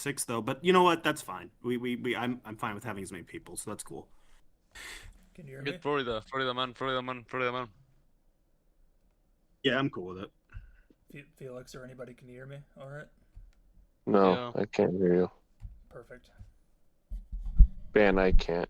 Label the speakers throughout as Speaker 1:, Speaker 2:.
Speaker 1: 6 though. But you know what? That's fine. I'm fine with having as many people, so that's cool.
Speaker 2: Can you hear me?
Speaker 3: Get Florida, Florida man, Florida man, Florida man.
Speaker 1: Yeah, I'm cool with it.
Speaker 2: Felix or anybody, can you hear me? All right.
Speaker 4: No,
Speaker 3: Yeah.
Speaker 4: I can't hear you.
Speaker 2: Perfect.
Speaker 4: Ban, I can't.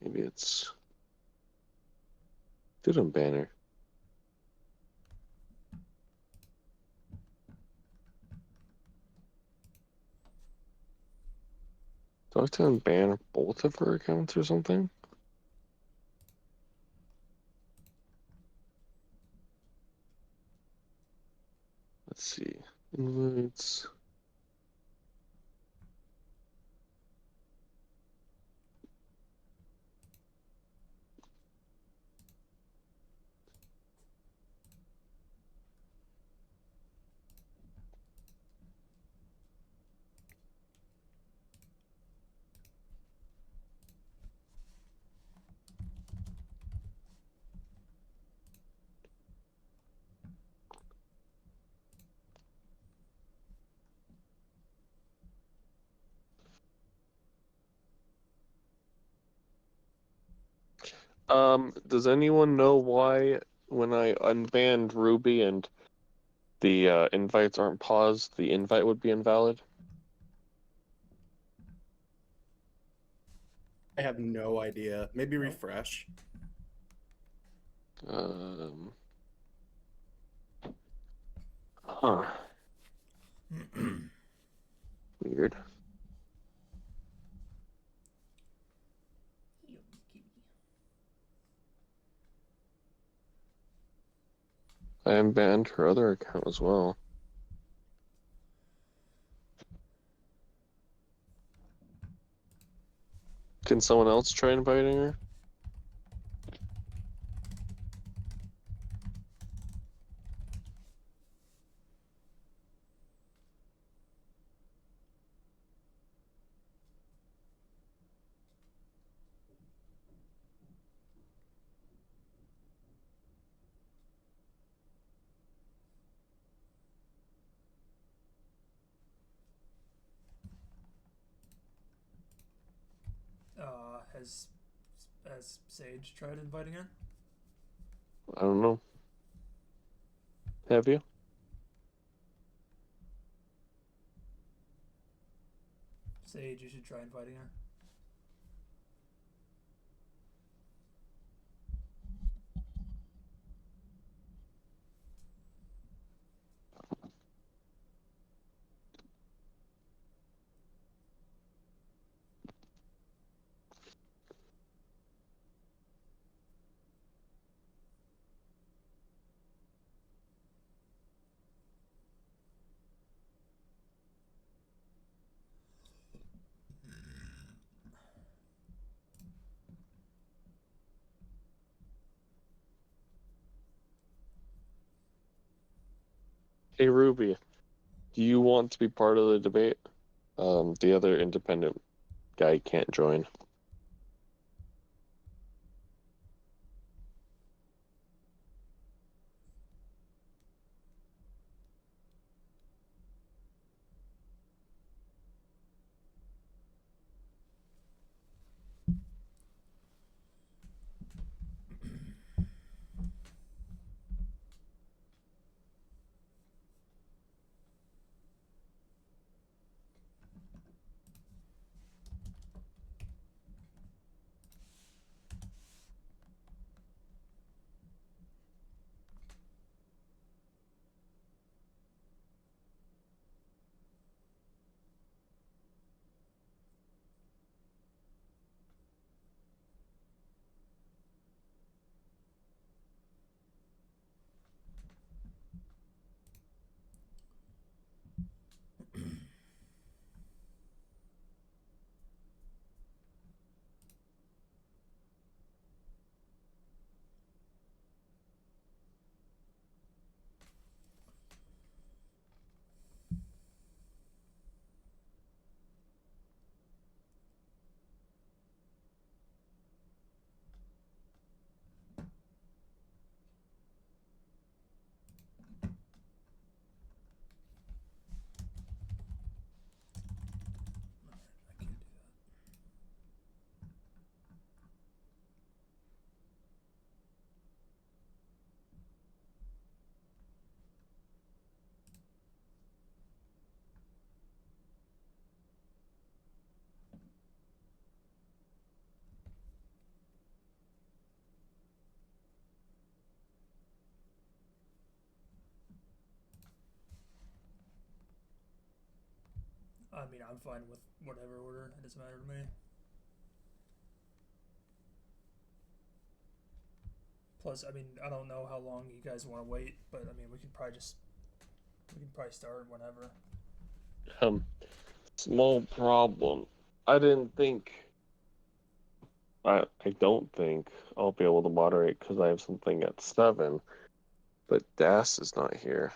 Speaker 4: Maybe it's student banner. Do I have to ban both of her accounts or something? Let's see. Invites. Does anyone know why when I unbanned Ruby and the invites aren't paused, the invite would be invalid?
Speaker 1: I have no idea. Maybe refresh.
Speaker 4: Um. Huh. Weird. I unbanned her other account as well. Can someone else try inviting her?
Speaker 2: Has Sage tried inviting her?
Speaker 4: I don't know. Have you?
Speaker 2: Sage, you should try inviting her.
Speaker 4: Hey Ruby, do you want to be part of the debate? The other independent guy can't join.
Speaker 2: I mean, I'm fine with whatever order. It doesn't matter to me. Plus, I mean, I don't know how long you guys want to wait, but I mean, we can probably start whenever.
Speaker 4: Small problem. I didn't think. I don't think I'll be able to moderate because I have something at 7, but Das is not here.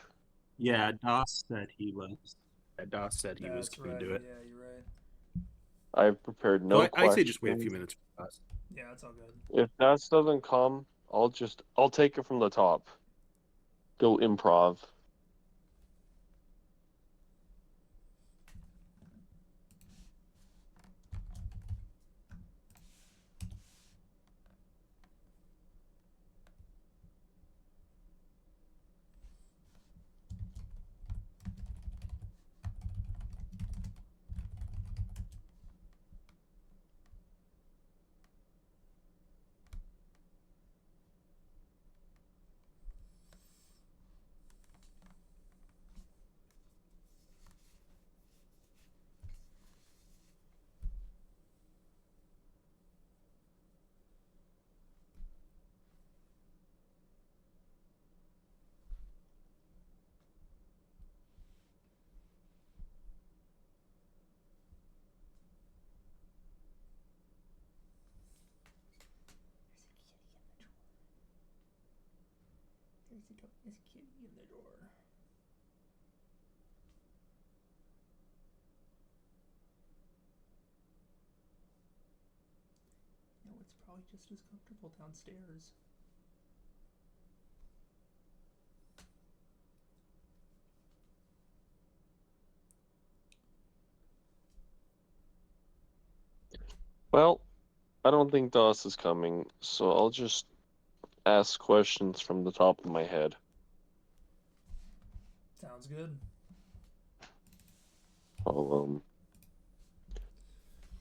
Speaker 1: Yeah, Doss said he was. Yeah, Doss said he was
Speaker 2: That's
Speaker 1: going
Speaker 2: right.
Speaker 1: to do it.
Speaker 2: Yeah, you're right.
Speaker 4: I've prepared no
Speaker 1: So I say just wait a
Speaker 4: questions.
Speaker 1: few minutes for Doss.
Speaker 2: Yeah, it's all good.
Speaker 4: If Das doesn't come, I'll take it from the top. Go improv.
Speaker 2: There's a kitty in the door. No, it's probably just as comfortable downstairs.
Speaker 4: Well, I don't think Das is coming, so I'll just ask questions from the top of my head.
Speaker 2: Sounds good.
Speaker 4: I'll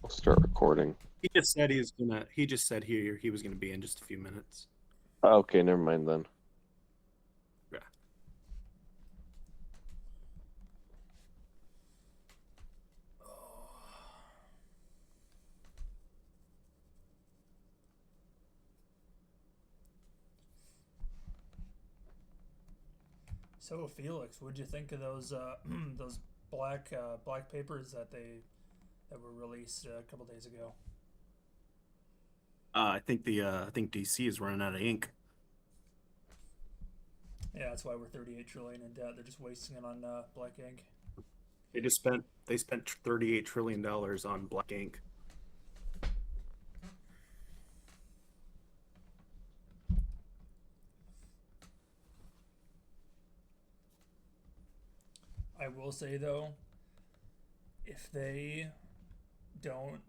Speaker 4: start recording.
Speaker 1: He just said he just said he was gonna be in just a few minutes.
Speaker 4: Okay, never mind then.
Speaker 1: Yeah.
Speaker 2: So Felix, what'd you think of those those black papers that were released a couple days ago?
Speaker 1: I think DC is running out of ink.
Speaker 2: Yeah, that's why we're 38 trillion in debt. They're just wasting it on black ink.
Speaker 1: They spent $38 trillion on black ink.
Speaker 2: I will say though, if they don't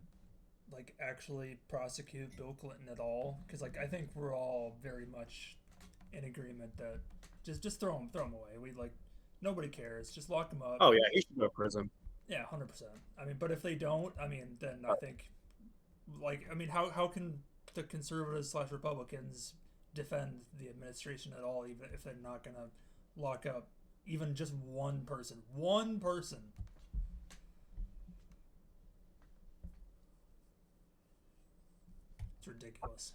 Speaker 2: like actually prosecute Bill Clinton at all, because like I think we're all very much in agreement that just throw him away. We like nobody cares. Just lock him up.
Speaker 1: Oh yeah, he should go to prison.
Speaker 2: Yeah, 100%. I mean, but if they don't, I mean, then I think, like, I mean, how can the conservatives / Republicans defend the administration at all, even if they're not gonna lock up even just one person? One person. It's ridiculous.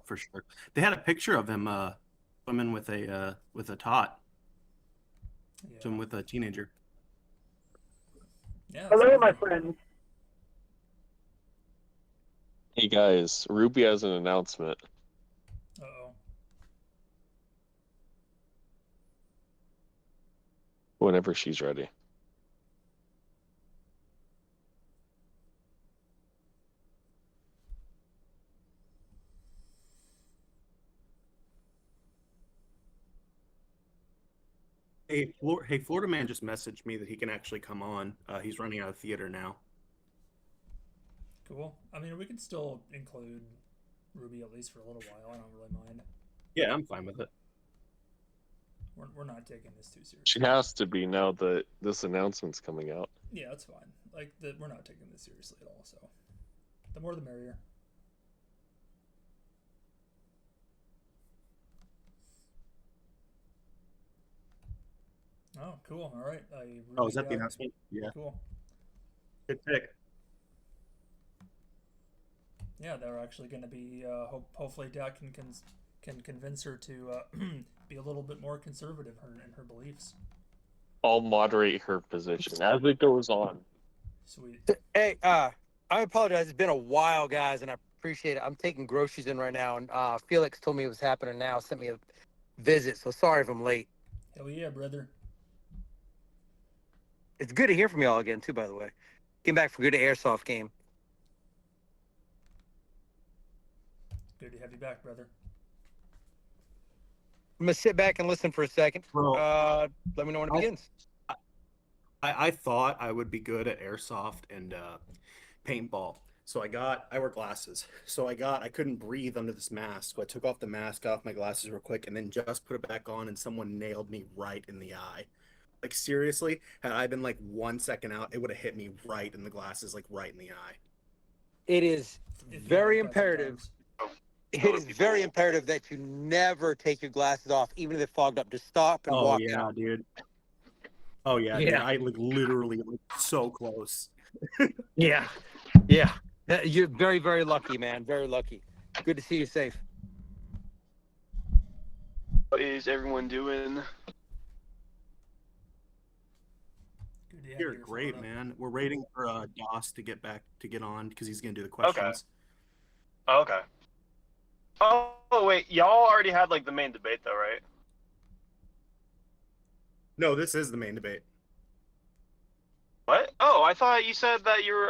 Speaker 1: For sure. They had a picture of him swimming with a tot,
Speaker 2: Yeah.
Speaker 1: swimming with a teenager.
Speaker 2: Yeah.
Speaker 5: Hello, my friends.
Speaker 4: Hey guys, Ruby has an announcement
Speaker 2: Uh-oh.
Speaker 4: whenever she's ready.
Speaker 1: Hey, Florida Man just messaged me that he can actually come on. He's running out of theater now.
Speaker 2: Cool. I mean, we can still include Ruby at least for a little while. I don't really mind.
Speaker 1: Yeah, I'm fine with it.
Speaker 2: We're not taking this too seriously.
Speaker 4: She has to be now that this announcement's coming out.
Speaker 2: Yeah, that's fine. Like, we're not taking this seriously at all, so the more the merrier. Oh, cool. All right.
Speaker 1: Oh, is that the announcement? Yeah.
Speaker 2: Cool.
Speaker 1: Good pick.
Speaker 2: Yeah, they're actually going to be. Hopefully, Dak can convince her to be a little bit more conservative in her beliefs.
Speaker 4: I'll moderate her position as it goes on.
Speaker 2: Sweet.
Speaker 5: Hey, I apologize. It's been a while, guys, and I appreciate it. I'm taking groceries in right now, and Felix told me it was happening now. Sent me a visit, so sorry if I'm late.
Speaker 2: Hell yeah, brother.
Speaker 5: It's good to hear from y'all again, too. By the way, came back from a good airsoft game.
Speaker 2: Good to have you back, brother.
Speaker 5: I'm gonna sit back and listen for a second.
Speaker 1: Well,
Speaker 5: Let me know when it begins.
Speaker 1: I thought I would be good at airsoft and paintball. So I wear glasses. So I couldn't breathe under this mask. So I took off the mask, got off my glasses real quick, and then just put it back on, and someone nailed me right in the eye. Like seriously, had I been like 1 second out, it would have hit me right in the glasses, like right in the eye.
Speaker 5: It is
Speaker 2: If you
Speaker 5: very
Speaker 2: have
Speaker 5: imperative.
Speaker 2: dogs.
Speaker 5: It is very imperative that you never take your glasses off, even if they're fogged up. Just stop and
Speaker 1: Oh
Speaker 5: walk
Speaker 1: yeah,
Speaker 5: out.
Speaker 1: dude. Oh yeah, dude.
Speaker 5: Yeah.
Speaker 1: I like literally like so close.
Speaker 5: Yeah. Yeah. You're very, very lucky, man. Very lucky. Good to see you safe.
Speaker 6: What is everyone doing?
Speaker 2: Good to have
Speaker 1: You're
Speaker 2: you,
Speaker 1: great,
Speaker 2: Florida.
Speaker 1: man. We're waiting for Doss to get on because he's gonna do the questions.
Speaker 6: Oh, okay. Oh wait, y'all already had like the main debate though, right?
Speaker 1: No, this is the main debate.
Speaker 6: What? Oh, I thought you said that you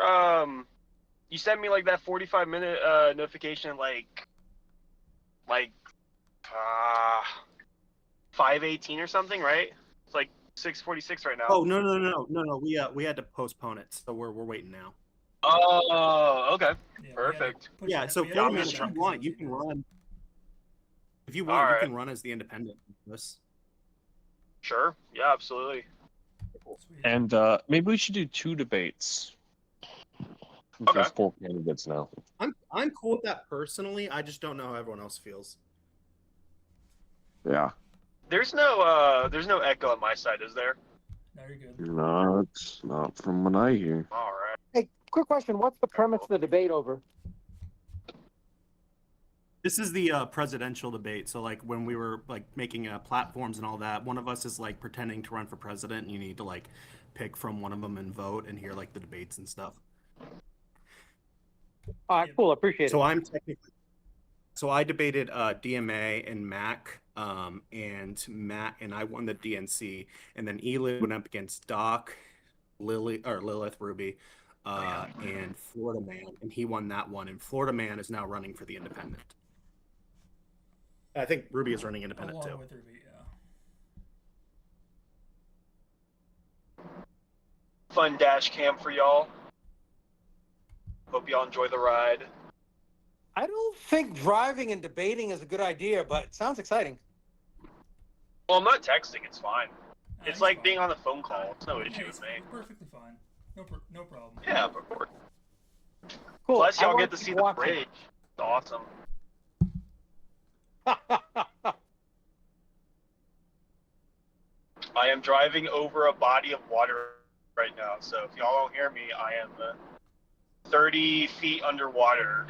Speaker 6: sent me like that 45-minute notification like 5:18 or something, right? It's like 6:46 right now.
Speaker 1: Oh no. We had to postpone it, so we're waiting now.
Speaker 6: Oh, okay.
Speaker 2: Yeah,
Speaker 6: Perfect.
Speaker 1: Yeah, so
Speaker 2: we had to
Speaker 1: Florida
Speaker 2: push
Speaker 1: Man,
Speaker 2: it
Speaker 1: if
Speaker 2: back
Speaker 1: you
Speaker 2: 'cause
Speaker 1: want,
Speaker 2: of
Speaker 1: you
Speaker 2: you
Speaker 1: can
Speaker 2: guys.
Speaker 1: run. If you want, you
Speaker 6: Alright.
Speaker 1: can run as the independent. This.
Speaker 6: Sure. Yeah, absolutely.
Speaker 2: Sweet.
Speaker 4: And maybe we should do 2 debates.
Speaker 6: Okay.
Speaker 4: There's 4 candidates now.
Speaker 1: I'm cool with that personally. I just don't know how everyone else feels.
Speaker 4: Yeah.
Speaker 6: There's no echo on my side, is there?
Speaker 2: Now you're good.
Speaker 4: No, it's not from what I hear.
Speaker 6: All right.
Speaker 5: Hey, quick question. What's the premise of the debate over?
Speaker 1: This is the presidential debate. So like when we were like making platforms and all that, one of us is like pretending to run for president, and you need to like pick from one of them and vote and hear like the debates and stuff.
Speaker 5: All right, cool. I appreciate it.
Speaker 1: So I'm technically. So I debated DMA and Mac, and I won the DNC, and then Eli went up against Doc, Lilith Ruby, and Florida Man, and he won that one. And Florida Man is now running for the independent. I think Ruby is running independent
Speaker 2: Along
Speaker 1: too.
Speaker 2: with Ruby, yeah.
Speaker 6: Fun dash cam for y'all. Hope y'all enjoy the ride.
Speaker 5: I don't think driving and debating is a good idea, but it sounds exciting.
Speaker 6: Well, I'm not texting. It's fine. It's
Speaker 2: It's
Speaker 6: like
Speaker 2: fine.
Speaker 6: being on the phone call. It's no issue
Speaker 2: Hey,
Speaker 6: with
Speaker 2: it's
Speaker 6: me.
Speaker 2: perfectly fine. No problem.
Speaker 6: Yeah, of course.
Speaker 5: Cool.
Speaker 6: Plus,
Speaker 5: I
Speaker 6: y'all
Speaker 5: wanna
Speaker 6: get to
Speaker 5: keep
Speaker 6: see the
Speaker 5: watching.
Speaker 6: bridge. It's awesome. I am driving over a body of water right now, so if y'all don't hear me, I am 30 feet underwater.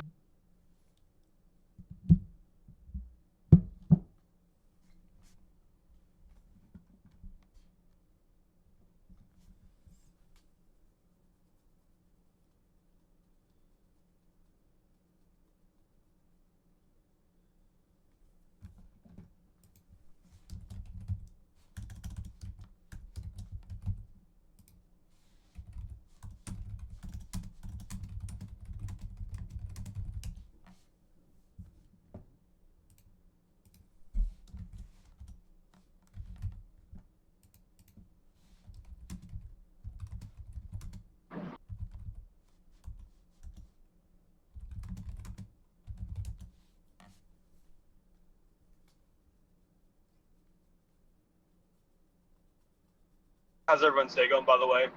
Speaker 6: How's everyone's day going, by the way?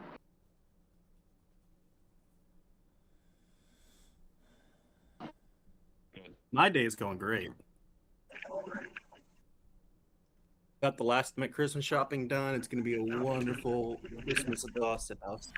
Speaker 1: My day is going great. Got the last minute Christmas shopping done. It's going to be a wonderful Christmas at the Austin house.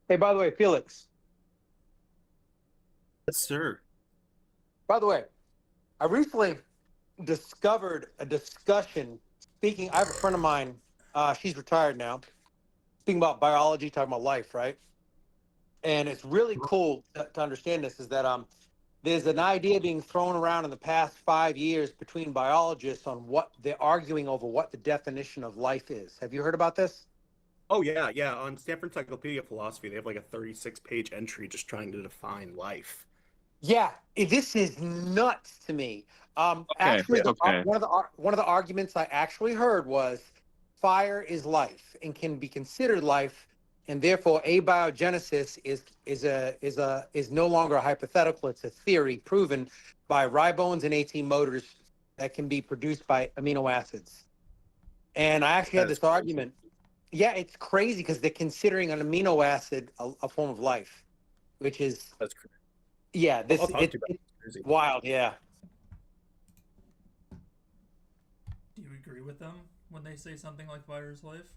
Speaker 5: Hey, by the way, Felix.
Speaker 1: Yes, sir.
Speaker 5: By the way, I recently discovered a discussion. Speaking, I have a friend of mine. She's retired now. Speaking about biology, talking about life, right? And it's really cool to understand this. Is that there's an idea being thrown around in the past 5 years between biologists on what they're arguing over what the definition of life is. Have you heard about this?
Speaker 1: Oh yeah, yeah. On Stanford Encyclopedia of Philosophy, they have like a 36-page entry just trying to define life.
Speaker 5: Yeah, this is nuts to me.
Speaker 4: Okay,
Speaker 5: Actually,
Speaker 4: okay.
Speaker 5: one of the arguments I actually heard was fire is life and can be considered life, and therefore abiogenesis is no longer a hypothetical. It's a theory proven by ribones and 18 motors that can be produced by amino acids. And I actually had
Speaker 1: That's
Speaker 5: this argument. Yeah, it's crazy because they're considering an amino acid a form of life, which is
Speaker 1: That's crazy.
Speaker 5: yeah,
Speaker 1: I'll talk to you about it. It's crazy.
Speaker 5: wild. Yeah.
Speaker 2: Do you agree with them when they say something like fire is life?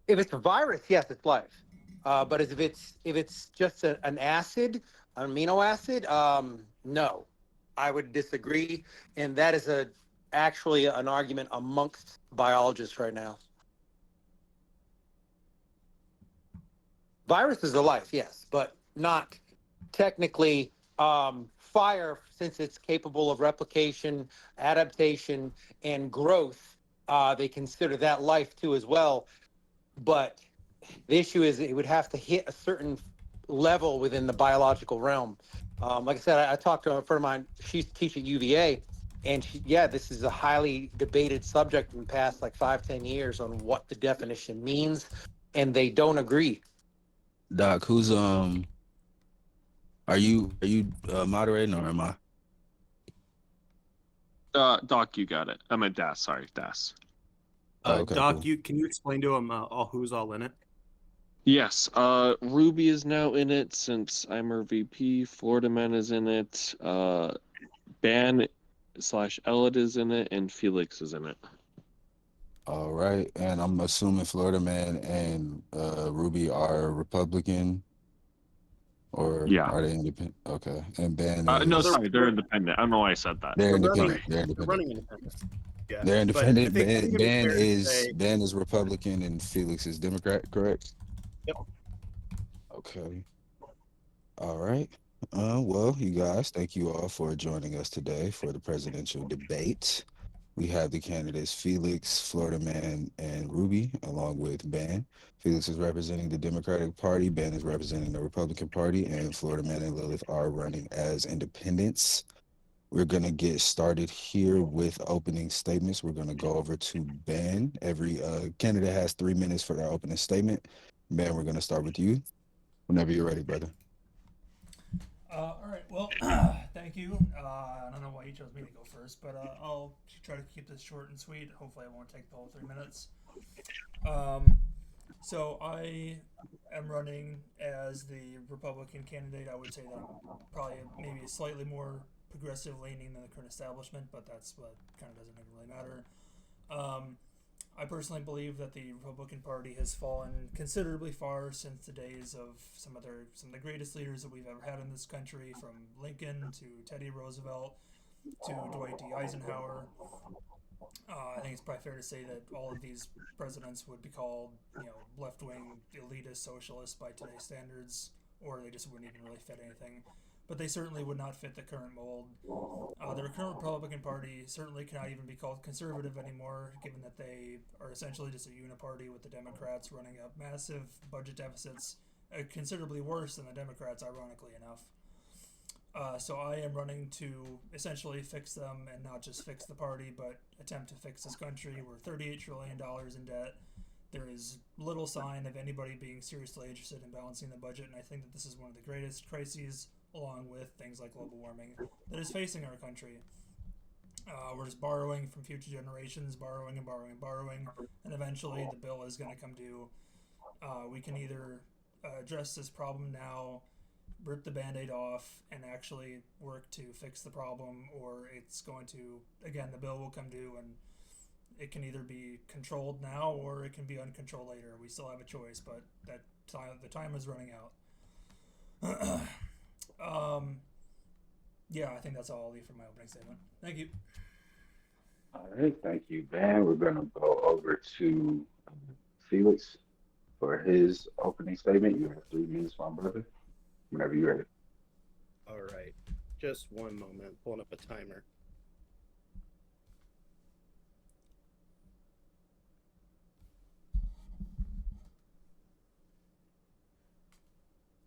Speaker 5: If it's a virus, yes, it's life. But if it's just an acid, an amino acid, no, I would disagree, and that is actually an argument amongst biologists right now. Viruses are life, yes, but not technically. Fire, since it's capable of replication, adaptation, and growth, they consider that life too as well. But the issue is it would have to hit a certain level within the biological realm. Like I said, I talked to a friend of mine. She's teaching at UVA, and this is a highly debated subject in the past like 5-10 years on what the definition means, and they don't agree.
Speaker 7: Doc, who's are you moderating or am I?
Speaker 4: Doc, you got it. I meant Das. Sorry, Das.
Speaker 7: Oh, okay,
Speaker 1: Doc,
Speaker 7: cool.
Speaker 1: can you explain to him who's all in it?
Speaker 4: Yes. Ruby is now in it since I'm her VP. Florida Man is in it. Ban / Elliot is in it, and Felix is in it.
Speaker 7: All right, and I'm assuming Florida Man and Ruby are Republican, or
Speaker 4: Yeah.
Speaker 7: are they independent? Okay, and Ben
Speaker 4: No,
Speaker 7: is
Speaker 4: sorry, they're independent. I don't know why I said that.
Speaker 7: they're
Speaker 1: They're
Speaker 7: independent.
Speaker 1: running.
Speaker 7: They're
Speaker 1: They're
Speaker 7: independent.
Speaker 1: running independent. Yeah,
Speaker 7: They're
Speaker 1: but I
Speaker 7: independent.
Speaker 1: think it'd be fair to say,
Speaker 7: Ben is Republican and Felix is Democrat, correct?
Speaker 1: Yep.
Speaker 7: Okay. All right. Well, you guys, thank you all for joining us today for the presidential debate. We have the candidates Felix, Florida Man, and Ruby, along with Ben. Felix is representing the Democratic Party, Ben is representing the Republican Party, and Florida Man and Lilith are running as independents. We're going to get started here with opening statements. We're going to go over to Ben. Every candidate has 3 minutes for their opening statement. Ben, we're going to start with you whenever you're ready, brother.
Speaker 2: All right. Well, thank you. I don't know why you chose me to go first, but I'll try to keep this short and sweet. Hopefully, I won't take the whole 3 minutes. So I am running as the Republican candidate. I would say that I'm probably maybe slightly more progressive leaning than the current establishment, but that's what kind of doesn't even really matter. I personally believe that the Republican Party has fallen considerably far since the days of some of the greatest leaders that we've ever had in this country, from Lincoln to Teddy Roosevelt to Dwight D. Eisenhower. I think it's probably fair to say that all of these presidents would be called, left-wing elitist socialists by today's standards, or they just wouldn't even really fit anything. But they certainly would not fit the current mold. The current Republican Party certainly cannot even be called conservative anymore, given that they are essentially just a uniparty with the Democrats running up massive budget deficits, considerably worse than the Democrats, ironically enough. So I am running to essentially fix them, and not just fix the party, but attempt to fix this country. We're $38 trillion in debt. There is little sign of anybody being seriously interested in balancing the budget, and I think that this is one of the greatest crises, along with things like global warming, that is facing our country. We're just borrowing from future generations, borrowing and borrowing and borrowing, and eventually the bill is going to come due. We can either address this problem now, rip the Band-Aid off, and actually work to fix the problem, or it's going to, again, the bill will come due, and it can either be controlled now or it can be uncontrolled later. We still have a choice, but that the time is running out. Yeah, I think that's all I'll leave for my opening statement. Thank you.
Speaker 8: All right, thank you, Ben. We're gonna go over to Felix for his opening statement. You have 3 minutes, my brother. Whenever you're ready.
Speaker 1: All right, just one moment. Pulling up a timer.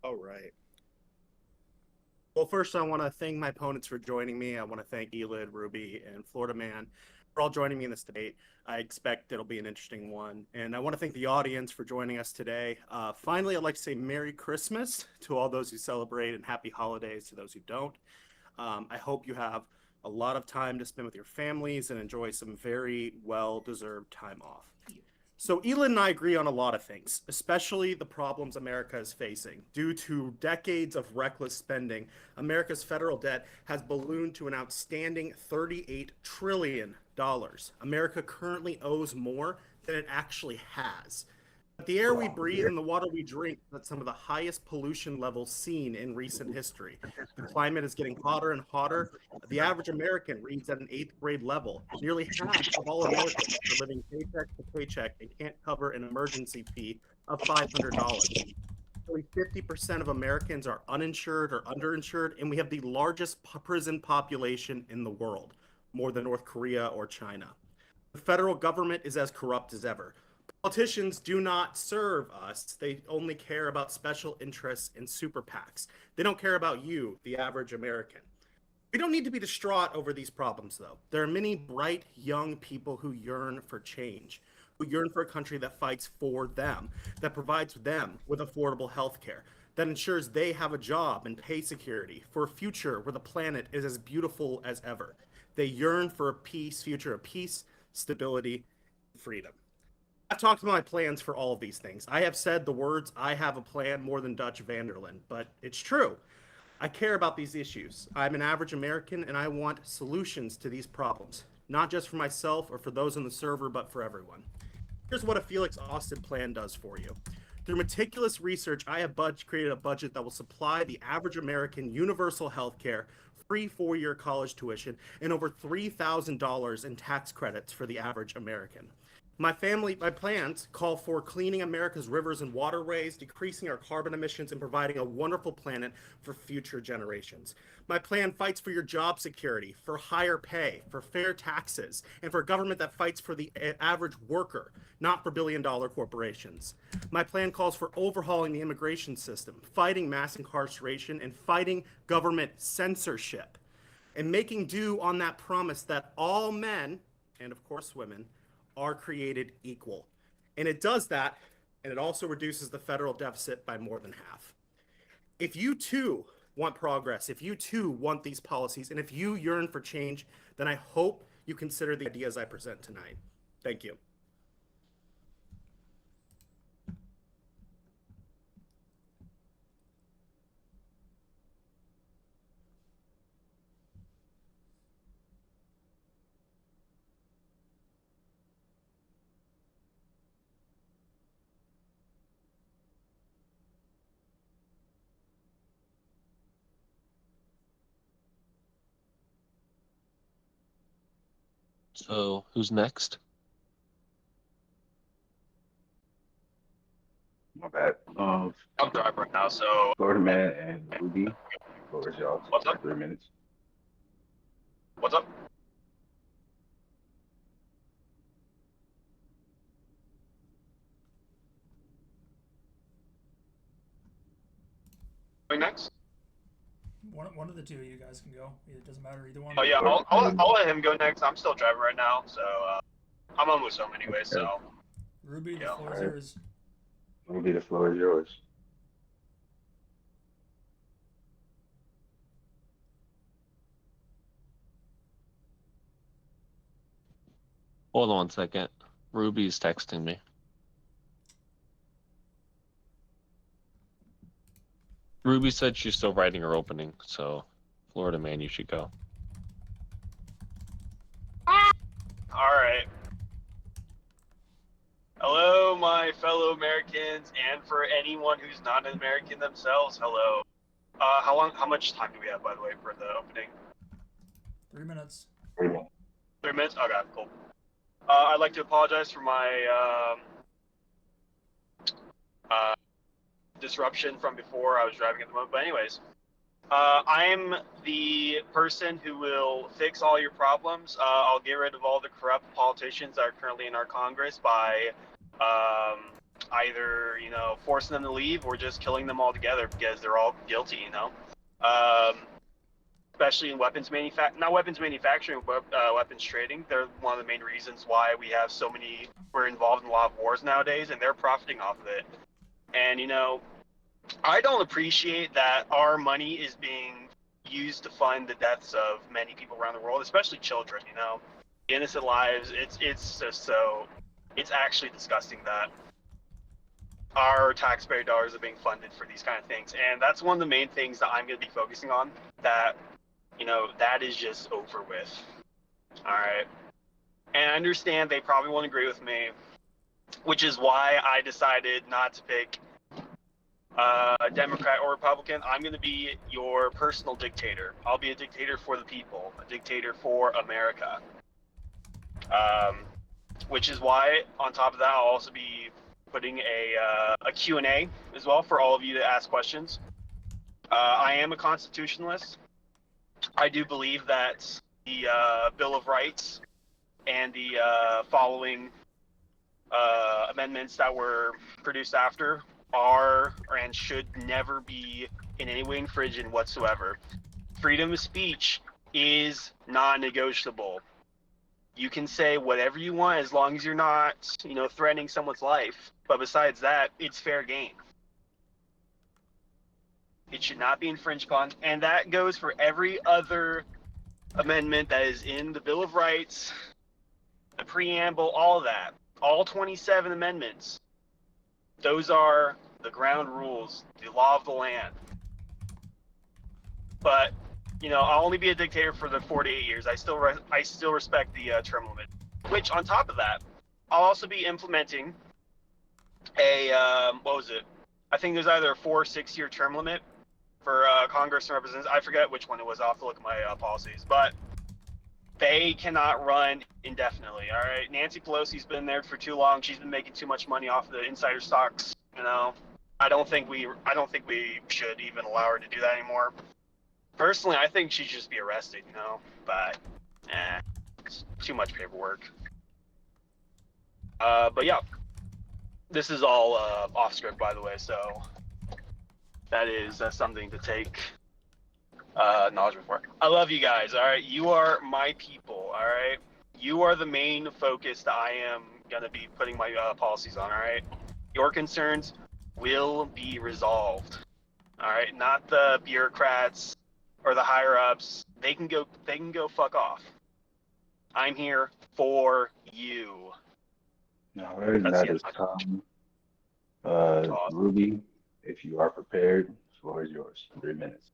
Speaker 1: All right. Well, first, I want to thank my opponents for joining me. I want to thank Elid, Ruby, and Florida Man for all joining me in this debate. I expect it'll be an interesting one. And I want to thank the audience for joining us today. Finally, I'd like to say Merry Christmas to all those who celebrate and Happy Holidays to those who don't. I hope you have a lot of time to spend with your families and enjoy some very well-deserved time off. So Elin and I agree on a lot of things, especially the problems America is facing. Due to decades of reckless spending, America's federal debt has ballooned to an outstanding $38 trillion. America currently owes more than it actually has. But the air we breathe and the water we drink are at some of the highest pollution levels seen in recent history. The climate is getting hotter and hotter. The average American reads at an 8th grade level. Nearly half of all Americans are living paycheck to paycheck and can't cover an emergency fee of $500. Nearly 50% of Americans are uninsured or underinsured, and we have the largest prison population in the world, more than North Korea or China. The federal government is as corrupt as ever. Politicians do not serve us. They only care about special interests and super PACs. They don't care about you, the average American. We don't need to be distraught over these problems, though. There are many bright, young people who yearn for change, who yearn for a country that fights for them, that provides them with affordable health care, that ensures they have a job and pay security, for a future where the planet is as beautiful as ever. They yearn for a future of peace, stability, and freedom. I've talked about my plans for all of these things. I have said the words, I have a plan, more than Dutch Vanderland, but it's true. I care about these issues. I'm an average American and I want solutions to these problems, not just for myself or for those on the server, but for everyone. Here's what a Felix Austin plan does for you. Through meticulous research, I have created a budget that will supply the average American universal health care, free 4-year college tuition, and over $3,000 in tax credits for the average American. My plans call for cleaning America's rivers and waterways, decreasing our carbon emissions, and providing a wonderful planet for future generations. My plan fights for your job security, for higher pay, for fair taxes, and for a government that fights for the average worker, not for billion-dollar corporations. My plan calls for overhauling the immigration system, fighting mass incarceration, and fighting government censorship, and making due on that promise that all men, and of course women, are created equal. And it does that, and it also reduces the federal deficit by more than half. If you too want progress, if you too want these policies, and if you yearn for change, then I hope you consider the ideas I present tonight. Thank you.
Speaker 4: So who's next?
Speaker 8: My bad.
Speaker 6: I'm driving right now, so
Speaker 8: Florida Man and Ruby, floor is y'all.
Speaker 6: What's up?
Speaker 8: 3 minutes.
Speaker 6: what's up? Going next?
Speaker 2: One of the two of you guys can go. It doesn't matter either one.
Speaker 6: Oh yeah, I'll let him go next. I'm still driving right now, so I'm almost home anyway. So
Speaker 2: Ruby, the
Speaker 6: Yeah.
Speaker 2: floor is
Speaker 8: Alright.
Speaker 2: yours.
Speaker 8: Ruby, the floor is yours.
Speaker 4: Hold on 1 second. Ruby's texting me. Ruby said she's still writing her opening, so Florida Man, you should go.
Speaker 6: all right. Hello, my fellow Americans, and for anyone who's not an American themselves, hello. How much time do we have, by the way, for the opening?
Speaker 2: 3 minutes.
Speaker 6: 3 minutes? Okay, cool. I'd like to apologize for my disruption from before. I was driving at the moment, but anyways. I'm the person who will fix all your problems. I'll get rid of all the corrupt politicians that are currently in our Congress by either, forcing them to leave or just killing them all together because they're all guilty, especially in weapons not weapons manufacturing, but weapons trading. They're one of the main reasons why we're involved in a lot of wars nowadays, and they're profiting off of it. And, I don't appreciate that our money is being used to fund the deaths of many people around the world, especially children, innocent lives. It's just so, it's actually disgusting that our taxpayer dollars are being funded for these kind of things. And that's one of the main things that I'm going to be focusing on, that, that is just over with. All right. And I understand they probably won't agree with me, which is why I decided not to pick Democrat or Republican. I'm going to be your personal dictator. I'll be a dictator for the people, a dictator for America. Which is why, on top of that, I'll also be putting a Q&A as well for all of you to ask questions. I am a constitutionalist. I do believe that the Bill of Rights and the following amendments that were produced after are and should never be in any way infringed whatsoever. Freedom of speech is non-negotiable. You can say whatever you want as long as you're not, threatening someone's life. But besides that, it's fair game. It should not be infringed upon. And that goes for every other amendment that is in the Bill of Rights, the preamble, all of that. All 27 amendments. Those are the ground rules, the law of the land. But, I'll only be a dictator for the 48 years. I still respect the term limit. Which, on top of that, I'll also be implementing a, what was it? I think there's either a 4 or 6 year term limit for Congress and representatives. I forget which one it was. I'll have to look at my policies. But they cannot run indefinitely, all right? Nancy Pelosi's been there for too long. She's been making too much money off of the insider stocks, I don't think we should even allow her to do that anymore. Personally, I think she should just be arrested, but it's too much paperwork. But yeah, this is all off script, by the way, so that's something to take knowledge for. I love you guys, all right? You are my people, all right? You are the main focus that I am going to be putting my policies on, all right? Your concerns will be resolved, all right? Not the bureaucrats or the higher ups. They can go fuck off. I'm here for you.
Speaker 8: All right,
Speaker 6: That's
Speaker 8: that
Speaker 6: the
Speaker 8: is
Speaker 6: end.
Speaker 8: time. Ruby, if you are prepared, the floor is yours. 3 minutes.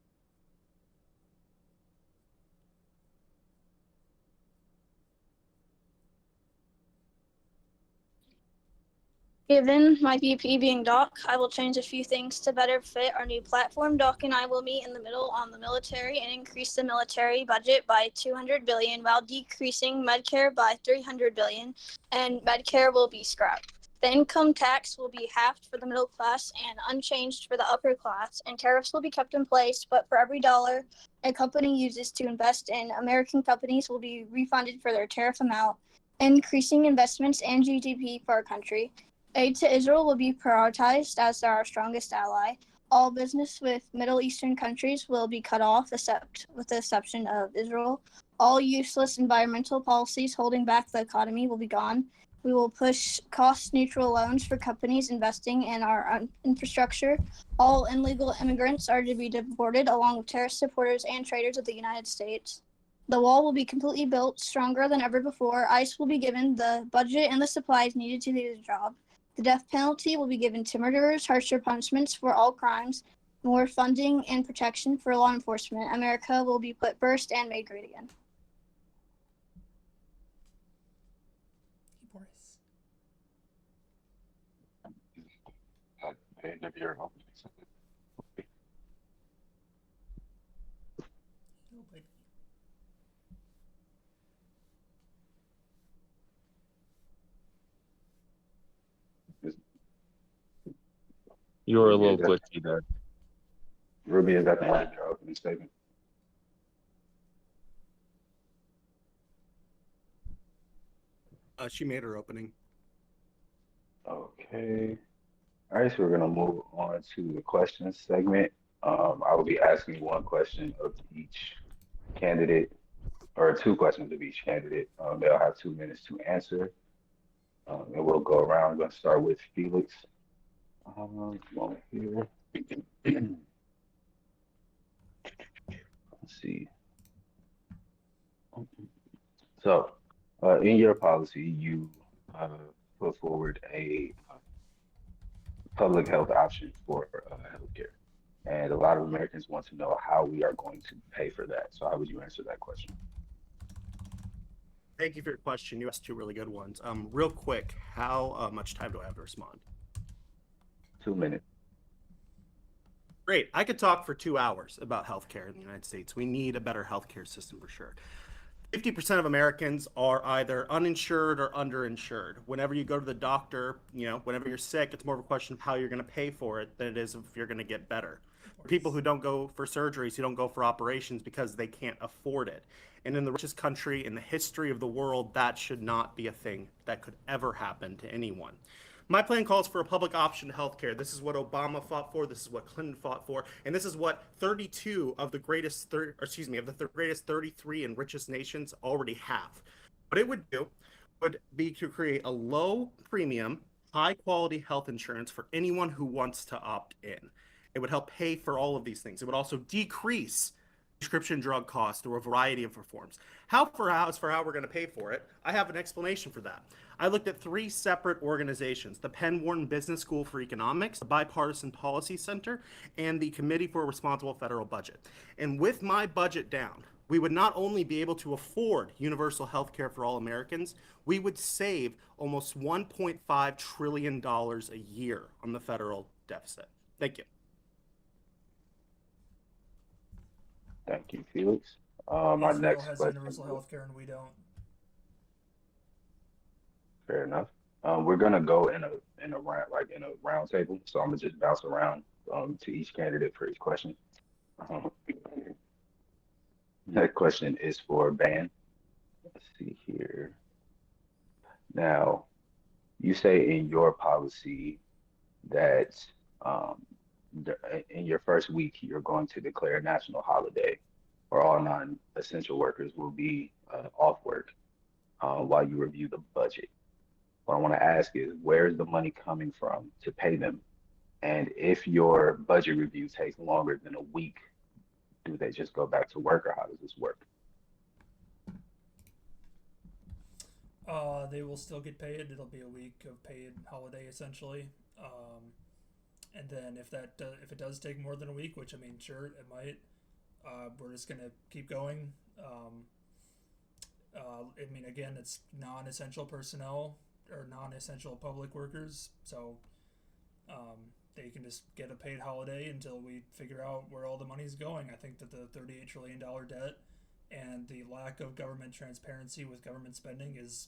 Speaker 9: Given my VP being Doc, I will change a few things to better fit our new platform. Doc and I will meet in the middle on the military and increase the military budget by $200 billion while decreasing Medicare by $300 billion, and Medicare will be scrapped. The income tax will be halved for the middle class and unchanged for the upper class, and tariffs will be kept in place, but for every dollar a company uses to invest in American companies will be refunded for their tariff amount, increasing investments and GDP for our country. Aid to Israel will be prioritized as they're our strongest ally. All business with Middle Eastern countries will be cut off, with the exception of Israel. All useless environmental policies holding back the economy will be gone. We will push cost-neutral loans for companies investing in our infrastructure. All illegal immigrants are to be deported, along with terrorist supporters and traitors of the United States. The wall will be completely built, stronger than ever before. ICE will be given the budget and the supplies needed to do the job. The death penalty will be given to murderers, harsher punishments for all crimes, more funding and protection for law enforcement. America will be put first and made great again.
Speaker 2: Boris.
Speaker 8: end of your opening statement. Okay.
Speaker 4: You were a
Speaker 8: Ruby,
Speaker 4: little
Speaker 8: is that,
Speaker 4: glitchy there.
Speaker 8: Ruby, is that the end of your opening statement?
Speaker 1: She made her opening.
Speaker 8: Okay. All right, so we're gonna move on to the questions segment. I will be asking one question of each candidate, or two questions of each candidate. They'll have 2 minutes to answer. And we'll go around. I'm gonna start with Felix. Moment here. Let's see. So, in your policy, you put forward a public health option for healthcare. And a lot of Americans want to know how we are going to pay for that. So, how would you answer that question?
Speaker 1: Thank you for your question. You asked two really good ones. Real quick, how much time do I have to respond?
Speaker 8: 2 minutes.
Speaker 1: Great. I could talk for 2 hours about healthcare in the United States. We need a better healthcare system for sure. 50% of Americans are either uninsured or underinsured. Whenever you go to the doctor, whenever you're sick, it's more of a question of how you're going to pay for it than it is if you're going to get better. People who don't go for surgeries, who don't go for operations because they can't afford it. And in the richest country in the history of the world, that should not be a thing that could ever happen to anyone. My plan calls for a public option to healthcare. This is what Obama fought for. This is what Clinton fought for, and this is what 32 of the greatest, greatest 33 and richest nations already have. What it would do would be to create a low premium, high quality health insurance for anyone who wants to opt in. It would help pay for all of these things. It would also decrease prescription drug costs through a variety of reforms. As for how we're going to pay for it, I have an explanation for that. I looked at 3 separate organizations: the Penn Wharton Business School for Economics, the Bipartisan Policy Center, and the Committee for a Responsible Federal Budget. And with my budget down, we would not only be able to afford universal health care for all Americans, we would save almost $1.5 trillion a year on the federal deficit. Thank you.
Speaker 8: Thank you, Felix. Our
Speaker 2: Israel
Speaker 8: next
Speaker 2: has
Speaker 8: question.
Speaker 2: universal health care and we don't.
Speaker 8: Fair enough. We're gonna go in a round table. So I'm gonna just bounce around to each candidate for each question. That question is for Ban. Let's see here. Now, you say in your policy that in your first week you're going to declare a national holiday, or all non-essential workers will be off work while you review the budget. What I want to ask is, where's the money coming from to pay them? And if your budget review takes longer than a week, do they just go back to work, or how does this work?
Speaker 2: They will still get paid. It'll be a week of paid holiday essentially. And then if it does take more than a week, which I mean, sure, it might. We're just gonna keep going. I mean, again, it's non-essential personnel or non-essential public workers, so they can just get a paid holiday until we figure out where all the money's going. I think that the $38 trillion debt and the lack of government transparency with government spending is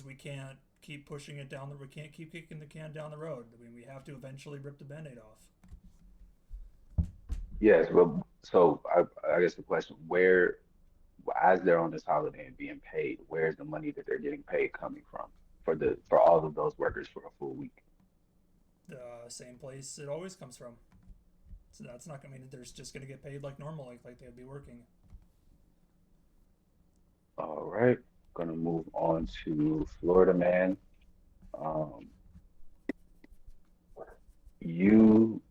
Speaker 2: we can't keep pushing it down. We can't keep kicking the can down the road. I mean, we have to eventually rip the Band-Aid off.
Speaker 8: Yes, well, so I guess the question, where, as they're on this holiday and being paid, where's the money that they're getting paid coming from for all of those workers for a full week?
Speaker 2: The same place it always comes from. So that's not gonna mean that they're just gonna get paid like normal, like they'd be working.
Speaker 8: All right, gonna move on to Florida Man. You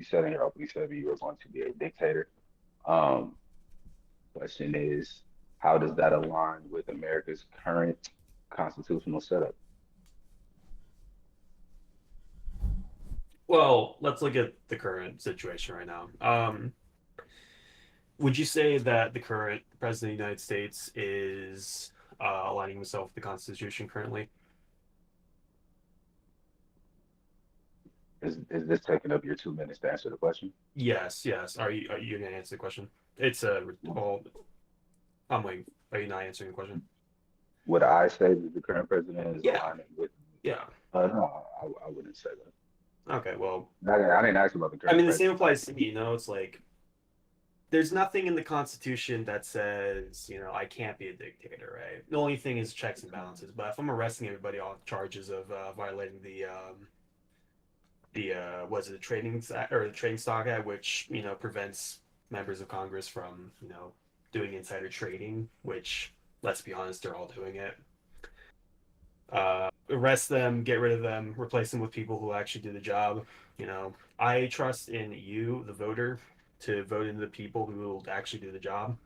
Speaker 8: said in your opening statement you were going to be a dictator. Question is, how does that align with America's current constitutional setup?
Speaker 10: Well, let's look at the current situation right now. Would you say that the current president of the United States is aligning himself with the Constitution currently?
Speaker 8: Is this taking up your 2 minutes to answer the question?
Speaker 10: Yes, yes. Are you gonna answer the question? It's well, I'm waiting. Are you not answering the question?
Speaker 8: Would I say that the current president is
Speaker 10: Yeah.
Speaker 8: aligning with?
Speaker 10: Yeah.
Speaker 8: No, I wouldn't say that.
Speaker 10: Okay. Well,
Speaker 8: I didn't ask about the
Speaker 10: I
Speaker 8: current
Speaker 10: mean, the same
Speaker 8: president.
Speaker 10: applies to me. You know, it's like there's nothing in the Constitution that says, you know, I can't be a dictator, right? The only thing is checks and balances. But if I'm arresting everybody on charges of violating the was it the trading or the trading stock act, which prevents members of Congress from doing insider trading, which let's be honest, they're all doing it. Arrest them, get rid of them, replace them with people who actually do the job. I trust in you, the voter, to vote in the people who will actually do the job,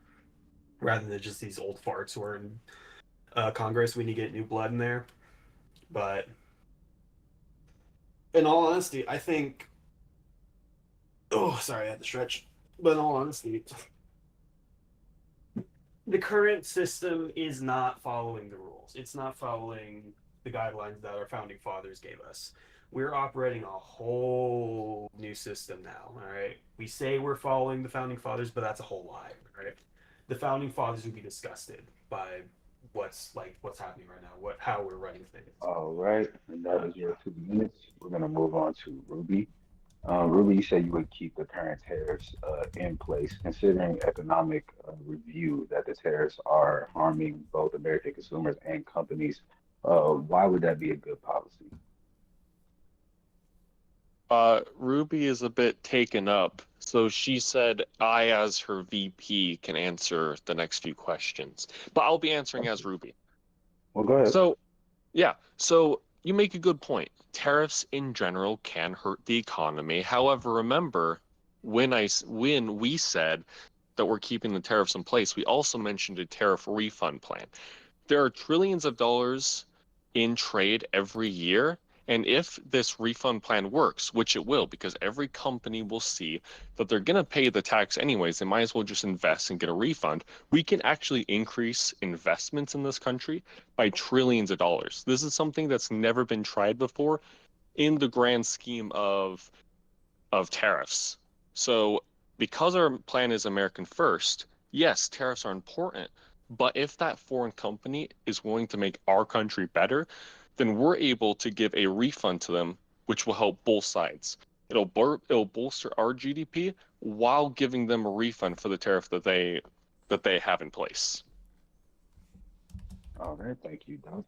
Speaker 10: rather than just these old farts who are in Congress. We need to get new blood in there. But in all honesty, I think. Oh, sorry, I had to stretch. But in all honesty, the current system is not following the rules. It's not following the guidelines that our founding fathers gave us. We're operating a whole new system now. All right. We say we're following the founding fathers, but that's a whole lie. Right. The founding fathers would be disgusted by what's happening right now, how we're running things.
Speaker 8: All right, and that is your 2 minutes. We're gonna move on to Ruby. Ruby, you said you would keep the current tariffs in place, considering economic review that the tariffs are harming both American consumers and companies. Why would that be a good policy?
Speaker 4: Ruby is a bit taken up, so she said I, as her VP, can answer the next few questions. But I'll be answering as Ruby.
Speaker 8: Well, go ahead.
Speaker 4: So, yeah, so you make a good point. Tariffs in general can hurt the economy. However, remember when we said that we're keeping the tariffs in place, we also mentioned a tariff refund plan. There are trillions of dollars in trade every year. And if this refund plan works, which it will, because every company will see that they're going to pay the tax anyways, they might as well just invest and get a refund. We can actually increase investments in this country by trillions of dollars. This is something that's never been tried before in the grand scheme of tariffs. So because our plan is American first, yes, tariffs are important. But if that foreign company is willing to make our country better, then we're able to give a refund to them, which will help both sides. It'll bolster our GDP while giving them a refund for the tariff that they have in place.
Speaker 8: All right, thank you, Doug.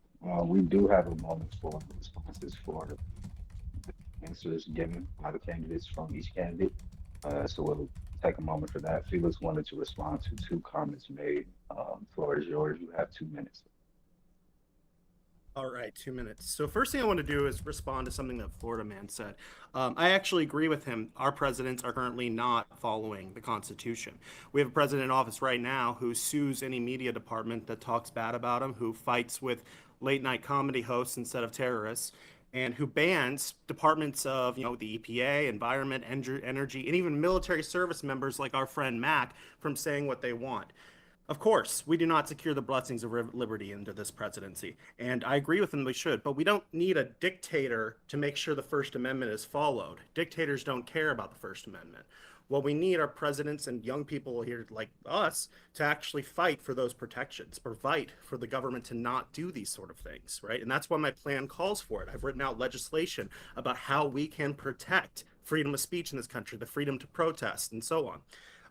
Speaker 8: We do have a moment for responses for the answers given by the candidates from each candidate. So we'll take a moment for that. Felix wanted to respond to 2 comments made. Floor is yours. You have 2 minutes.
Speaker 1: All right, 2 minutes. So first thing I want to do is respond to something that Florida Man said. I actually agree with him. Our presidents are currently not following the Constitution. We have a president in office right now who sues any media department that talks bad about him, who fights with late night comedy hosts instead of terrorists, and who bans departments of, the EPA, environment, energy, and even military service members like our friend Mac from saying what they want. Of course, we do not secure the blessings of liberty into this presidency, and I agree with him we should, but we don't need a dictator to make sure the First Amendment is followed. Dictators don't care about the First Amendment. What we need are presidents and young people here like us to actually fight for those protections, or fight for the government to not do these sort of things, right? And that's why my plan calls for it. I've written out legislation about how we can protect freedom of speech in this country, the freedom to protest, and so on.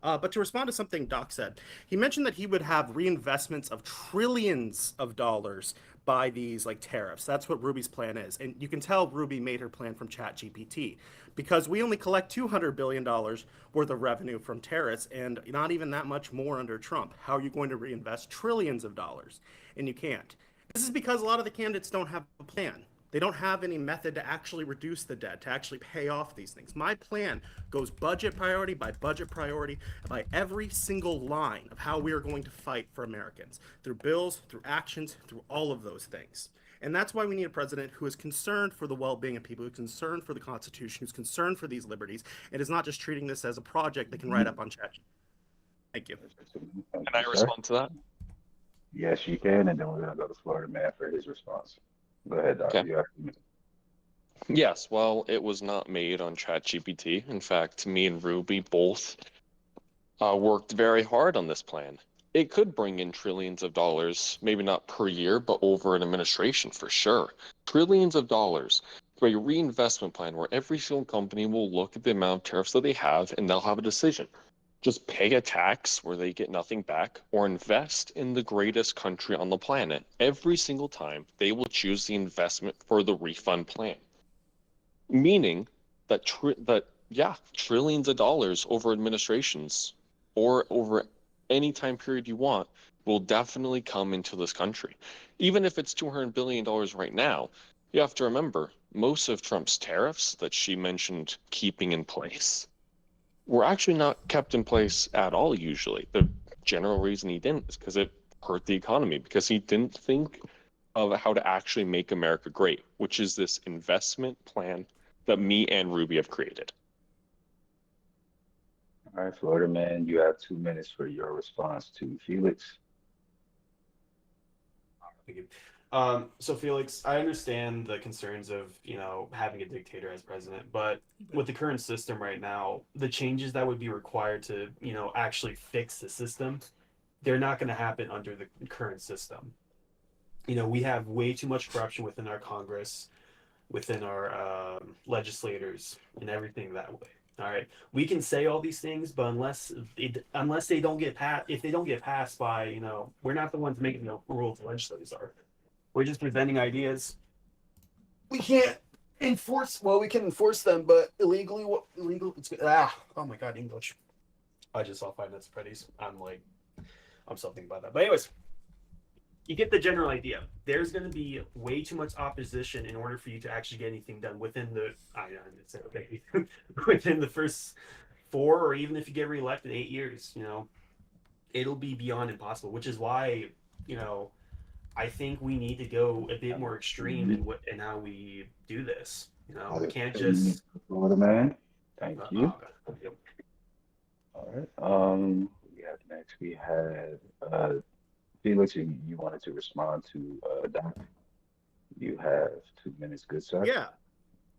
Speaker 1: But to respond to something Doc said, he mentioned that he would have reinvestments of trillions of dollars by these tariffs. That's what Ruby's plan is. And you can tell Ruby made her plan from ChatGPT, because we only collect $200 billion worth of revenue from tariffs and not even that much more under Trump. How are you going to reinvest trillions of dollars? And you can't. This is because a lot of the candidates don't have a plan. They don't have any method to actually reduce the debt, to actually pay off these things. My plan goes budget priority by every single line of how we are going to fight for Americans, through bills, through actions, through all of those things. And that's why we need a president who is concerned for the well-being of people, who's concerned for the Constitution, who's concerned for these liberties, and is not just treating this as a project they can write up on ChatGPT. Thank you.
Speaker 4: Can I respond to that?
Speaker 8: Yes, you can, and then we're gonna go to Florida Man for his response. Go ahead, Doc.
Speaker 4: Okay.
Speaker 8: You have 2 minutes.
Speaker 4: Yes, well, it was not made on ChatGPT. In fact, me and Ruby both worked very hard on this plan. It could bring in trillions of dollars, maybe not per year, but over an administration for sure. Trillions of dollars through a reinvestment plan where every single company will look at the amount of tariffs that they have and they'll have a decision. Just pay a tax where they get nothing back or invest in the greatest country on the planet. Every single time, they will choose the investment for the refund plan. Meaning that, trillions of dollars over administrations or over any time period you want will definitely come into this country. Even if it's $200 billion right now, you have to remember most of Trump's tariffs that she mentioned keeping in place were actually not kept in place at all usually. The general reason he didn't is because it hurt the economy, because he didn't think of how to actually make America great, which is this investment plan that me and Ruby have created.
Speaker 8: All right, Florida man, you have 2 minutes for your response to Felix.
Speaker 10: Thank you. So Felix, I understand the concerns of, having a dictator as president, but with the current system right now, the changes that would be required to, actually fix the system, they're not going to happen under the current system. We have way too much corruption within our Congress, within our legislators, and everything that way. All right, we can say all these things, but unless they don't get passed, if they don't get passed by, we're not the ones making the rules. The legislators are. We're just presenting ideas. We can't enforce. Well, we can enforce them, but illegally, what illegal? It's oh my god, English. I just saw 5 Nights at Freddy's. I'm something about that. But anyways, you get the general idea. There's going to be way too much opposition in order for you to actually get anything done within the. Within the first 4, or even if you get reelected 8 years, it'll be beyond impossible. Which is why, I think we need to go a bit more extreme in how we do this. We can't just.
Speaker 8: Florida man, thank you.
Speaker 10: Okay.
Speaker 8: All right. We have next. We have Felix. You wanted to respond to Doc. You have 2 minutes, good sir.
Speaker 1: Yeah.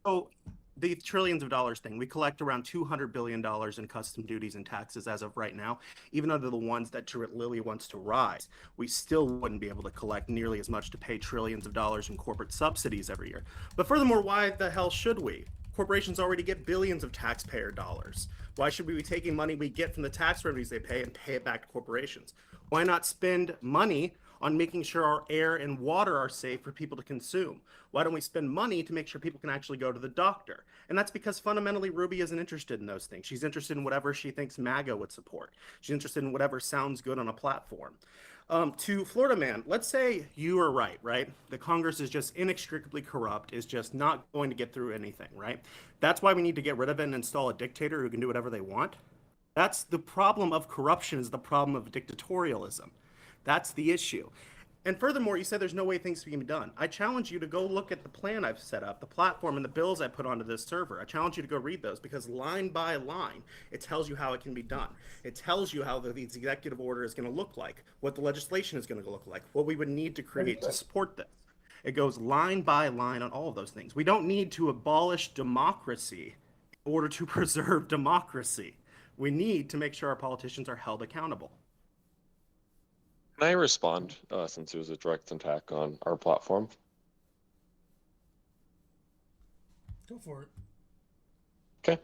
Speaker 1: So the trillions of dollars thing, we collect around $200 billion in custom duties and taxes as of right now. Even under the ones that Lilly wants to rise, we still wouldn't be able to collect nearly as much to pay trillions of dollars in corporate subsidies every year. But furthermore, why the hell should we? Corporations already get billions of taxpayer dollars. Why should we be taking money we get from the tax revenues they pay and pay it back to corporations? Why not spend money on making sure our air and water are safe for people to consume? Why don't we spend money to make sure people can actually go to the doctor? And that's because fundamentally Ruby isn't interested in those things. She's interested in whatever she thinks MAGA would support. She's interested in whatever sounds good on a platform. To Florida man, let's say you are right? The Congress is just inextricably corrupt, is just not going to get through anything, right? That's why we need to get rid of it and install a dictator who can do whatever they want. That's the problem of corruption, is the problem of dictatorialism. That's the issue. And furthermore, you said there's no way things can be done. I challenge you to go look at the plan I've set up, the platform and the bills I put onto this server. I challenge you to go read those, because line by line, it tells you how it can be done. It tells you how the executive order is going to look like, what the legislation is going to look like, what we would need to create to support this. It goes line by line on all of those things. We don't need to abolish democracy in order to preserve democracy. We need to make sure our politicians are held accountable.
Speaker 4: Can I respond, since it was a direct attack on our platform?
Speaker 2: Go for it.
Speaker 4: Okay.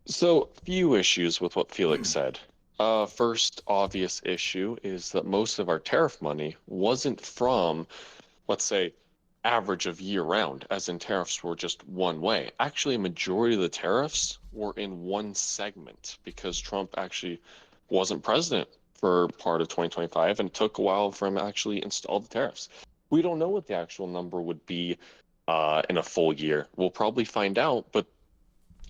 Speaker 4: So, few issues with what Felix said. First obvious issue is that most of our tariff money wasn't from, let's say, average of year round, as in tariffs were just one way. Actually, a majority of the tariffs were in one segment, because Trump actually wasn't president for part of 2025, and it took a while for him to actually install the tariffs. We don't know what the actual number would be in a full year. We'll probably find out, but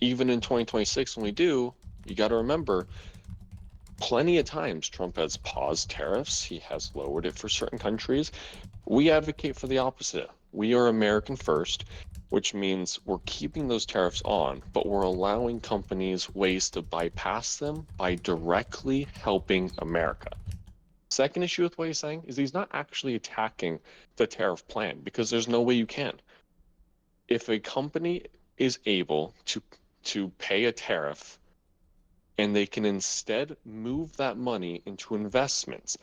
Speaker 4: even in 2026, when we do, you got to remember, plenty of times Trump has paused tariffs. He has lowered it for certain countries. We advocate for the opposite. We are American first, which means we're keeping those tariffs on, but we're allowing companies ways to bypass them by directly helping America. Second issue with what he's saying is he's not actually attacking the tariff plan, because there's no way you can. if a company is able to pay a tariff and they can instead move that money into investments,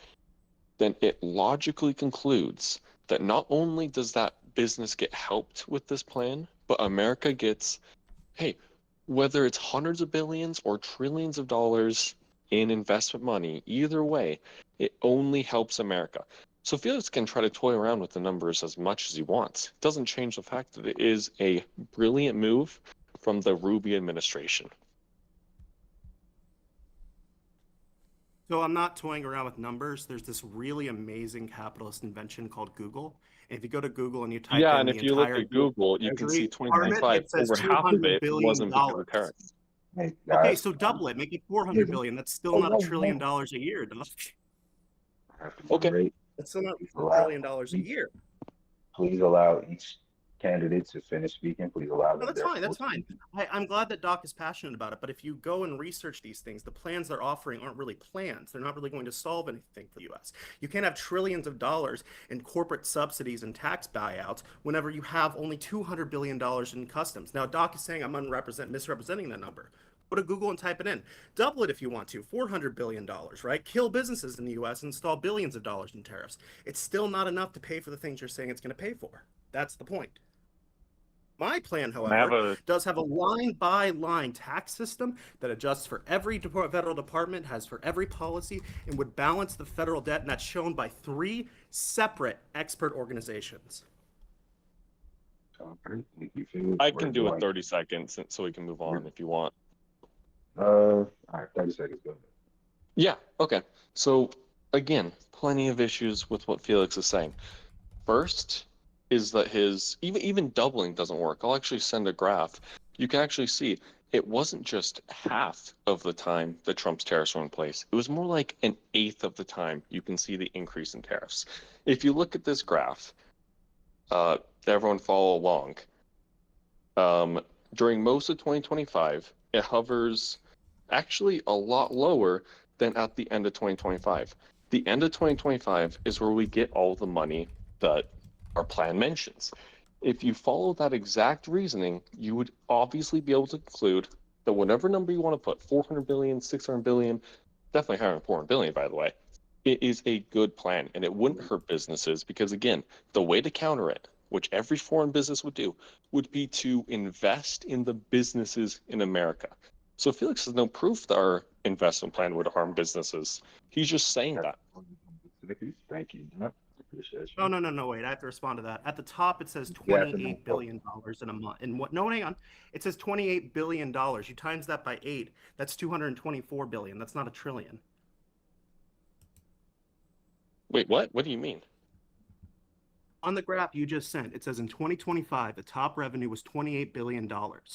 Speaker 4: then it logically concludes that not only does that business get helped with this plan, but America gets, hey, whether it's hundreds of billions or trillions of dollars in investment money, either way, it only helps America. So Felix can try to toy around with the numbers as much as he wants. It doesn't change the fact that it is a brilliant move from the Rubio administration.
Speaker 1: So I'm not toying around with numbers. There's this really amazing capitalist invention called Google. And if you go to Google and you type
Speaker 4: Yeah,
Speaker 1: in
Speaker 4: and
Speaker 1: the
Speaker 4: if you look
Speaker 1: entire
Speaker 4: at Google, you can see
Speaker 1: Treasury Department,
Speaker 4: 2025,
Speaker 1: it says
Speaker 4: over half of
Speaker 1: $200
Speaker 4: it
Speaker 1: billion.
Speaker 4: wasn't because of tariffs.
Speaker 8: Hey,
Speaker 1: Okay,
Speaker 8: guys,
Speaker 1: so double it, make it 400 billion. That's still not $1 trillion a year. Dog.
Speaker 8: I have to
Speaker 4: Okay.
Speaker 8: moderate.
Speaker 1: That's still not
Speaker 8: Please
Speaker 1: $1
Speaker 8: allow-
Speaker 1: trillion a year.
Speaker 8: Please allow each candidate to finish speaking. Please allow
Speaker 1: No,
Speaker 8: them
Speaker 1: that's
Speaker 8: their
Speaker 1: fine. That's
Speaker 8: full
Speaker 1: fine. I'm glad that Doc is passionate about it. But if you go and research these things, the plans they're offering aren't really plans. They're not really going to solve anything for the U.S. You can't have trillions of dollars in corporate subsidies and tax buyouts whenever you have only $200 billion in customs. Now, Doc is saying I'm misrepresenting that number. Go to Google and type it in. Double it if you want to. $400 billion, right? Kill businesses in the U.S. and install billions of dollars in tariffs. It's still not enough to pay for the things you're saying it's going to pay for. That's the point. My plan, however, does have a line-by-line tax system that adjusts for every federal department, has for every policy, and would balance the federal debt, and that's shown by 3 separate expert organizations.
Speaker 4: I can do it 30 seconds so we can move on if you want.
Speaker 8: All right, 30 seconds, go ahead.
Speaker 4: Yeah, okay. So, again, plenty of issues with what Felix is saying. First is that his, even doubling doesn't work. I'll actually send a graph. You can actually see it wasn't just half of the time that Trump's tariffs were in place. It was more like an eighth of the time you can see the increase in tariffs. If you look at this graph, everyone follow along. During most of 2025, it hovers actually a lot lower than at the end of 2025. The end of 2025 is where we get all the money that our plan mentions. If you follow that exact reasoning, you would obviously be able to conclude that whatever number you want to put, 400 billion, 600 billion, definitely higher than 400 billion, by the way, it is a good plan and it wouldn't hurt businesses because, again, the way to counter it, which every foreign business would do, would be to invest in the businesses in America. So Felix has no proof that our investment plan would harm businesses. He's just saying that.
Speaker 8: Thank you. Appreciate you.
Speaker 1: No, wait, I have to respond to that. At the top, it says $28 billion in a month. And what? No, hang on. It says $28 billion. You times that by 8, that's $224 billion. That's not $1 trillion.
Speaker 4: Wait, what? What do you mean?
Speaker 1: On the graph you just sent, it says in 2025, the top revenue was $28 billion,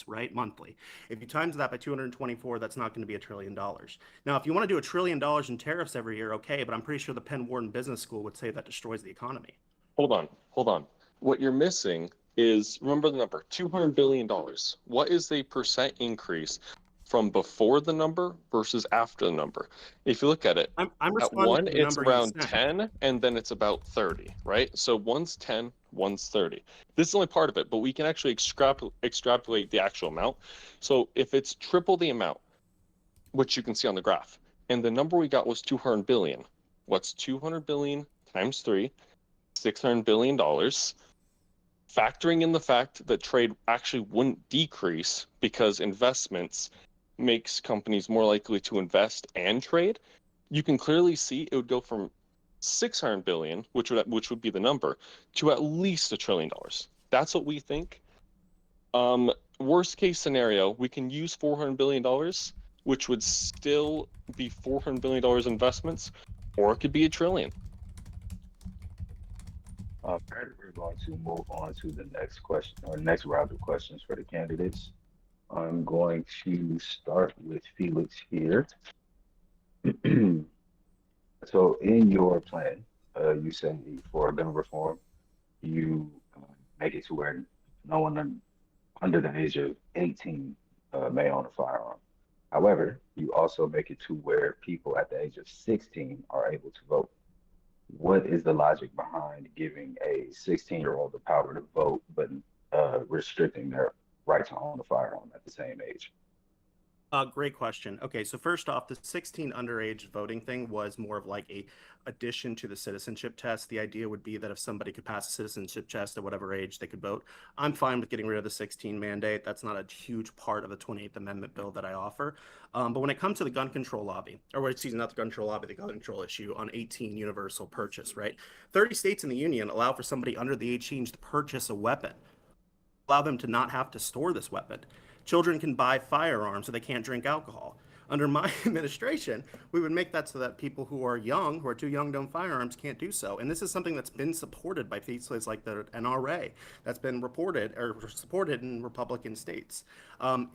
Speaker 1: right? Monthly. If you times that by 224, that's not going to be $1 trillion. Now, if you want to do $1 trillion in tariffs every year, okay, but I'm pretty sure the Penn Wharton Business School would say that destroys the economy.
Speaker 4: Hold on. What you're missing is, remember the number, $200 billion. What is the percent increase from before the number versus after the number? If you look at it,
Speaker 1: I'm
Speaker 4: at
Speaker 1: responding
Speaker 4: one,
Speaker 1: to the
Speaker 4: it's
Speaker 1: number you
Speaker 4: around
Speaker 1: sent.
Speaker 4: 10, and then it's about 30, right? So one's 10, one's 30. This is only part of it, but we can actually extrapolate the actual amount. So if it's triple the amount, which you can see on the graph, and the number we got was 200 billion. What's 200 billion times 3? $600 billion. Factoring in the fact that trade actually wouldn't decrease because investments makes companies more likely to invest and trade, you can clearly see it would go from 600 billion, which would be the number, to at least $1 trillion. That's what we think. Worst case scenario, we can use $400 billion, which would still be $400 billion investments, or it could be $1 trillion.
Speaker 8: We're going to move on to the next question, or next round of questions for the candidates. I'm going to start with Felix here. So in your plan, you say for gun reform, you make it to where no one under the age of 18 may own a firearm. However, you also make it to where people at the age of 16 are able to vote. What is the logic behind giving a 16-year-old the power to vote, but restricting their right to own a firearm at the same age?
Speaker 1: Great question. Okay, so first off, the 16 underage voting thing was more of like a addition to the citizenship test. The idea would be that if somebody could pass a citizenship test at whatever age they could vote. I'm fine with getting rid of the 16 mandate. That's not a huge part of the 28th Amendment bill that I offer. But when it comes to the gun control lobby, or excuse me, not the gun control lobby, the gun control issue on 18 universal purchase, right? 30 states in the union allow for somebody under the age change to purchase a weapon, allow them to not have to store this weapon. Children can buy firearms so they can't drink alcohol. Under my administration, we would make that so that people who are young, who are too young to own firearms, can't do so. And this is something that's been supported by facilities like the NRA, that's been reported or supported in Republican states.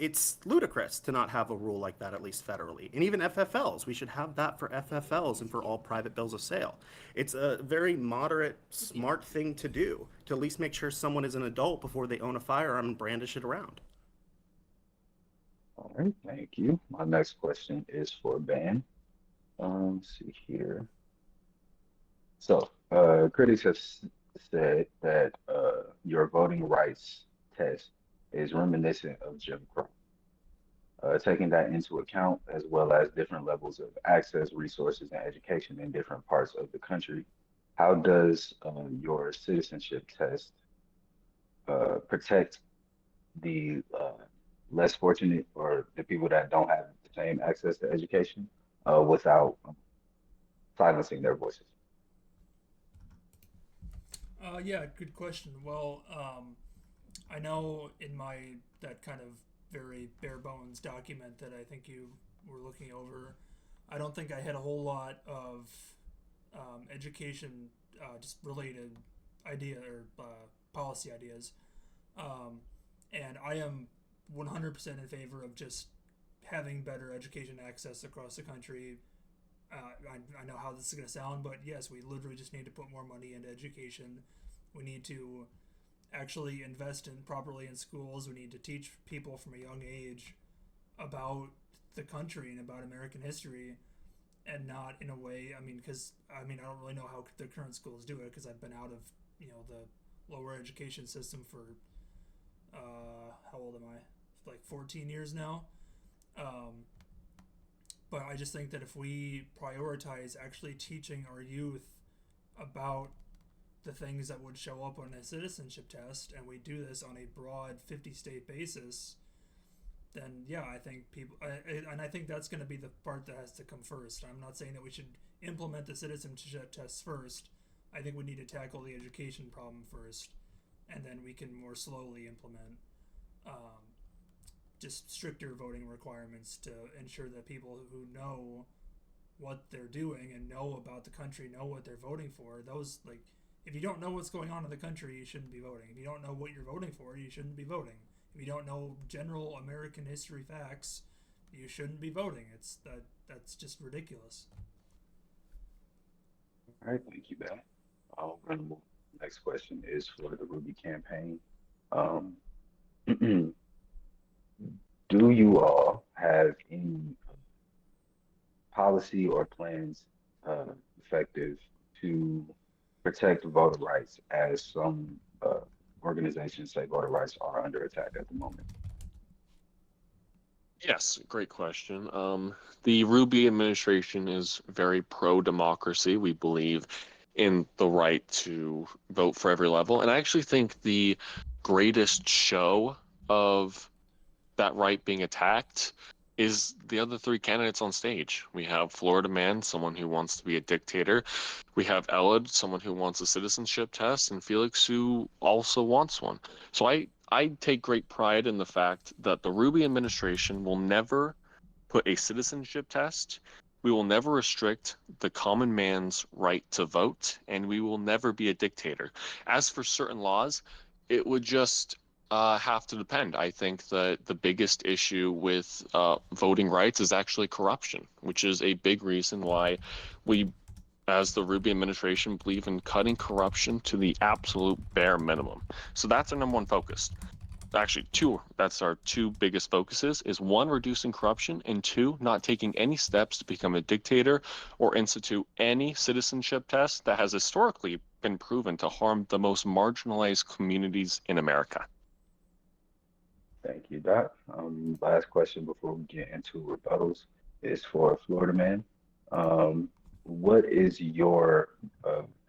Speaker 1: It's ludicrous to not have a rule like that, at least federally. And even FFLs, we should have that for FFLs and for all private bills of sale. It's a very moderate, smart thing to do, to at least make sure someone is an adult before they own a firearm and brandish it around.
Speaker 8: All right, thank you. My next question is for Ben. Let's see here. So, critics have said that your voting rights test is reminiscent of Jim Crow. Taking that into account, as well as different levels of access, resources, and education in different parts of the country, how does your citizenship test protect the less fortunate or the people that don't have the same access to education without silencing their voices?
Speaker 2: Yeah, good question. Well, I know in that kind of very bare bones document that I think you were looking over, I don't think I had a whole lot of education just related idea or policy ideas. And I am 100% in favor of just having better education access across the country. I know how this is going to sound, but yes, we literally just need to put more money into education. We need to actually invest properly in schools. We need to teach people from a young age about the country and about American history, and not in a way, I don't really know how the current schools do it, because I've been out of, the lower education system for, how old am I? Like 14 years now. But I just think that if we prioritize actually teaching our youth about the things that would show up on a citizenship test, and we do this on a broad 50-state basis, then yeah, I think I think that's going to be the part that has to come first. I'm not saying that we should implement the citizenship tests first. I think we need to tackle the education problem first, and then we can more slowly implement just stricter voting requirements to ensure that people who know what they're doing and know about the country, know what they're voting for. Those, like, if you don't know what's going on in the country, you shouldn't be voting. If you don't know what you're voting for, you shouldn't be voting. If you don't know general American history facts, you shouldn't be voting. That's just ridiculous.
Speaker 8: All right, thank you, Ben. Next question is for the Ruby campaign. Do you all have any policy or plans effective to protect voter rights, as some organizations say voter rights are under attack at the moment?
Speaker 4: Yes, great question. The Ruby administration is very pro-democracy. We believe in the right to vote for every level. And I actually think the greatest show of that right being attacked is the other three candidates on stage. We have Florida Man, someone who wants to be a dictator. We have Elad, someone who wants a citizenship test, and Felix, who also wants one. So I take great pride in the fact that the Ruby administration will never put a citizenship test. We will never restrict the common man's right to vote, and we will never be a dictator. As for certain laws, it would just have to depend. I think that the biggest issue with voting rights is actually corruption, which is a big reason why we, as the Ruby administration, believe in cutting corruption to the absolute bare minimum. So that's our number one focus. Actually, that's our two biggest focuses, is one, reducing corruption, and two, not taking any steps to become a dictator or institute any citizenship test that has historically been proven to harm the most marginalized communities in America.
Speaker 8: Thank you, Doc. Last question before we get into rebuttals is for Florida Man. What is your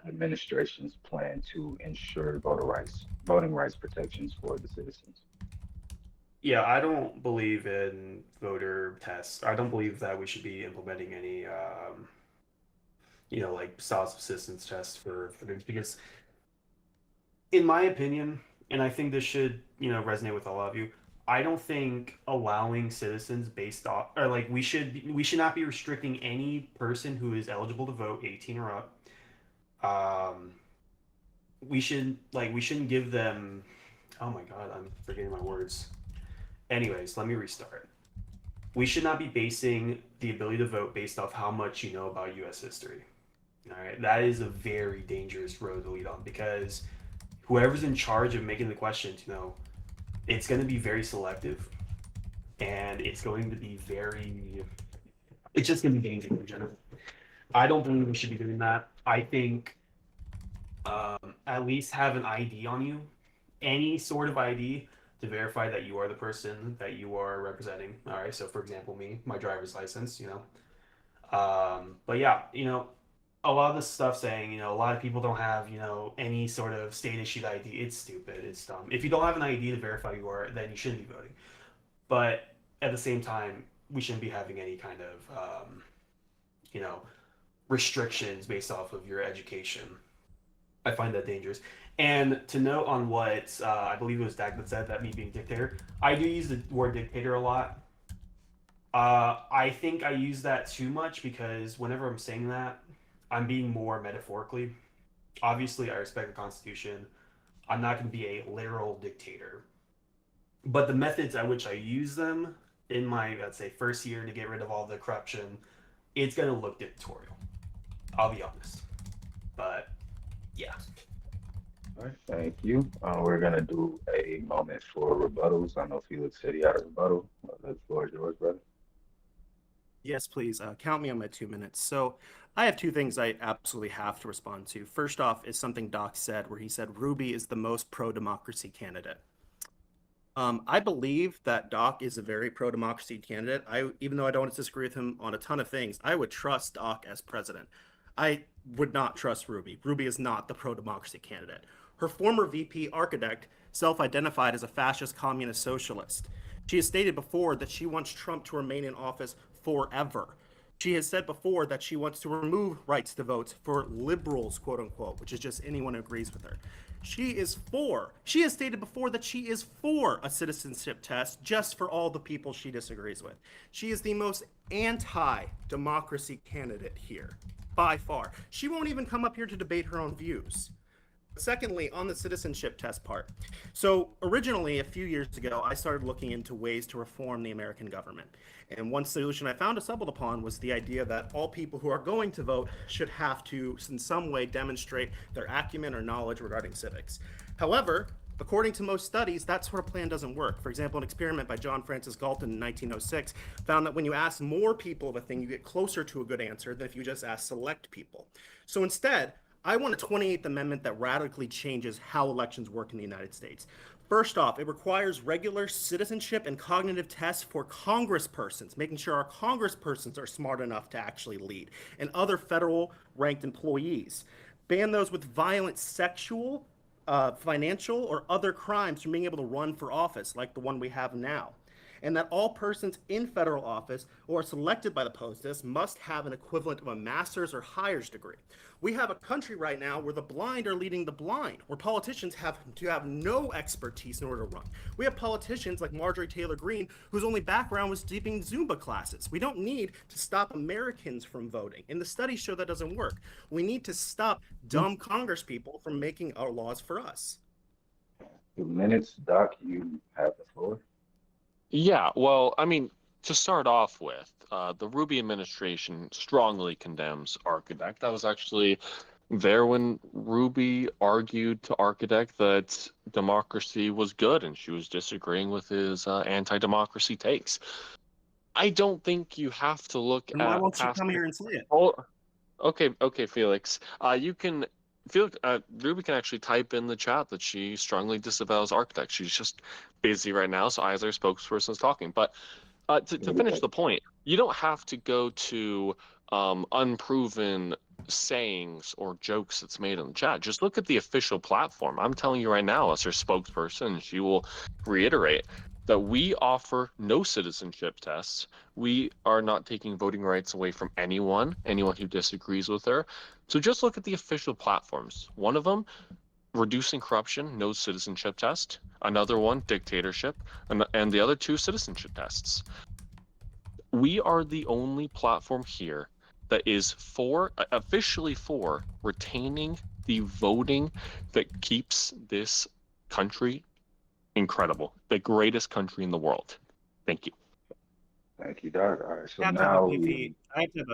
Speaker 8: administration's plan to ensure voting rights protections for the citizens?
Speaker 10: Yeah, I don't believe in voter tests. I don't believe that we should be implementing any, like spouse assistance tests for things because, in my opinion, and I think this should, resonate with all of you. I don't think allowing citizens based off or like we should not be restricting any person who is eligible to vote 18 or up. Um, we shouldn't give them. Oh my God, I'm forgetting my words. Anyways, let me restart. We should not be basing the ability to vote based off how much you know about U.S. history. All right, that is a very dangerous road to lead on because whoever's in charge of making the questions, it's going to be very selective, and it's going to be very. It's just going to be dangerous in general. I don't believe we should be doing that. I think at least have an ID on you, any sort of ID to verify that you are the person that you are representing. All right. So, for example, me, my driver's license. But yeah, a lot of this stuff saying, a lot of people don't have, any sort of state issued ID. It's stupid. It's dumb. If you don't have an ID to verify you are, then you shouldn't be voting. But at the same time, we shouldn't be having any kind of, restrictions based off of your education. I find that dangerous. And to note on what I believe it was Dak that said that me being dictator, I do use the word dictator a lot. I think I use that too much because whenever I'm saying that, I'm being more metaphorically. Obviously, I respect the Constitution. I'm not going to be a literal dictator. But the methods at which I use them in my, let's say, first year to get rid of all the corruption, it's going to look dictatorial. I'll be honest. But, yeah.
Speaker 8: All right, thank you. We're gonna do a moment for rebuttals. I know Felix said he had a rebuttal. The floor is yours, brother.
Speaker 1: Yes, please. Count me on my 2 minutes. So I have two things I absolutely have to respond to. First off is something Doc said, where he said Ruby is the most pro-democracy candidate. I believe that Doc is a very pro-democracy candidate. Even though I don't disagree with him on a ton of things, I would trust Doc as president. I would not trust Ruby. Ruby is not the pro-democracy candidate. Her former VP architect self-identified as a fascist communist socialist. She has stated before that she wants Trump to remain in office forever. She has said before that she wants to remove rights to vote for liberals, quote unquote, which is just anyone who agrees with her. She has stated before that she is for a citizenship test just for all the people she disagrees with. She is the most anti-democracy candidate here, by far. She won't even come up here to debate her own views. Secondly, on the citizenship test part. So originally, a few years ago, I started looking into ways to reform the American government. And one solution I found to stumbled upon was the idea that all people who are going to vote should have to, in some way, demonstrate their acumen or knowledge regarding civics. However, according to most studies, that sort of plan doesn't work. For example, an experiment by John Francis Galton in 1906 found that when you ask more people of a thing, you get closer to a good answer than if you just ask select people. So instead, I want a 28th Amendment that radically changes how elections work in the United States. First off, it requires regular citizenship and cognitive tests for congresspersons, making sure our congresspersons are smart enough to actually lead, and other federal ranked employees. Ban those with violent sexual, financial, or other crimes from being able to run for office, like the one we have now. And that all persons in federal office or selected by the POTUS must have an equivalent of a master's or higher degree. We have a country right now where the blind are leading the blind, where politicians have to have no expertise in order to run. We have politicians like Marjorie Taylor Greene, whose only background was teaching Zumba classes. We don't need to stop Americans from voting, and the studies show that doesn't work. We need to stop dumb Congress people from making our laws for us.
Speaker 8: 2 minutes, Doc, you have the floor.
Speaker 4: Yeah, well, I mean, to start off with, the Ruby administration strongly condemns Archidect. I was actually there when Ruby argued to Archidect that democracy was good and she was disagreeing with his anti-democracy takes. I don't think you have to look
Speaker 1: And
Speaker 4: at
Speaker 1: why won't you
Speaker 4: past
Speaker 1: come here and say it?
Speaker 4: Oh, okay, Felix. You can Ruby can actually type in the chat that she strongly disavows architects. She's just busy right now, so I, as our spokesperson, is talking. But to finish the point, you don't have to go to unproven sayings or jokes that's made in the chat. Just look at the official platform. I'm telling you right now, as her spokesperson, she will reiterate that we offer no citizenship tests. We are not taking voting rights away from anyone who disagrees with her. So just look at the official platforms. One of them, reducing corruption, no citizenship test. Another one, dictatorship. And the other two, citizenship tests. We are the only platform here that is officially for retaining the voting that keeps this country incredible, the greatest country in the world. Thank you.
Speaker 8: Thank you, Doc. All right, so
Speaker 1: I have
Speaker 8: now
Speaker 1: I have to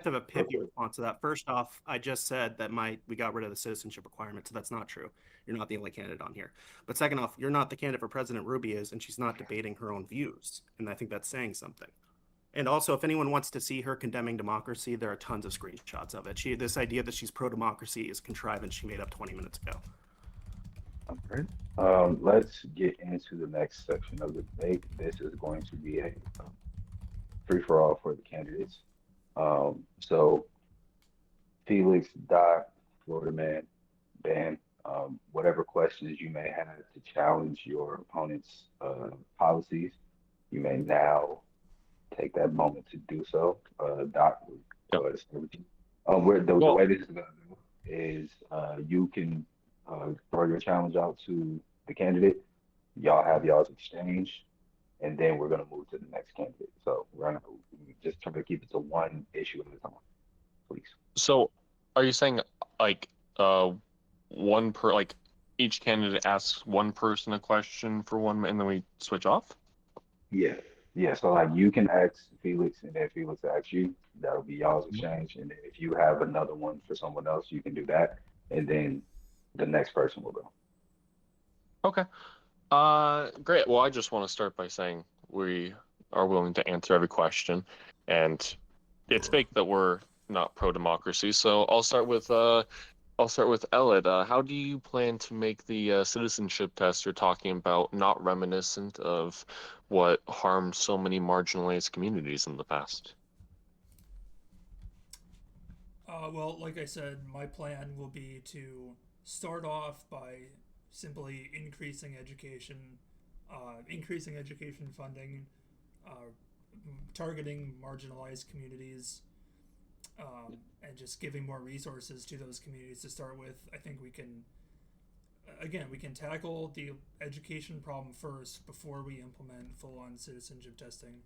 Speaker 1: have a pithy response to that. First off, I just said that we got rid of the citizenship requirement, so that's not true. You're not the only candidate on here. But second off, you're not the candidate for president. Ruby is, and she's not debating her own views, and I think that's saying something. And also, if anyone wants to see her condemning democracy, there are tons of screenshots of it. This idea that she's pro-democracy is contrivance she made up 20 minutes ago.
Speaker 8: All right. Let's get into the next section of the debate. This is going to be a free-for-all for the candidates. So Felix, Doc, Florida Man, Dan, whatever questions you may have to challenge your opponent's policies, you may now take that moment to do so. Doc, go ahead and start with you. The way this is going to go is you can throw your challenge out to the candidate. Y'all have y'all's exchange, and then we're going to move to the next candidate. So we're going to just try to keep it to one issue at a time, please.
Speaker 4: So are you saying like each candidate asks one person a question for 1 minute and then we switch off?
Speaker 8: Yeah. Yeah, so like you can ask Felix, and then Felix asks you. That'll be y'all's exchange. And then if you have another one for someone else, you can do that. And then the next person will go.
Speaker 4: Okay. Great. Well, I just want to start by saying we are willing to answer every question, and it's fake that we're not pro-democracy. So I'll start with Elliot. How do you plan to make the citizenship test you're talking about not reminiscent of what harmed so many marginalized communities in the past?
Speaker 2: Well, like I said, my plan will be to start off by simply increasing education funding, targeting marginalized communities, and just giving more resources to those communities to start with. I think we can tackle the education problem first before we implement full-on citizenship testing.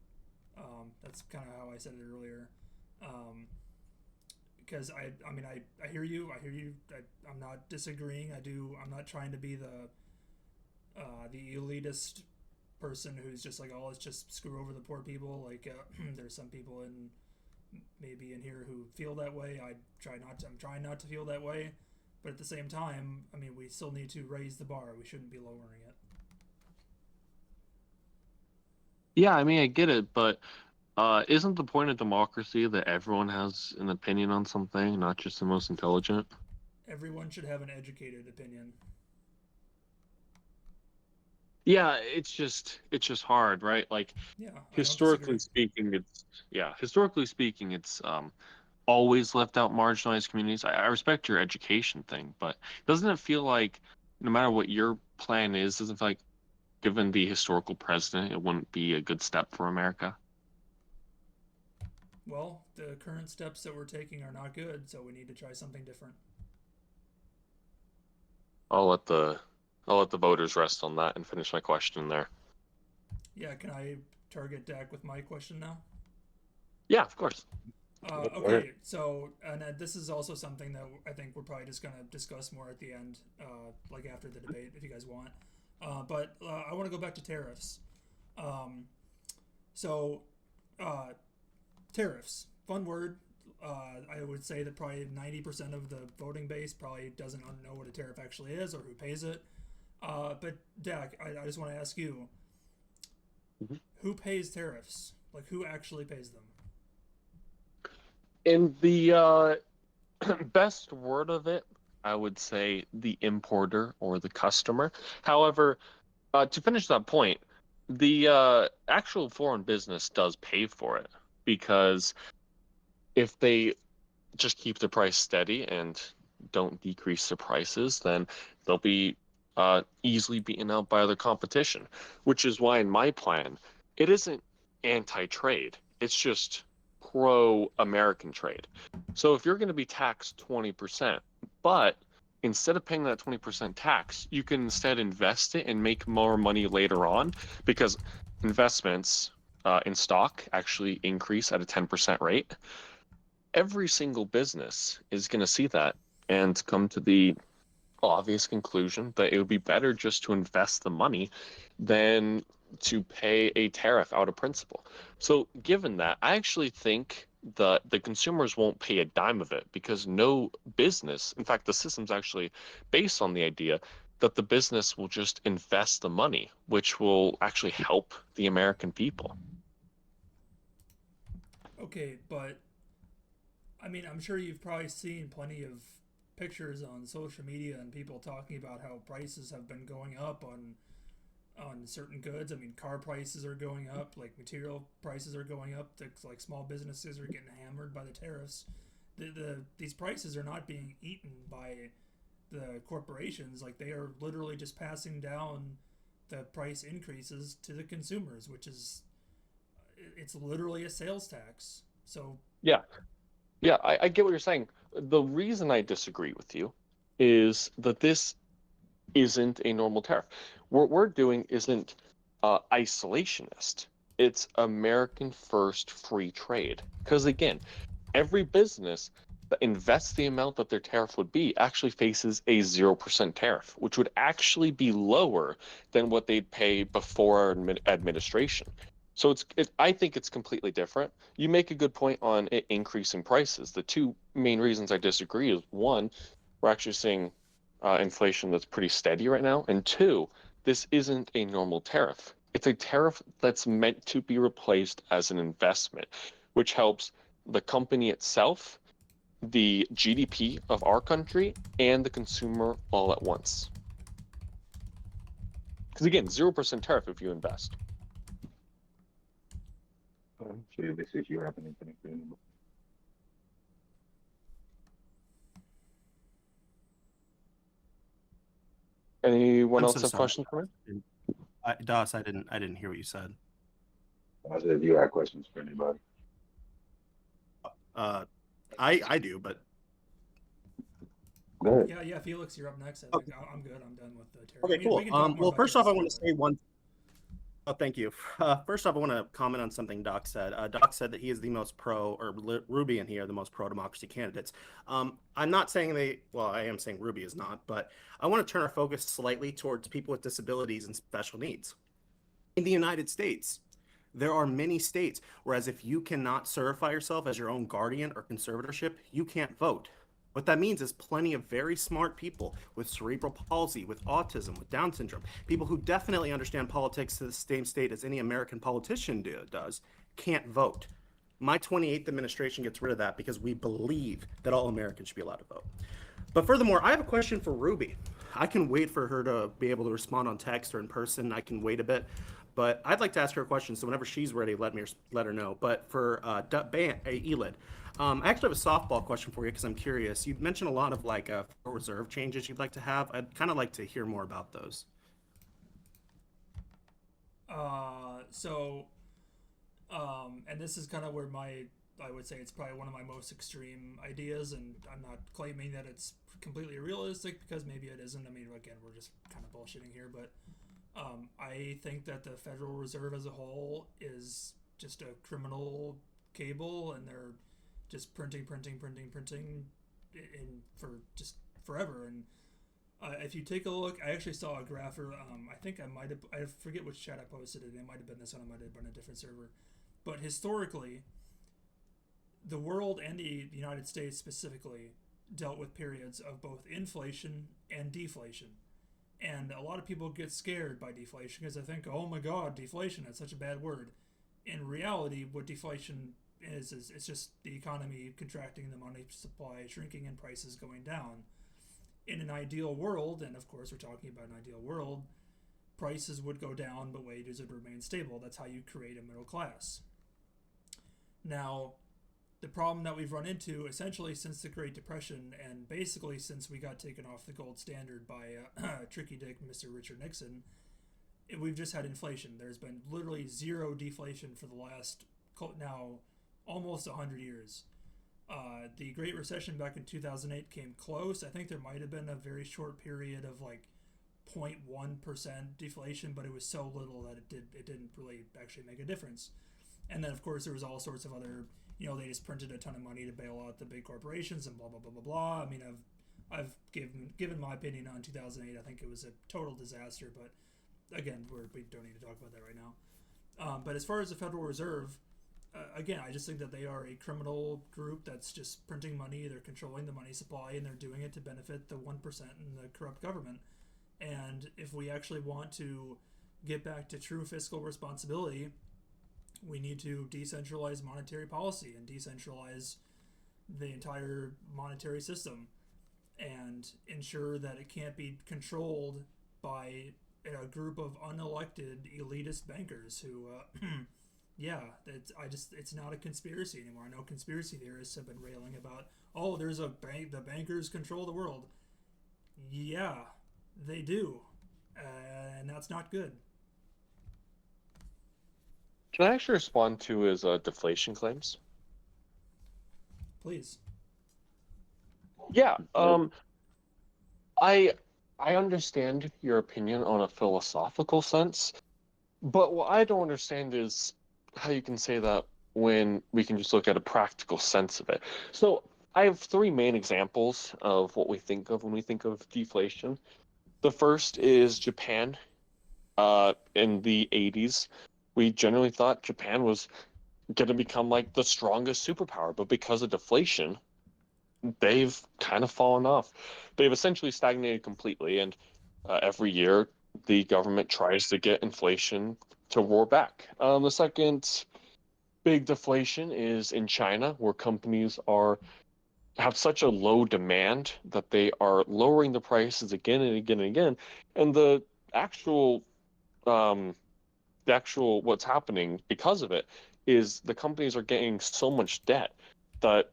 Speaker 2: That's kind of how I said it earlier. Because I hear you. I'm not disagreeing. I'm not trying to be the elitist person who's just like, oh, let's just screw over the poor people. Like, there's some people maybe in here who feel that way. I'm trying not to feel that way. But at the same time, I mean, we still need to raise the bar. We shouldn't be lowering it.
Speaker 4: Yeah, I mean, I get it, but isn't the point of democracy that everyone has an opinion on something, not just the most intelligent?
Speaker 2: Everyone should have an educated opinion.
Speaker 4: Yeah, it's just hard, right? Like,
Speaker 2: yeah,
Speaker 4: historically speaking, it's always left out marginalized communities. I respect your education thing, but doesn't it feel like no matter what your plan is, doesn't it feel like, given the historical precedent, it wouldn't be a good step for America?
Speaker 2: Well, the current steps that we're taking are not good, so we need to try something different.
Speaker 4: I'll let the voters rest on that and finish my question there.
Speaker 2: Yeah, can I target Dak with my question now?
Speaker 4: Yeah, of course.
Speaker 2: Okay, so, and this is also something that I think we're probably just going to discuss more at the end, like after the debate, if you guys want. But I want to go back to tariffs. Tariffs, fun word. I would say that probably 90% of the voting base probably doesn't know what a tariff actually is or who pays it. But Dak, I just want to ask you, who pays tariffs? Like, who actually pays them?
Speaker 4: In the best word of it, I would say the importer or the customer. However, to finish that point, the actual foreign business does pay for it because if they just keep the price steady and don't decrease the prices, then they'll be easily beaten out by other competition. Which is why in my plan, it isn't anti-trade. It's just pro-American trade. So if you're going to be taxed 20%, but instead of paying that 20% tax, you can instead invest it and make more money later on because investments in stock actually increase at a 10% rate. Every single business is going to see that and come to the obvious conclusion that it would be better just to invest the money than to pay a tariff out of principle. So given that, I actually think the consumers won't pay a dime of it because no business, in fact, the system's actually based on the idea that the business will just invest the money, which will actually help the American people.
Speaker 2: Okay, but I mean, I'm sure you've probably seen plenty of pictures on social media and people talking about how prices have been going up on certain goods. I mean, car prices are going up, like material prices are going up. Like small businesses are getting hammered by the tariffs. These prices are not being eaten by the corporations. Like they are literally just passing down the price increases to the consumers, which is it's literally a sales tax. So
Speaker 4: Yeah. Yeah, I get what you're saying. The reason I disagree with you is that this isn't a normal tariff. What we're doing isn't isolationist. It's American first free trade. Because again, every business that invests the amount that their tariff would be actually faces a 0% tariff, which would actually be lower than what they'd pay before administration. So I think it's completely different. You make a good point on it increasing prices. The two main reasons I disagree is one, we're actually seeing inflation that's pretty steady right now, and two, this isn't a normal tariff. It's a tariff that's meant to be replaced as an investment, which helps the company itself, the GDP of our country, and the consumer all at once. Because again, 0% tariff if you invest.
Speaker 8: Sure, this is you have anything to do.
Speaker 4: Anyone
Speaker 1: I'm
Speaker 4: else
Speaker 1: so
Speaker 4: have
Speaker 1: sorry.
Speaker 4: questions for me?
Speaker 1: Doss, I didn't hear what you said.
Speaker 8: I said, if you have questions for anybody.
Speaker 1: I do, but
Speaker 8: Go ahead.
Speaker 2: yeah, Felix, you're up next. I think I'm good. I'm done with the tariff.
Speaker 1: okay,
Speaker 2: I mean,
Speaker 1: cool.
Speaker 2: we can talk more
Speaker 1: Well,
Speaker 2: about
Speaker 1: first off, I
Speaker 2: tariffs
Speaker 1: want to
Speaker 2: later.
Speaker 1: say one. Oh, thank you. First off, I want to comment on something Doc said. Doc said that he is the most pro, or Ruby and he are the most pro-democracy candidates. I'm not saying I am saying Ruby is not, but I want to turn our focus slightly towards people with disabilities and special needs. In the United States, there are many states, whereas if you cannot certify yourself as your own guardian or conservatorship, you can't vote. What that means is plenty of very smart people with cerebral palsy, with autism, with Down syndrome, people who definitely understand politics to the same state as any American politician does, can't vote. My 28th administration gets rid of that because we believe that all Americans should be allowed to vote. But furthermore, I have a question for Ruby. I can wait for her to be able to respond on text or in person. I can wait a bit. But I'd like to ask her a question, so whenever she's ready, let her know. But for Elid, I actually have a softball question for you because I'm curious. You mentioned a lot of like reserve changes you'd like to have. I'd kind of like to hear more about those.
Speaker 2: And this is kind of where I would say it's probably one of my most extreme ideas, and I'm not claiming that it's completely realistic because maybe it isn't. I mean, again, we're just kind of bullshitting here, but I think that the Federal Reserve as a whole is just a criminal cable, and they're just printing for just forever. And if you take a look, I actually saw a graph, or I forget which chat I posted it. It might have been this one, it might have been a different server. But historically, the world and the United States specifically dealt with periods of both inflation and deflation. And a lot of people get scared by deflation because they think, oh my god, deflation, that's such a bad word. In reality, what deflation is it's just the economy contracting, the money supply shrinking, and prices going down. in an ideal world, and of course we're talking about an ideal world, prices would go down but wages would remain stable. That's how you create a middle class. Now, the problem that we've run into essentially since the Great Depression, and basically since we got taken off the gold standard by Tricky Dick Mr. Richard Nixon, we've just had inflation. There's been literally zero deflation for the last now almost 100 years. The Great Recession back in 2008 came close. I think there might have been a very short period of like 0.1% deflation, but it was so little that it didn't really actually make a difference. And then of course there was all sorts of other, they just printed a ton of money to bail out the big corporations and blah blah blah blah blah. I mean, I've given my opinion on 2008. I think it was a total disaster, but again, we don't need to talk about that right now. But as far as the Federal Reserve, again, I just think that they are a criminal group that's just printing money. They're controlling the money supply, and they're doing it to benefit the 1% in the corrupt government. And if we actually want to get back to true fiscal responsibility, we need to decentralize monetary policy and decentralize the entire monetary system and ensure that it can't be controlled by a group of unelected elitist bankers who it's not a conspiracy anymore. I know conspiracy theorists have been railing about, there's a bank, the bankers control the world. Yeah, they do, and that's not good.
Speaker 4: Can I actually respond to his deflation claims?
Speaker 2: Please.
Speaker 4: Yeah. I understand your opinion on a philosophical sense, but what I don't understand is how you can say that when we can just look at a practical sense of it. So I have three main examples of what we think of when we think of deflation. The first is Japan. In the 80s, we generally thought Japan was going to become like the strongest superpower, but because of deflation, they've kind of fallen off. They've essentially stagnated completely, and every year the government tries to get inflation to roar back. The second big deflation is in China, where companies have such a low demand that they are lowering the prices again and again and again, and the actual what's happening because of it is the companies are getting so much debt that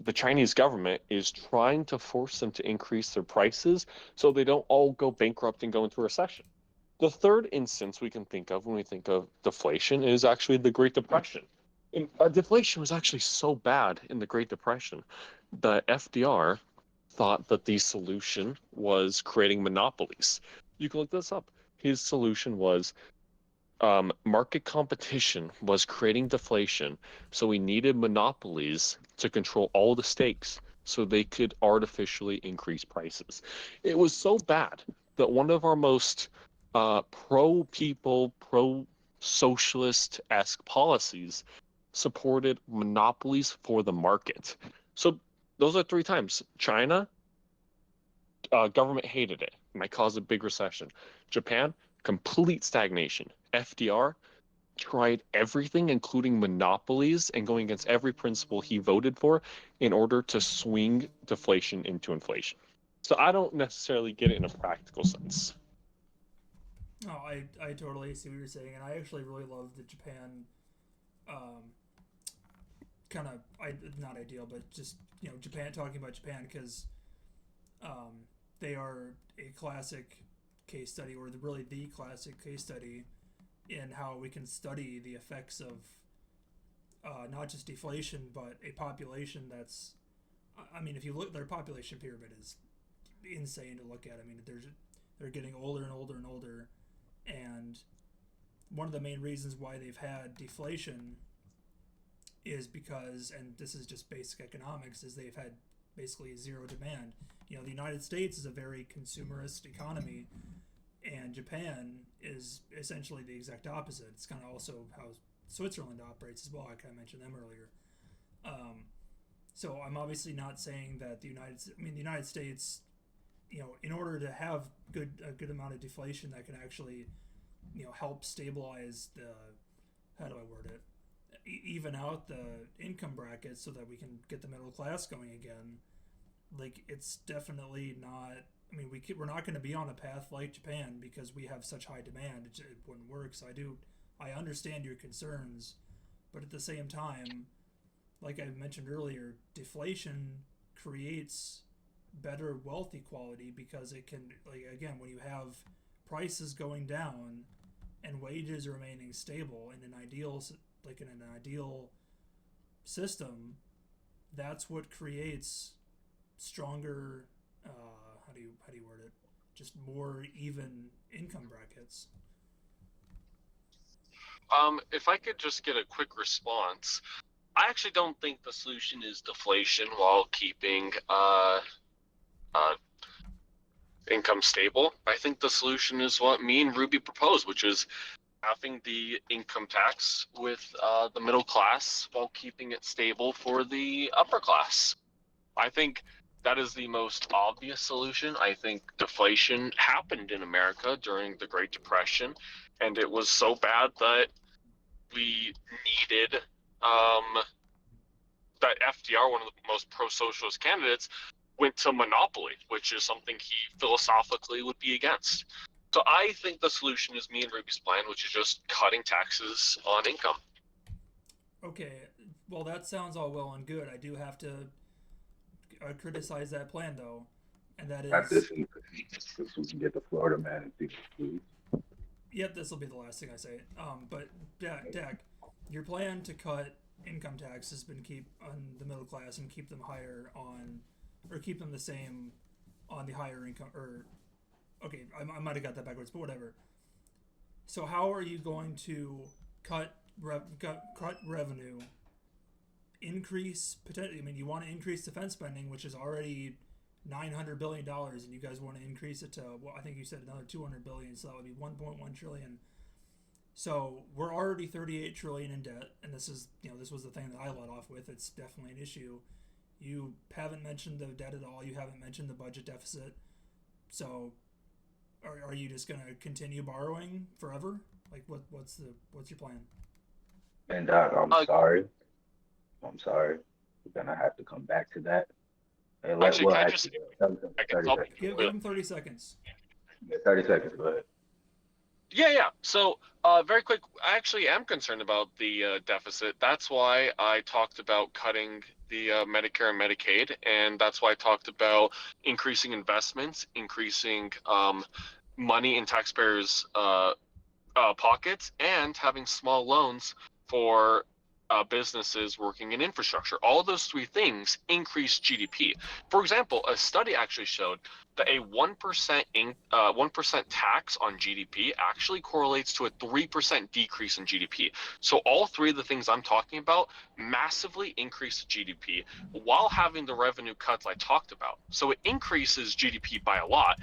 Speaker 4: the Chinese government is trying to force them to increase their prices so they don't all go bankrupt and go into a recession. The third instance we can think of when we think of deflation is actually the Great Depression. Deflation was actually so bad in the Great Depression that FDR thought that the solution was creating monopolies. You can look this up. His solution was market competition was creating deflation, so we needed monopolies to control all the stakes so they could artificially increase prices. It was so bad that one of our most pro-people, pro-socialist-esque policies supported monopolies for the market. So those are three times. China, government hated it. It might cause a big recession. Japan, complete stagnation. FDR tried everything, including monopolies, and going against every principle he voted for in order to swing deflation into inflation. So I don't necessarily get it in a practical sense.
Speaker 2: No, I totally see what you're saying, and I actually really love the Japan not ideal, but just Japan, talking about Japan, because they are a classic case study, or really the classic case study in how we can study the effects of not just deflation, but a population that's, if you look, their population pyramid is insane to look at. They're getting older and older and older, and one of the main reasons why they've had deflation is because, and this is just basic economics, is they've had basically zero demand. The United States is a very consumerist economy, and Japan is essentially the exact opposite. It's kind of also how Switzerland operates as well. I kind of mentioned them earlier. So I'm obviously not saying that the United States, in order to have a good amount of deflation that can actually, help stabilize how do I word it? Even out the income brackets so that we can get the middle class going again. like it's definitely not. I mean, we're not going to be on a path like Japan because we have such high demand. It wouldn't work. So I understand your concerns, but at the same time, like I mentioned earlier, deflation creates better wealth equality because it can, like, again, when you have prices going down and wages remaining stable in an ideal system, that's what creates stronger how do you word it, just more even income brackets.
Speaker 4: If I could just get a quick response, I actually don't think the solution is deflation while keeping income stable. I think the solution is what me and Ruby proposed, which is having the income tax with the middle class while keeping it stable for the upper class. I think that is the most obvious solution. I think deflation happened in America during the Great Depression, and it was so bad that we needed that FDR, one of the most pro-socialist candidates, went to monopoly, which is something he philosophically would be against. So I think the solution is me and Ruby's plan, which is just cutting taxes on income.
Speaker 2: Okay, well that sounds all well and good. I do have to criticize that plan though, and that
Speaker 8: At this,
Speaker 2: is.
Speaker 8: this we can get the Florida man and see, please.
Speaker 2: Yep, this will be the last thing I say. But Dak, your plan to cut income tax has been keep on the middle class and keep them higher on, or keep them the same on the higher income. Or okay, I might have got that backwards, but whatever. So how are you going to cut revenue? Increase potentially. I mean, you want to increase defense spending, which is already $900 billion, and you guys want to increase it to, well, I think you said another $200 billion, so that would be $1.1 trillion. So we're already $38 trillion in debt, and this is, this was the thing that I led off with. It's definitely an issue. You haven't mentioned the debt at all. You haven't mentioned the budget deficit. So, are you just gonna continue borrowing forever? Like, what's your plan?
Speaker 8: And Doc, I'm sorry. We're gonna have to come back to that. And
Speaker 4: Actually,
Speaker 8: well,
Speaker 4: can I
Speaker 8: actually,
Speaker 4: just
Speaker 8: 30 seconds.
Speaker 2: Give him 30 seconds.
Speaker 8: Yeah, 30 seconds. Go ahead.
Speaker 4: Yeah. So, very quick, I actually am concerned about the deficit. That's why I talked about cutting the Medicare and Medicaid, and that's why I talked about increasing investments, increasing money in taxpayers' pockets, and having small loans for businesses working in infrastructure. All of those three things increase GDP. For example, a study actually showed that a 1% tax on GDP actually correlates to a 3% decrease in GDP. So all three of the things I'm talking about massively increase GDP while having the revenue cuts I talked about. So it increases GDP by a lot.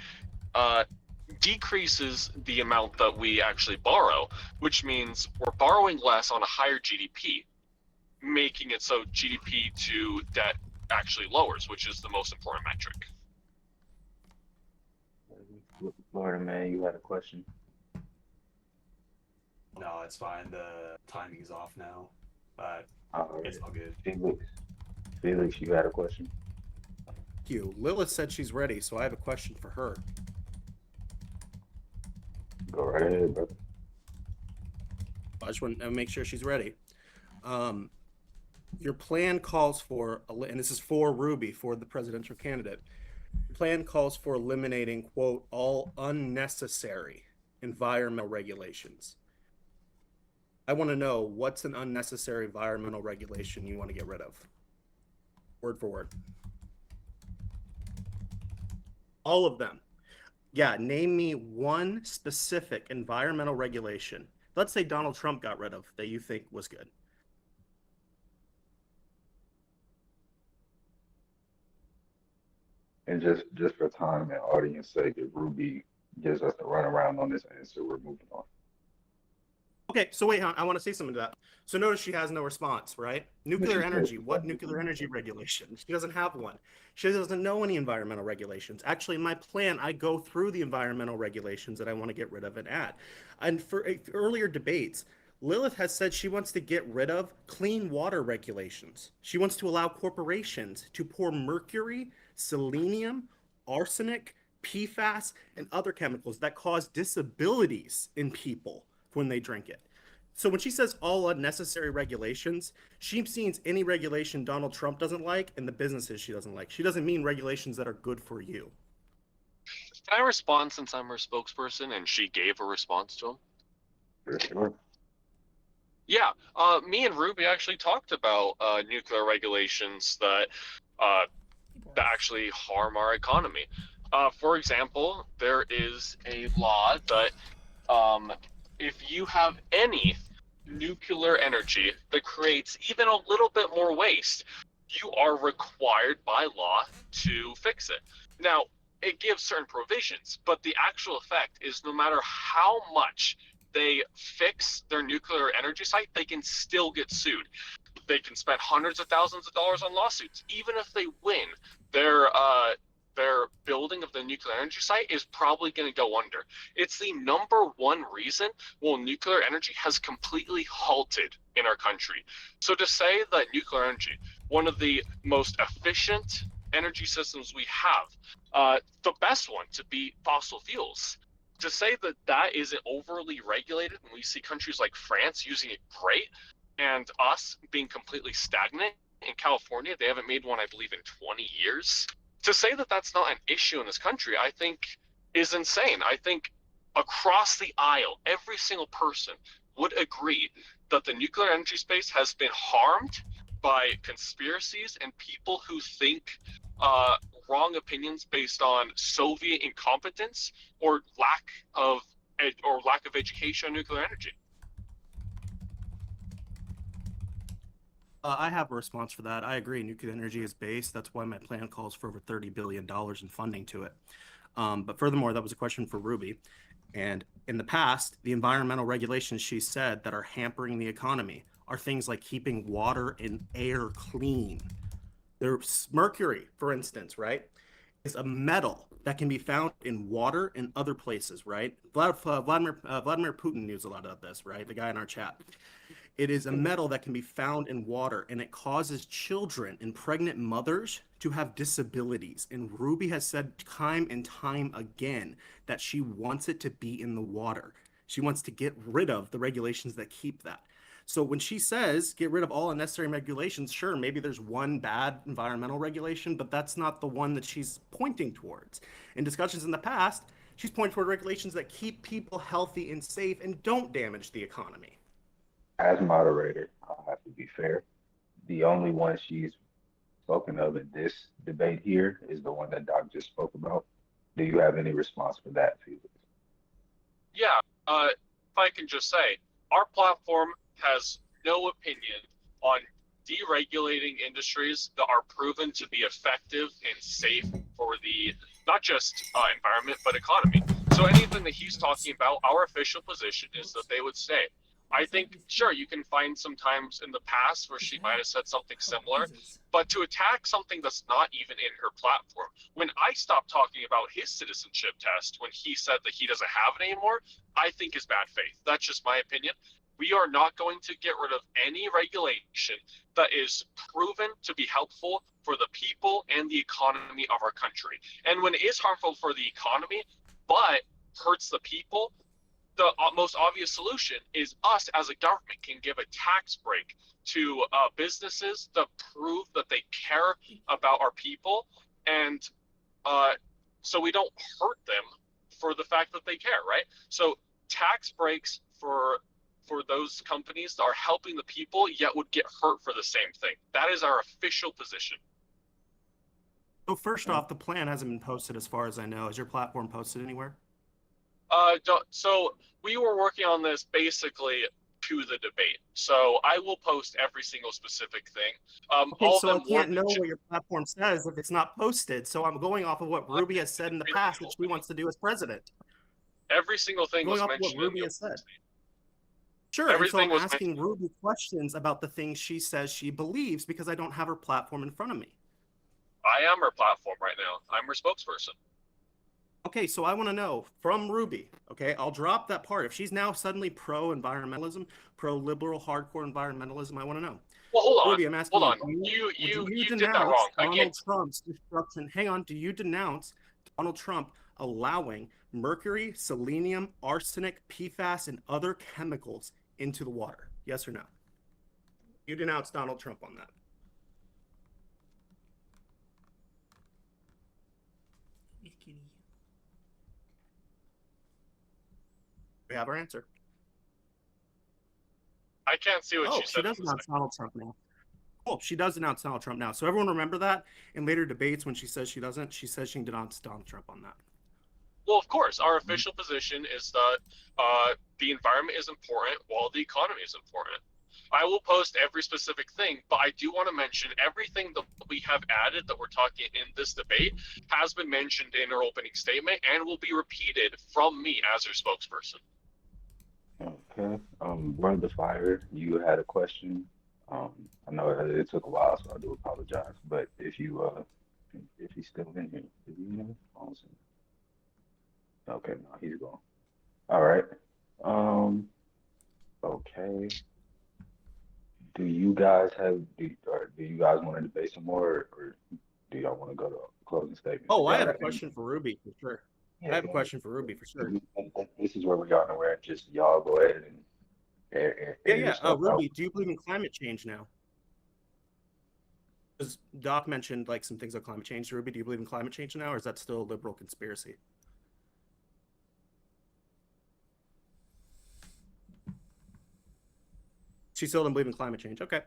Speaker 4: Decreases the amount that we actually borrow, which means we're borrowing less on a higher GDP, making it so GDP to debt actually lowers, which is the most important metric.
Speaker 8: Florida man, you had a question?
Speaker 10: No, it's fine. The timing is off now, but it's all good.
Speaker 8: Felix, you had a question?
Speaker 1: Thank you. Lilith said she's ready, so I have a question for her.
Speaker 8: Go right ahead, brother.
Speaker 1: I just want to make sure she's ready. Your plan calls for, and this is for Ruby, for the presidential candidate. Your plan calls for eliminating, quote, all unnecessary environmental regulations. I want to know, what's an unnecessary environmental regulation you want to get rid of? Word for word. All of them. Yeah, name me one specific environmental regulation. Let's say Donald Trump got rid of that you think was good.
Speaker 8: And just for time and audience sake, if Ruby gives us the runaround on this answer, we're moving on.
Speaker 1: Okay, so wait, I want to say something to that. So notice she has no response, right? Nuclear energy. What nuclear energy regulation? She doesn't have one. She doesn't know any environmental regulations. Actually, in my plan, I go through the environmental regulations that I want to get rid of and add. And for earlier debates, Lilith has said she wants to get rid of clean water regulations. She wants to allow corporations to pour mercury, selenium, arsenic, PFAS, and other chemicals that cause disabilities in people when they drink it. So when she says all unnecessary regulations, she means any regulation Donald Trump doesn't like and the businesses she doesn't like. She doesn't mean regulations that are good for you.
Speaker 4: Can I respond since I'm her spokesperson and she gave a response to him?
Speaker 8: Sure.
Speaker 4: Yeah, me and Ruby actually talked about nuclear regulations that actually harm our economy. For example, there is a law that if you have any nuclear energy that creates even a little bit more waste, you are required by law to fix it. Now, it gives certain provisions, but the actual effect is no matter how much they fix their nuclear energy site, they can still get sued. They can spend hundreds of thousands of dollars on lawsuits. Even if they win, their building of the nuclear energy site is probably going to go under. It's the number one reason why nuclear energy has completely halted in our country. So to say that nuclear energy, one of the most efficient energy systems we have, the best one to beat fossil fuels, to say that that isn't overly regulated when we see countries like France using it great and us being completely stagnant. In California, they haven't made one, I believe, in 20 years. To say that that's not an issue in this country, I think is insane. I think across the aisle, every single person would agree that the nuclear energy space has been harmed by conspiracies and people who think wrong opinions based on Soviet incompetence or lack of education on nuclear energy.
Speaker 1: I have a response for that. I agree. Nuclear energy is based. That's why my plan calls for over $30 billion in funding to it. But furthermore, that was a question for Ruby. And in the past, the environmental regulations she said that are hampering the economy are things like keeping water and air clean. There's mercury, for instance, right? Is a metal that can be found in water and other places, right? Vladimir Putin knows a lot about this, right? The guy in our chat. It is a metal that can be found in water, and it causes children and pregnant mothers to have disabilities. And Ruby has said time and time again that she wants it to be in the water. She wants to get rid of the regulations that keep that. So when she says get rid of all unnecessary regulations, sure, maybe there's one bad environmental regulation, but that's not the one that she's pointing towards. In discussions in the past, she's pointing toward regulations that keep people healthy and safe and don't damage the economy.
Speaker 8: As moderator, I'll have to be fair. The only one she's spoken of in this debate here is the one that Doc just spoke about. Do you have any response for that, Felix?
Speaker 4: Yeah, if I can just say, our platform has no opinion on deregulating industries that are proven to be effective and safe for the not just environment but economy. So anything that he's talking about, our official position is that they would say, I think, sure, you can find some times in the past where she might have said something similar, but to attack something that's not even in her platform. When I stopped talking about his citizenship test, when he said that he doesn't have it anymore, I think is bad faith. That's just my opinion. We are not going to get rid of any regulation that is proven to be helpful for the people and the economy of our country. And when it is harmful for the economy, but hurts the people, the most obvious solution is us as a government can give a tax break to businesses that prove that they care about our people, and so we don't hurt them for the fact that they care, right? So tax breaks for those companies that are helping the people yet would get hurt for the same thing. That is our official position.
Speaker 1: So first off, the plan hasn't been posted as far as I know. Is your platform posted anywhere?
Speaker 4: So we were working on this basically to the debate. So I will post every single specific thing.
Speaker 1: Okay, so I can't know what your platform says if it's not posted. So I'm going off of what Ruby has said in the past that she wants to do as president.
Speaker 4: Every single thing was
Speaker 1: Going off of
Speaker 4: mentioned.
Speaker 1: what Ruby has said. Sure, and so I'm asking Ruby questions about the things she says she believes because I don't have her platform in front of me.
Speaker 4: I am her platform right now. I'm her spokesperson.
Speaker 1: Okay, so I want to know from Ruby. Okay, I'll drop that part. If she's now suddenly pro-environmentalism, pro-liberal, hardcore environmentalism, I want to know.
Speaker 4: Well, hold on.
Speaker 1: Ruby, I'm asking
Speaker 4: Hold on.
Speaker 1: you, do you
Speaker 4: You did that
Speaker 1: denounce
Speaker 4: wrong.
Speaker 1: Donald Trump's destruction? Hang on. Do you denounce Donald Trump allowing mercury, selenium, arsenic, PFAS, and other chemicals into the water? Yes or no? You denounce Donald Trump on that. We have our answer.
Speaker 4: I can't see what
Speaker 1: Oh,
Speaker 4: she
Speaker 1: she
Speaker 4: said.
Speaker 1: does announce Donald Trump now. Cool. She does announce Donald Trump now. So everyone remember that in later debates when she says she doesn't. She says she denounced Donald Trump on that.
Speaker 4: Well, of course, our official position is that the environment is important while the economy is important. I will post every specific thing, but I do want to mention everything that we have added that we're talking in this debate has been mentioned in our opening statement and will be repeated from me as your spokesperson.
Speaker 8: Okay. Brother Fire, you had a question. I know it took a while, so I do apologize. But if he's still in here, is he in here? Okay, no, he's gone. All right. Okay. Do you guys want to debate some more, or do y'all want to go to closing statement?
Speaker 1: Oh, I have a question for Ruby for sure.
Speaker 8: Yeah,
Speaker 1: I have a question for Ruby for sure.
Speaker 8: This is where we are, and where just y'all go ahead and air your
Speaker 1: Yeah.
Speaker 8: stuff
Speaker 1: Ruby,
Speaker 8: out.
Speaker 1: do you believe in climate change now? Because Doc mentioned like some things on climate change. Ruby, do you believe in climate change now, or is that still a liberal conspiracy? She still doesn't believe in climate change. Okay.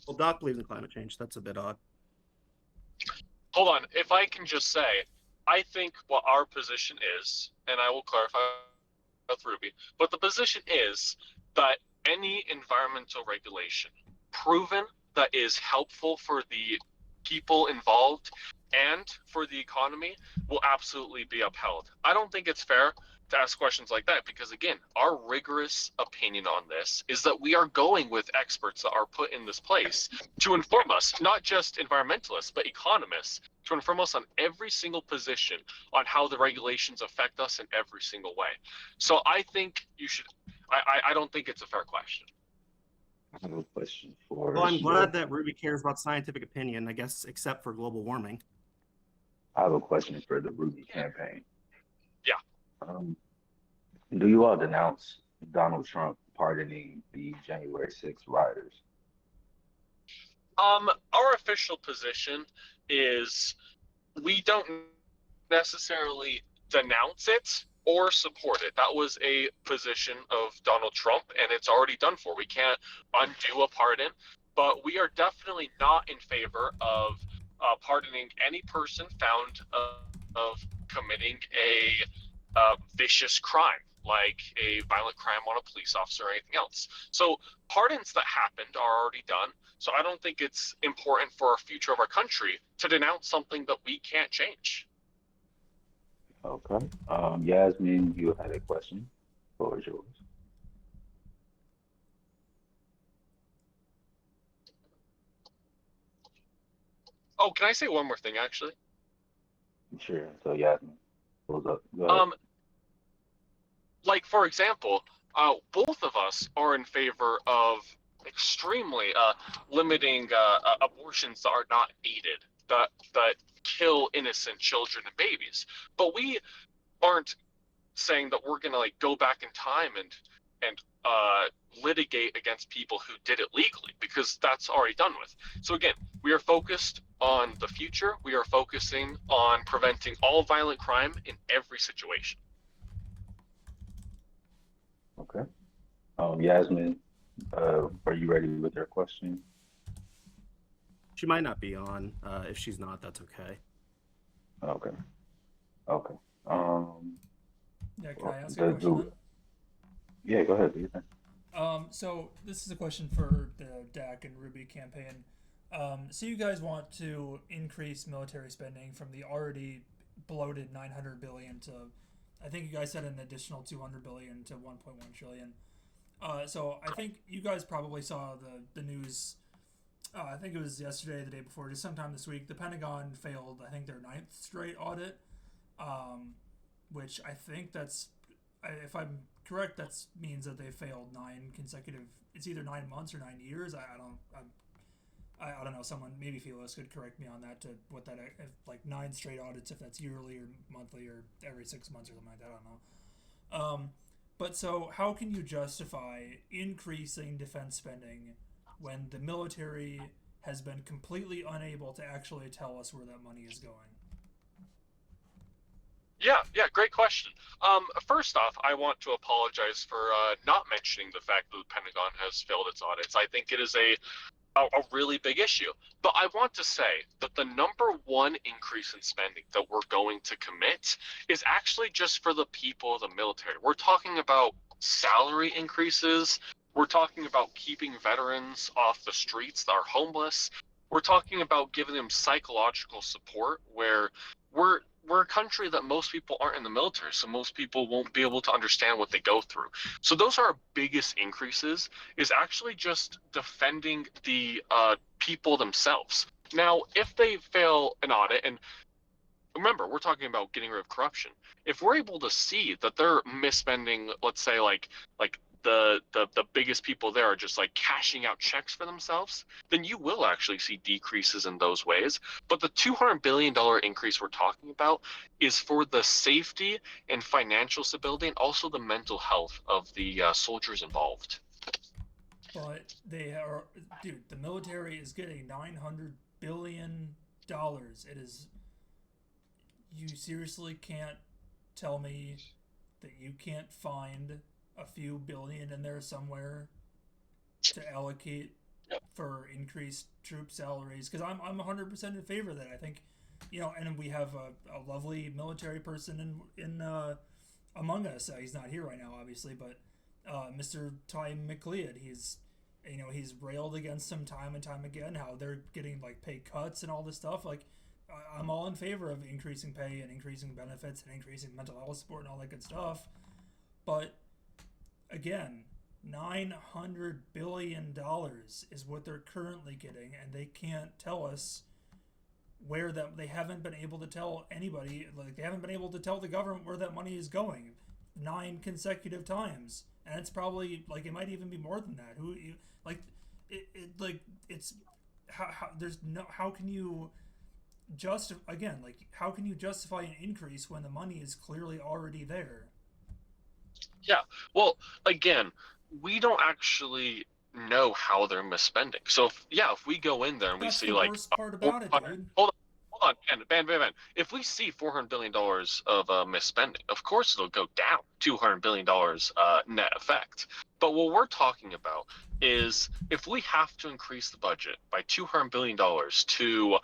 Speaker 1: Well, Doc believes in climate change. That's a bit odd.
Speaker 4: Hold on. If I can just say, I think what our position is, and I will clarify with Ruby, but the position is that any environmental regulation proven that is helpful for the people involved and for the economy will absolutely be upheld. I don't think it's fair to ask questions like that because, again, our rigorous opinion on this is that we are going with experts that are put in this place to inform us, not just environmentalists, but economists, to inform us on every single position on how the regulations affect us in every single way. So I think you should, I don't think it's a fair question.
Speaker 8: I have a question for.
Speaker 1: Well, I'm glad that Ruby cares about scientific opinion, I guess, except for global warming.
Speaker 8: I have a question for the Ruby campaign.
Speaker 4: Yeah.
Speaker 8: Do you all denounce Donald Trump pardoning the January 6th rioters?
Speaker 4: Our official position is we don't necessarily denounce it or support it. That was a position of Donald Trump, and it's already done for. We can't undo a pardon, but we are definitely not in favor of pardoning any person found of committing a vicious crime, like a violent crime on a police officer or anything else. So pardons that happened are already done. So I don't think it's important for our future of our country to denounce something that we can't change.
Speaker 8: Okay. Yasmin, you had a question. The floor is yours.
Speaker 4: Oh, can I say one more thing, actually?
Speaker 8: Sure. So Yasmin, close up. Go ahead.
Speaker 4: Like, for example, both of us are in favor of extremely limiting abortions that are not aided, that kill innocent children and babies. But we aren't saying that we're gonna like go back in time and litigate against people who did it legally, because that's already done with. So again, we are focused on the future. We are focusing on preventing all violent crime in every situation.
Speaker 8: Okay. Yasmin, are you ready with your question?
Speaker 1: She might not be on. If she's not, that's okay.
Speaker 8: Okay. Okay.
Speaker 2: Yeah, can I ask a question then?
Speaker 8: Yeah, go ahead. Do you think?
Speaker 2: So this is a question for the DAC and Ruby campaign. So you guys want to increase military spending from the already bloated 900 billion to, I think you guys said an additional 200 billion to 1.1 trillion. So I think you guys probably saw the news I think it was yesterday, the day before, just sometime this week, the Pentagon failed, I think, their 9th straight audit, which I think that's, if I'm correct, that means that they failed 9 consecutive, it's either 9 months or 9 years. I don't know, someone, maybe Felix could correct me on that, to what that, if, like 9 straight audits, if that's yearly or monthly or every 6 months or something like that, I don't know. But so how can you justify increasing defense spending when the military has been completely unable to actually tell us where that money is going?
Speaker 4: Yeah, great question. First off, I want to apologize for not mentioning the fact that the Pentagon has failed its audits. I think it is a really big issue. But I want to say that the number one increase in spending that we're going to commit is actually just for the people of the military. We're talking about salary increases. We're talking about keeping veterans off the streets that are homeless. We're talking about giving them psychological support, where we're a country that most people aren't in the military, so most people won't be able to understand what they go through. So those are our biggest increases, is actually just defending the people themselves. Now, if they fail an audit, and remember, we're talking about getting rid of corruption. If we're able to see that they're misspending, let's say like the biggest people there are just like cashing out checks for themselves, then you will actually see decreases in those ways. But the $200 billion increase we're talking about is for the safety and financial stability, and also the mental health of the soldiers involved.
Speaker 2: But they are, dude, the military is getting $900 billion. It is, you seriously can't tell me that you can't find a few billion in there somewhere to allocate for increased troop salaries? Because I'm 100% in favor of that. I think, and we have a lovely military person in among us. He's not here right now, obviously, but Mr. Ty McLeod, he's railed against them time and time again, how they're getting like pay cuts and all this stuff. Like, I'm all in favor of increasing pay and increasing benefits and increasing mental health support and all that good stuff. But again, $900 billion is what they're currently getting, and they can't tell us where that, they haven't been able to tell anybody, like they haven't been able to tell the government where that money is going 9 consecutive times. And it's probably, like, it might even be more than that. How can you how can you justify an increase when the money is clearly already there?
Speaker 4: Yeah, well, again, we don't actually know how they're misspending. So, if we go in there and
Speaker 2: That's
Speaker 4: we see
Speaker 2: the
Speaker 4: like,
Speaker 2: worst part about it, dude.
Speaker 4: Hold on, Ben. If we see $400 billion of misspending, of course it'll go down $200 billion net effect. But what we're talking about is if we have to increase the budget by $200 billion to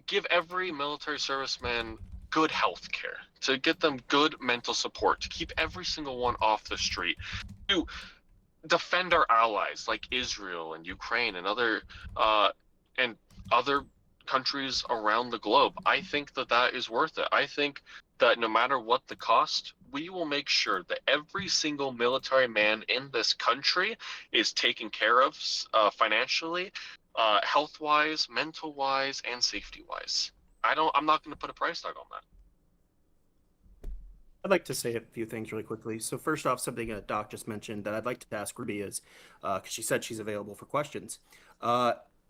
Speaker 4: give every military serviceman good health care, to get them good mental support, to keep every single one off the street, to defend our allies like Israel and Ukraine and other countries around the globe, I think that is worth it. I think that no matter what the cost, we will make sure that every single military man in this country is taken care of financially, health-wise, mental-wise, and safety-wise. I'm not going to put a price tag on that.
Speaker 1: I'd like to say a few things really quickly. So first off, something Doc just mentioned that I'd like to ask Ruby is, because she said she's available for questions.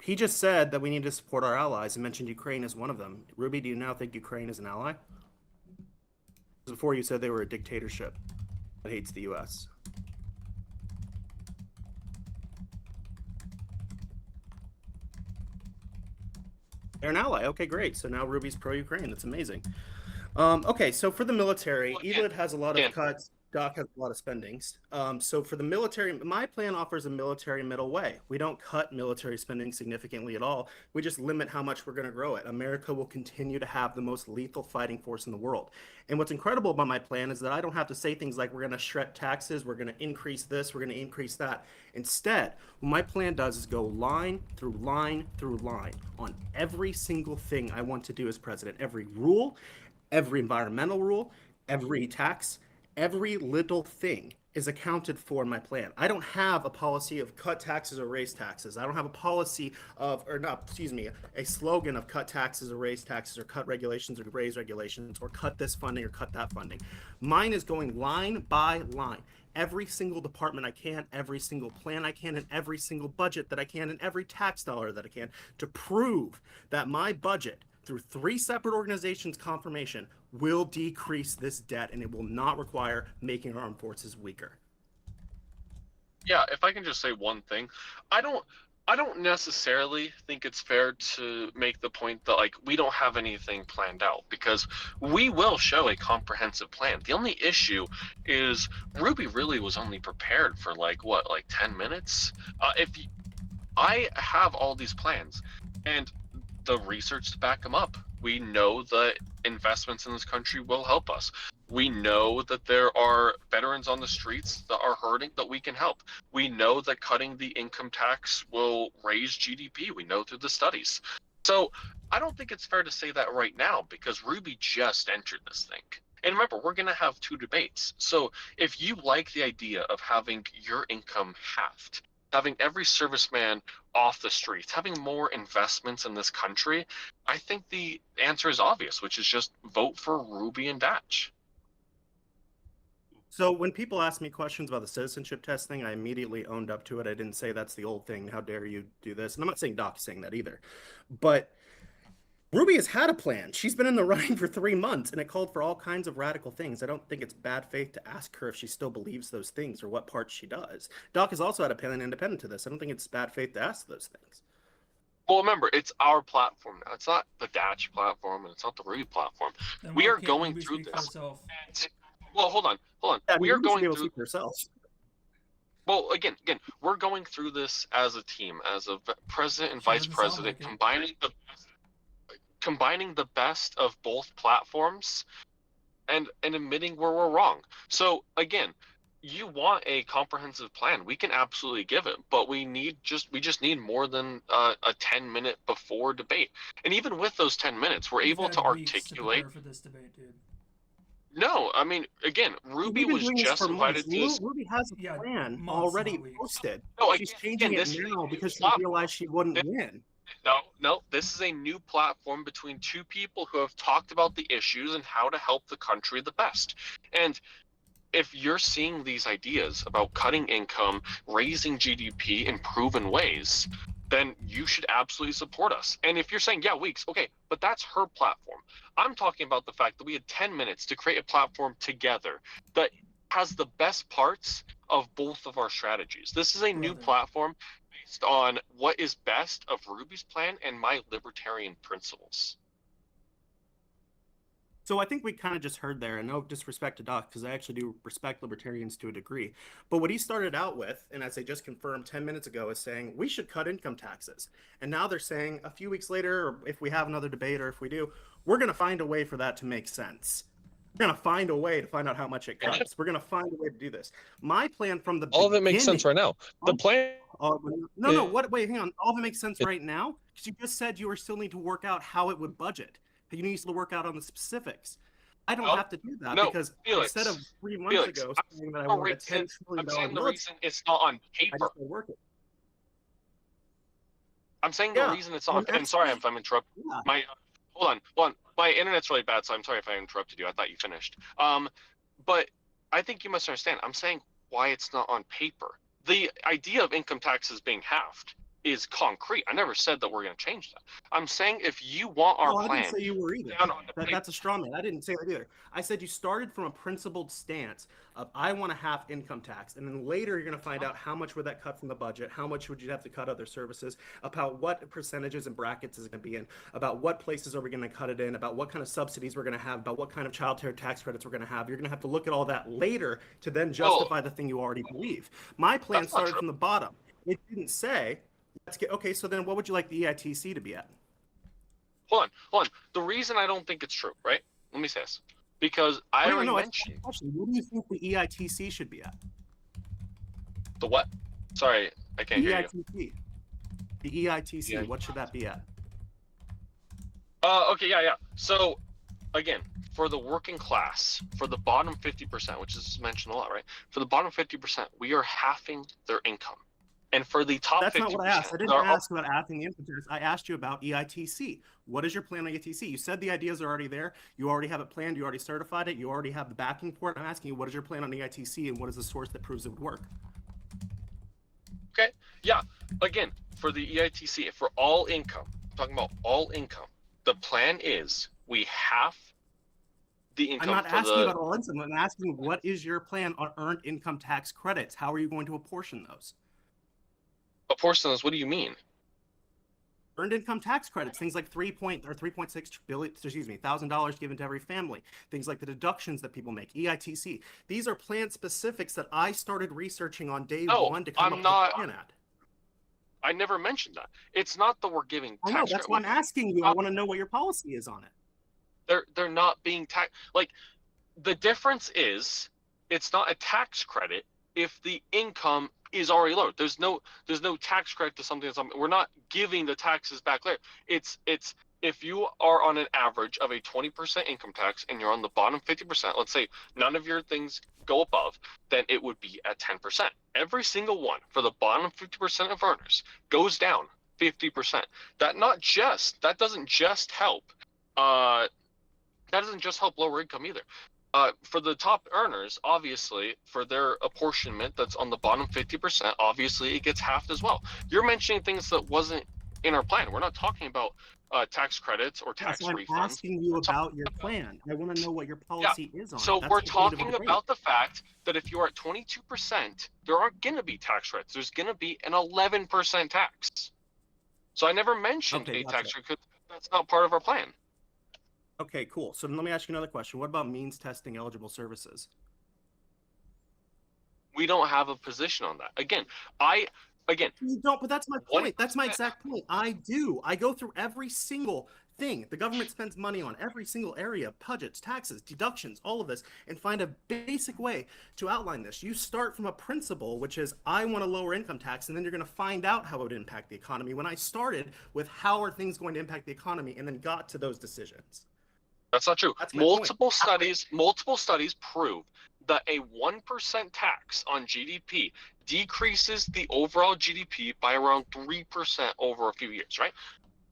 Speaker 1: He just said that we need to support our allies and mentioned Ukraine as one of them. Ruby, do you now think Ukraine is an ally? Before you said they were a dictatorship that hates the U.S. They're an ally. Okay, great. So now Ruby's pro-Ukraine. That's amazing. Okay, so for the military, Elid has a lot of cuts. Doc has a lot of spendings. So for the military, my plan offers a military middle way. We don't cut military spending significantly at all. We just limit how much we're going to grow it. America will continue to have the most lethal fighting force in the world. And what's incredible about my plan is that I don't have to say things like we're going to shred taxes, we're going to increase this, we're going to increase that. Instead, what my plan does is go line through line through line on every single thing I want to do as president. Every rule, every environmental rule, every tax, every little thing. is accounted for in my plan. I don't have a policy of cut taxes or raise taxes. I don't have a policy of, or not, excuse me, a slogan of cut taxes or raise taxes or cut regulations or raise regulations or cut this funding or cut that funding. Mine is going line by line. Every single department I can, every single plan I can, and every single budget that I can, and every tax dollar that I can to prove that my budget through 3 separate organizations' confirmation will decrease this debt and it will not require making our armed forces weaker.
Speaker 4: Yeah, if I can just say one thing, I don't necessarily think it's fair to make the point that like we don't have anything planned out, because we will show a comprehensive plan. The only issue is Ruby really was only prepared for like 10 minutes. I have all these plans and the research to back them up. We know that investments in this country will help us. We know that there are veterans on the streets that are hurting that we can help. We know that cutting the income tax will raise GDP. We know through the studies. So I don't think it's fair to say that right now, because Ruby just entered this thing. And remember, we're going to have 2 debates. So if you like the idea of having your income halved, having every serviceman off the streets, having more investments in this country, I think the answer is obvious, which is just vote for Ruby and Datch.
Speaker 1: So when people ask me questions about the citizenship test thing, I immediately owned up to it. I didn't say that's the old thing. How dare you do this? And I'm not saying Doc's saying that either. But Ruby has had a plan. She's been in the running for 3 months, and it called for all kinds of radical things. I don't think it's bad faith to ask her if she still believes those things or what parts she does. Doc has also had a plan independent to this. I don't think it's bad faith to ask those things.
Speaker 4: Well, remember, it's our platform now. It's not the Datch platform, and it's not the Ruby platform.
Speaker 2: Then
Speaker 4: We
Speaker 2: why
Speaker 4: are
Speaker 2: can't
Speaker 4: going
Speaker 2: Ruby
Speaker 4: through
Speaker 2: speak for
Speaker 4: this.
Speaker 2: herself?
Speaker 4: Well, hold on.
Speaker 1: Yeah,
Speaker 4: We are
Speaker 1: Ruby should be
Speaker 4: going
Speaker 1: able to
Speaker 4: through.
Speaker 1: speak for herself.
Speaker 4: Well, again, we're going through this as a team, as a president and
Speaker 2: She
Speaker 4: vice
Speaker 2: doesn't sound
Speaker 4: president,
Speaker 2: like it.
Speaker 4: combining the best of both platforms, and admitting where we're wrong. So again, you want a comprehensive plan, we can absolutely give it, but we just need more than a 10-minute before debate. And even with those 10 minutes, we're
Speaker 2: We've
Speaker 4: able
Speaker 2: had
Speaker 4: to
Speaker 2: weeks
Speaker 4: articulate.
Speaker 2: prepare for this debate, dude.
Speaker 4: No, I mean, again, Ruby
Speaker 1: We've been
Speaker 4: was
Speaker 1: doing this
Speaker 4: just
Speaker 1: for
Speaker 4: invited
Speaker 1: months.
Speaker 4: to this.
Speaker 1: Ruby has a
Speaker 2: Yeah,
Speaker 1: plan
Speaker 2: months,
Speaker 1: already
Speaker 2: not weeks.
Speaker 1: posted.
Speaker 4: No,
Speaker 1: She's
Speaker 4: again,
Speaker 1: changing
Speaker 4: this
Speaker 1: it
Speaker 4: is a
Speaker 1: now
Speaker 4: new
Speaker 1: because she
Speaker 4: platform.
Speaker 1: realized she wouldn't win.
Speaker 4: No, this is a new platform between 2 people who have talked about the issues and how to help the country the best. And if you're seeing these ideas about cutting income, raising GDP in proven ways, then you should absolutely support us. And if you're saying, yeah, Weeks, okay, but that's her platform. I'm talking about the fact that we had 10 minutes to create a platform together that has the best parts of both of our strategies. This is a new
Speaker 2: Brother.
Speaker 4: platform based on what is best of Ruby's plan and my libertarian principles.
Speaker 1: So I think we kind of just heard there, and no disrespect to Doc, because I actually do respect libertarians to a degree. But what he started out with, and as I just confirmed 10 minutes ago, is saying we should cut income taxes. And now they're saying a few weeks later, or if we have another debate, or if we do, we're going to find a way for that to make sense. We're going to find a way to find out how much it cuts. We're going to find a way to do this. My plan from the
Speaker 4: All of it makes sense
Speaker 1: beginning-
Speaker 4: right now. The plan.
Speaker 1: No, what? Wait, hang on. All of it makes sense right now? Because you just said you were still need to work out how it would budget. You need to work out on the specifics. I don't have to do that because
Speaker 4: Felix,
Speaker 1: instead of 3 months ago saying that I wanted a $10 trillion
Speaker 4: I'm saying the
Speaker 1: military,
Speaker 4: reason it's not on
Speaker 1: I
Speaker 4: paper.
Speaker 1: just don't work it.
Speaker 4: I'm saying the
Speaker 1: Yeah,
Speaker 4: reason it's on.
Speaker 1: and
Speaker 4: I'm sorry if I'm interrupting.
Speaker 1: Yeah.
Speaker 4: Hold on. My internet's really bad, so I'm sorry if I interrupted you. I thought you finished. But I think you must understand. I'm saying why it's not on paper. The idea of income taxes being halved is concrete. I never said that we're going to change that. I'm saying if you want our
Speaker 1: I
Speaker 4: plan,
Speaker 1: didn't say you were either.
Speaker 4: down on the paper-
Speaker 1: That's a straw man. I didn't say that either. I said you started from a principled stance of I want a half income tax, and then later you're going to find out how much would that cut from the budget, how much would you have to cut other services, about what percentages and brackets is it going to be in, about what places are we going to cut it in, about what kind of subsidies we're going to have, about what kind of child care tax credits we're going to have. You're going to have to look at all that later to then justify the thing you already believe. My plan
Speaker 4: That's not
Speaker 1: started
Speaker 4: true.
Speaker 1: from the bottom. It didn't say, let's get, okay, so then what would you like the EITC to be at?
Speaker 4: Hold on. The reason I don't think it's true, right? Let me say this. Because I already mentioned
Speaker 1: What do you think the EITC should be at?
Speaker 4: the what? Sorry, I can't
Speaker 1: The
Speaker 4: hear you.
Speaker 1: EITC. The EITC.
Speaker 4: Yeah.
Speaker 1: What should that be at?
Speaker 4: Okay, yeah. So again, for the working class, for the bottom 50%, which is mentioned a lot, right? For the bottom 50%, we are halving their income. And for the top
Speaker 1: That's
Speaker 4: 50%,
Speaker 1: not what I asked. I didn't ask about halving the income tax. I asked you about EITC. What is your plan on EITC? You said the ideas are already there. You already have it planned. You already certified it. You already have the backing for it. I'm asking you, what is your plan on EITC, and what is the source that proves it would work?
Speaker 4: Okay. Yeah. Again, for the EITC, for all income, I'm talking about all income, the plan is we half the income.
Speaker 1: I'm not asking about all income. I'm asking, what is your plan on earned income tax credits? How are you going to apportion those?
Speaker 4: Apportion those? What do you mean?
Speaker 1: Earned income tax credits, things like $3.6 billion, $1,000 given to every family, things like the deductions that people make, EITC. These are plan specifics that I started researching on day one to come up with a plan at.
Speaker 4: I never mentioned that. It's not that we're giving tax.
Speaker 1: I know, that's why I'm asking you. I want to know what your policy is on it.
Speaker 4: They're not being taxed. Like, the difference is, it's not a tax credit if the income is already low. There's no tax credit to something that's we're not giving the taxes back later. It's if you are on an average of a 20% income tax and you're on the bottom 50%, let's say none of your things go above, then it would be at 10%. Every single one for the bottom 50% of earners goes down 50%. That doesn't just help lower income either. For the top earners, obviously, for their apportionment that's on the bottom 50%, obviously it gets halved as well. You're mentioning things that wasn't in our plan. We're not talking about tax credits or tax refunds.
Speaker 1: I'm asking you about your plan. I want to know what your policy is on it.
Speaker 4: So we're talking about the fact that if you're at 22%, there aren't going to be tax credits. There's going to be an 11% tax. So I never mentioned a tax credit because that's not part of our plan.
Speaker 1: Okay, cool. So then let me ask you another question. What about means testing eligible services?
Speaker 4: We don't have a position on that. Again,
Speaker 1: you don't, but that's my point. That's my exact point. I do. I go through every single thing the government spends money on, every single area, budgets, taxes, deductions, all of this, and find a basic way to outline this. You start from a principle, which is I want to lower income tax, and then you're going to find out how it would impact the economy. When I started with how are things going to impact the economy, and then got to those decisions.
Speaker 4: That's not true. Multiple studies prove that a 1% tax on GDP decreases the overall GDP by around 3% over a few years, right?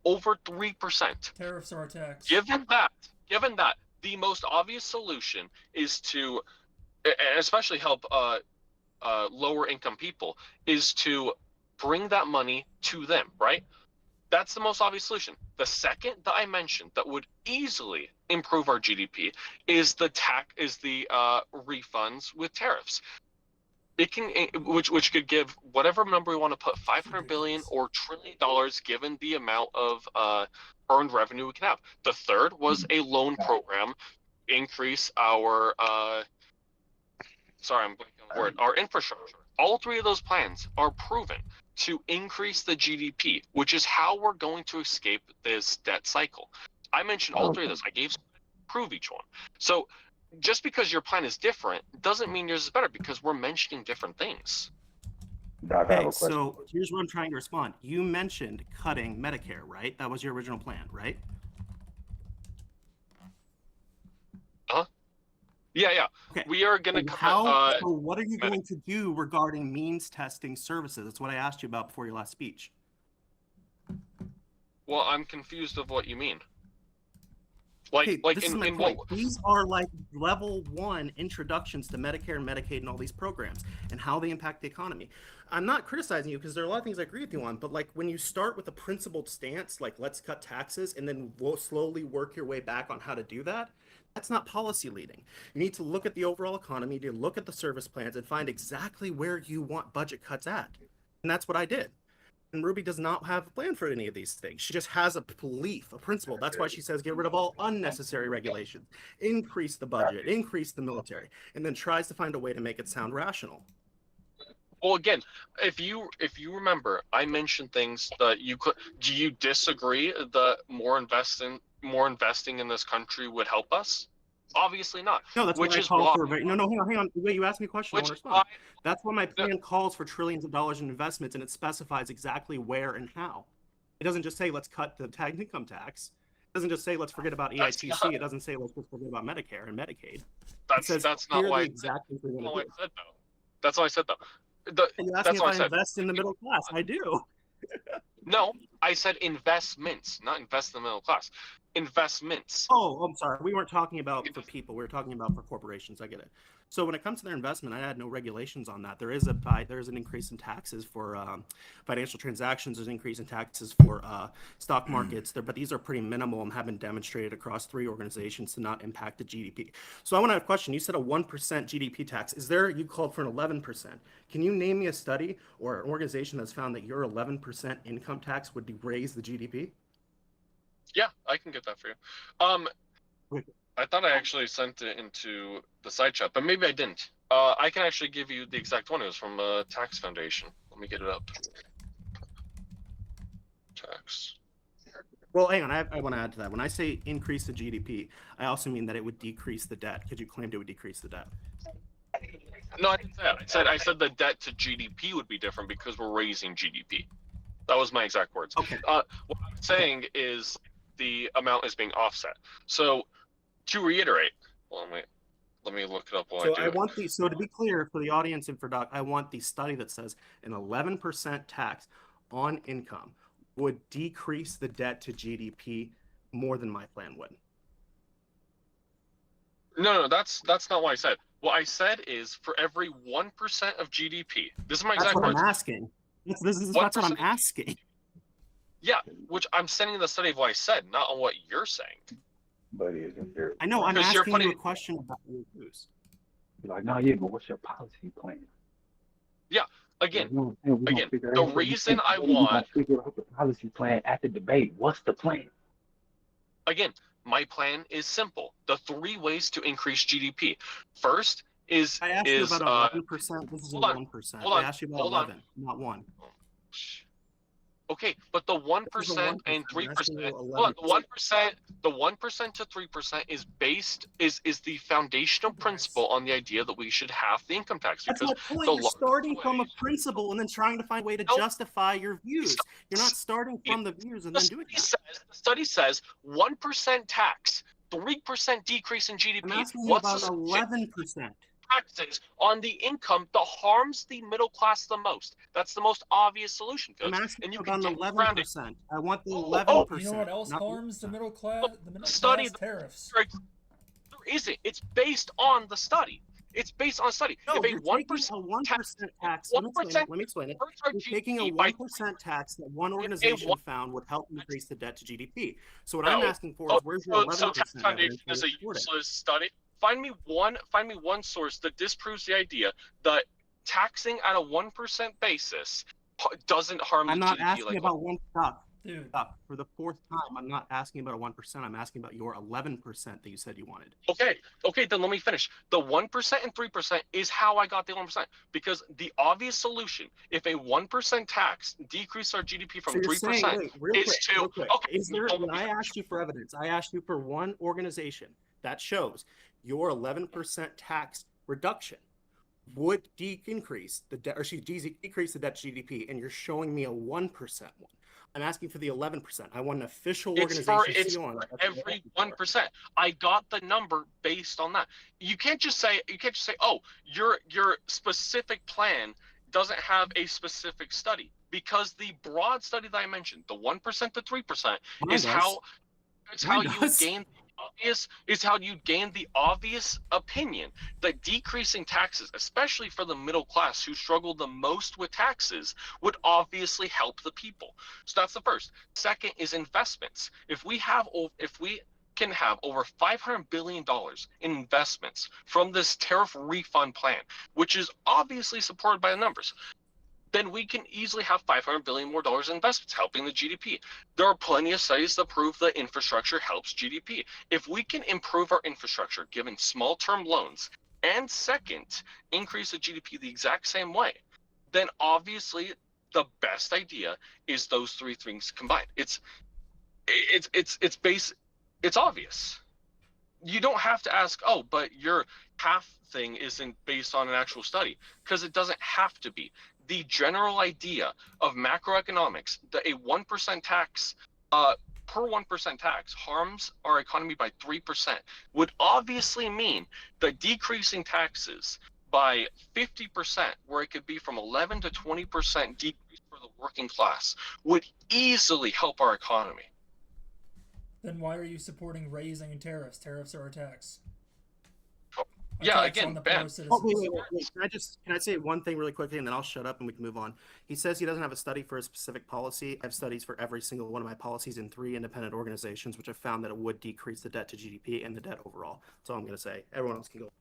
Speaker 4: Over 3%.
Speaker 2: Tariffs are a tax.
Speaker 4: Given that, the most obvious solution is to, and especially help lower income people, is to bring that money to them, right? That's the most obvious solution. The second that I mentioned that would easily improve our GDP is the refunds with tariffs. It can, which could give whatever number we want to put, $500 billion or $1 trillion, given the amount of earned revenue we can have. The third was a loan program, increase our our infrastructure. All three of those plans are proven to increase the GDP, which is how we're going to escape this debt cycle. I mentioned all three of those. I gave prove each one. So just because your plan is different doesn't mean yours is better, because we're mentioning different things.
Speaker 8: Doc, I have a
Speaker 1: Okay,
Speaker 8: question.
Speaker 1: so here's what I'm trying to respond. You mentioned cutting Medicare, right? That was your original plan, right?
Speaker 4: Yeah.
Speaker 1: Okay.
Speaker 4: We are going to
Speaker 1: so what are you going to do regarding means testing services? That's what I asked you about before your last speech.
Speaker 4: Well, I'm confused of what you mean.
Speaker 1: These are like level 1 introductions to Medicare and Medicaid and all these programs and how they impact the economy. I'm not criticizing you because there are a lot of things I agree with you on, but like when you start with a principled stance, like let's cut taxes and then we'll slowly work your way back on how to do that, that's not policy leading. You need to look at the overall economy, to look at the service plans and find exactly where you want budget cuts at. And that's what I did. And Ruby does not have a plan for any of these things. She just has a belief, a principle. That's why she says get rid of all unnecessary regulations, increase the budget, increase the military, and then tries to find a way to make it sound rational.
Speaker 4: Well, again, if you remember, I mentioned things that you could. Do you disagree that more investing in this country would help us? Obviously not.
Speaker 1: No, that's what I call for. No, hang on. Wait, you asked me a question. I want to respond. That's why my plan calls for trillions of dollars in investments, and it specifies exactly where and how. It doesn't just say let's cut the income tax. doesn't just say let's forget about
Speaker 4: That's
Speaker 1: EITC.
Speaker 4: not-
Speaker 1: It doesn't say let's just forget about Medicare and Medicaid.
Speaker 4: That's
Speaker 1: says,
Speaker 4: not
Speaker 1: "Here are
Speaker 4: why.
Speaker 1: the exact things we're
Speaker 4: That's
Speaker 1: gonna
Speaker 4: not what
Speaker 1: do."
Speaker 4: I said though. That's what I said though.
Speaker 1: And you asked
Speaker 4: That's
Speaker 1: me if
Speaker 4: what I
Speaker 1: I
Speaker 4: said.
Speaker 1: invest in the middle class. I do.
Speaker 4: No, I said investments, not invest in the middle class. Investments.
Speaker 1: Oh, I'm sorry. We weren't talking about for people. We were talking about for corporations. I get it. So when it comes to their investment, I had no regulations on that. There is an increase in taxes for financial transactions. There's an increase in taxes for stock markets. But these are pretty minimal and have been demonstrated across 3 organizations to not impact the GDP. So I want to question. You said a 1% GDP tax. You called for an 11%. Can you name me a study or an organization that's found that your 11% income tax would raise the GDP?
Speaker 4: Yeah, I can get that for you. I thought I actually sent it into the side chat, but maybe I didn't. I can actually give you the exact one. It was from Tax Foundation. Let me get it up. Tax.
Speaker 1: Well, hang on. I want to add to that. When I say increase the GDP, I also mean that it would decrease the debt. Could you claim it would decrease the debt?
Speaker 4: No, I didn't say that. I said the debt to GDP would be different because we're raising GDP. That was my exact words.
Speaker 1: Okay.
Speaker 4: What I'm saying is the amount is being offset. So to reiterate, well, let me look it up while
Speaker 1: So
Speaker 4: I do it.
Speaker 1: So to be clear for the audience and for Doc, I want the study that says an 11% tax on income would decrease the debt to GDP more than my plan would.
Speaker 4: No, that's not what I said. What I said is for every 1% of GDP. This is my
Speaker 1: That's
Speaker 4: exact
Speaker 1: what
Speaker 4: words.
Speaker 1: I'm asking. That's what I'm asking.
Speaker 4: Yeah, which I'm sending the study of what I said, not on what you're saying.
Speaker 8: But isn't there?
Speaker 1: I know. I'm
Speaker 4: Because you're
Speaker 1: asking you
Speaker 4: putting-
Speaker 1: a question about your views.
Speaker 8: Like, no, yeah, but what's your policy plan?
Speaker 4: Again,
Speaker 8: We gonna
Speaker 4: again,
Speaker 8: figure
Speaker 4: the
Speaker 8: out-
Speaker 4: reason I
Speaker 8: we gonna
Speaker 4: want,
Speaker 8: figure out the policy plan at the debate. What's the plan?
Speaker 4: again, my plan is simple. The 3 ways to increase GDP. First is
Speaker 1: I asked you about 11%. This is a
Speaker 4: hold on,
Speaker 1: 1%.
Speaker 4: hold on,
Speaker 1: I asked you about
Speaker 4: hold on.
Speaker 1: 11, not 1.
Speaker 4: Okay, but the 1% and 3%, the 1% to 3% is based is the foundational principle on the idea that we should have the income tax.
Speaker 1: That's
Speaker 4: Because
Speaker 1: my point.
Speaker 4: the
Speaker 1: You're
Speaker 4: larger
Speaker 1: starting from a
Speaker 4: way-
Speaker 1: principle and then trying to find a way to
Speaker 4: Nope.
Speaker 1: justify your views. You're not starting from the views and
Speaker 4: the
Speaker 1: then doing
Speaker 4: study
Speaker 1: that.
Speaker 4: the study says 1% tax, 3% decrease in
Speaker 1: I'm
Speaker 4: GDP.
Speaker 1: asking you
Speaker 4: What's
Speaker 1: about
Speaker 4: the
Speaker 1: 11%.
Speaker 4: taxes on the income that harms the middle class the most? That's the most obvious solution,
Speaker 1: I'm
Speaker 4: Coach.
Speaker 1: asking
Speaker 4: And
Speaker 1: you
Speaker 4: you can
Speaker 1: about an
Speaker 4: dig around it.
Speaker 1: 11%. I want the
Speaker 4: Oh,
Speaker 1: 11%.
Speaker 2: You know what else
Speaker 1: not
Speaker 2: harms the
Speaker 1: 1%.
Speaker 2: middle class? The middle
Speaker 4: Study
Speaker 2: class tariffs.
Speaker 4: There isn't. It's based on the study. It's based on a study.
Speaker 1: No,
Speaker 4: If a
Speaker 1: you're
Speaker 4: 1%
Speaker 1: taking a 1% tax.
Speaker 4: 1%
Speaker 1: Let me explain it.
Speaker 4: hurts our
Speaker 1: You're taking a
Speaker 4: GDP by
Speaker 1: 1% tax that one
Speaker 4: a
Speaker 1: organization
Speaker 4: one-
Speaker 1: found would help increase the debt to GDP. So what
Speaker 4: No.
Speaker 1: I'm asking for is where's your
Speaker 4: So Tax
Speaker 1: 11%
Speaker 4: Foundation
Speaker 1: evidence
Speaker 4: is
Speaker 1: to
Speaker 4: a
Speaker 1: support it?
Speaker 4: useless study. Find me one source that disproves the idea that taxing at a 1% basis doesn't harm
Speaker 1: I'm
Speaker 4: the
Speaker 1: not
Speaker 4: GDP
Speaker 1: asking
Speaker 4: like
Speaker 1: about one stop.
Speaker 2: Dude,
Speaker 1: Stop. For the 4th time, I'm not asking about a 1%. I'm asking about your 11% that you said you wanted.
Speaker 4: Okay, then let me finish. The 1% and 3% is how I got the 1%. Because the obvious solution, if a 1% tax decreases our GDP from
Speaker 1: So you're
Speaker 4: 3%,
Speaker 1: saying, wait, real
Speaker 4: is
Speaker 1: quick,
Speaker 4: to
Speaker 1: real quick.
Speaker 4: okay.
Speaker 1: Is there, when I asked you for evidence, I asked you for one organization that shows your 11% tax reduction would decrease the debt, or decrease the debt to GDP, and you're showing me a 1% one. I'm asking for the 11%. I want an official
Speaker 4: It's
Speaker 1: organization
Speaker 4: for
Speaker 1: seal on it. That's what I'm
Speaker 4: every
Speaker 1: asking for.
Speaker 4: 1%. I got the number based on that. You can't just say, oh, your specific plan doesn't have a specific study, because the broad study that I mentioned, the 1% to 3%,
Speaker 1: Mine
Speaker 4: is how
Speaker 1: Mine
Speaker 4: you
Speaker 1: does.
Speaker 4: gain the obvious opinion that decreasing taxes, especially for the middle class who struggle the most with taxes, would obviously help the people. So that's the first. Second is investments. If we can have over $500 billion in investments from this tariff refund plan, which is obviously supported by the numbers, then we can easily have $500 billion more in investments helping the GDP. There are plenty of studies that prove that infrastructure helps GDP. If we can improve our infrastructure, given small term loans, and second, increase the GDP the exact same way, then obviously the best idea is those 3 things combined. It's obvious. You don't have to ask, oh, but your half thing isn't based on an actual study, because it doesn't have to be. The general idea of macroeconomics, that a 1% tax per 1% tax harms our economy by 3% would obviously mean that decreasing taxes by 50%, where it could be from 11 to 20% decrease for the working class, would easily help our economy.
Speaker 2: Then why are you supporting raising tariffs? Tariffs are a tax. A
Speaker 4: Yeah,
Speaker 2: tax
Speaker 4: again,
Speaker 2: on the
Speaker 4: Ben.
Speaker 2: poor citizens.
Speaker 1: Wait. Can I say one thing really quickly and then I'll shut up and we can move on? He says he doesn't have a study for a specific policy. I have studies for every single one of my policies in 3 independent organizations, which have found that it would decrease the debt to GDP and the debt overall. That's all I'm going to say. Everyone else can go.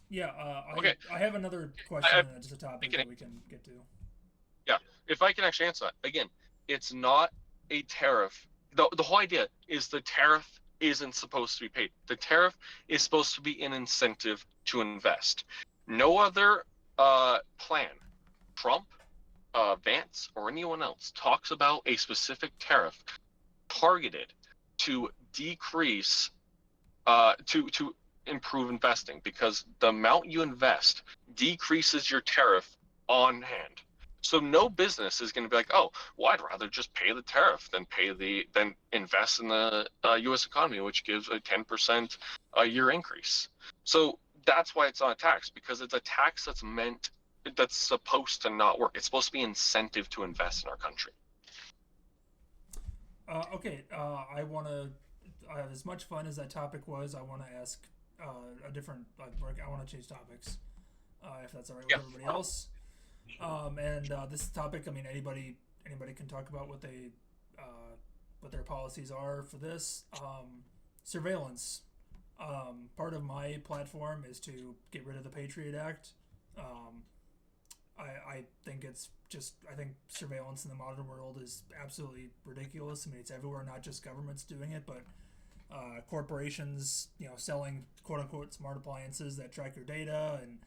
Speaker 2: Yeah,
Speaker 4: Okay.
Speaker 2: I have another question and just a topic that we can get to.
Speaker 4: Yeah, if I can actually answer that. Again, it's not a tariff. The whole idea is the tariff isn't supposed to be paid. The tariff is supposed to be an incentive to invest. No other plan, Trump, Vance, or anyone else talks about a specific tariff targeted to decrease, to improve investing, because the amount you invest decreases your tariff on hand. So no business is going to be like, oh, well, I'd rather just pay the tariff than invest in the U.S. economy, which gives a 10% a year increase. So that's why it's not a tax, because it's a tax that's supposed to not work. It's supposed to be incentive to invest in our country.
Speaker 2: Okay, I want to, as much fun as that topic was, I want to ask a different, I want to change topics, if that's all right with everybody else. And this topic, I mean, anybody can talk about what their policies are for this. Surveillance. Part of my platform is to get rid of the Patriot Act. I think I think surveillance in the modern world is absolutely ridiculous. I mean, it's everywhere, not just governments doing it, but corporations, selling quote unquote smart appliances that track your data and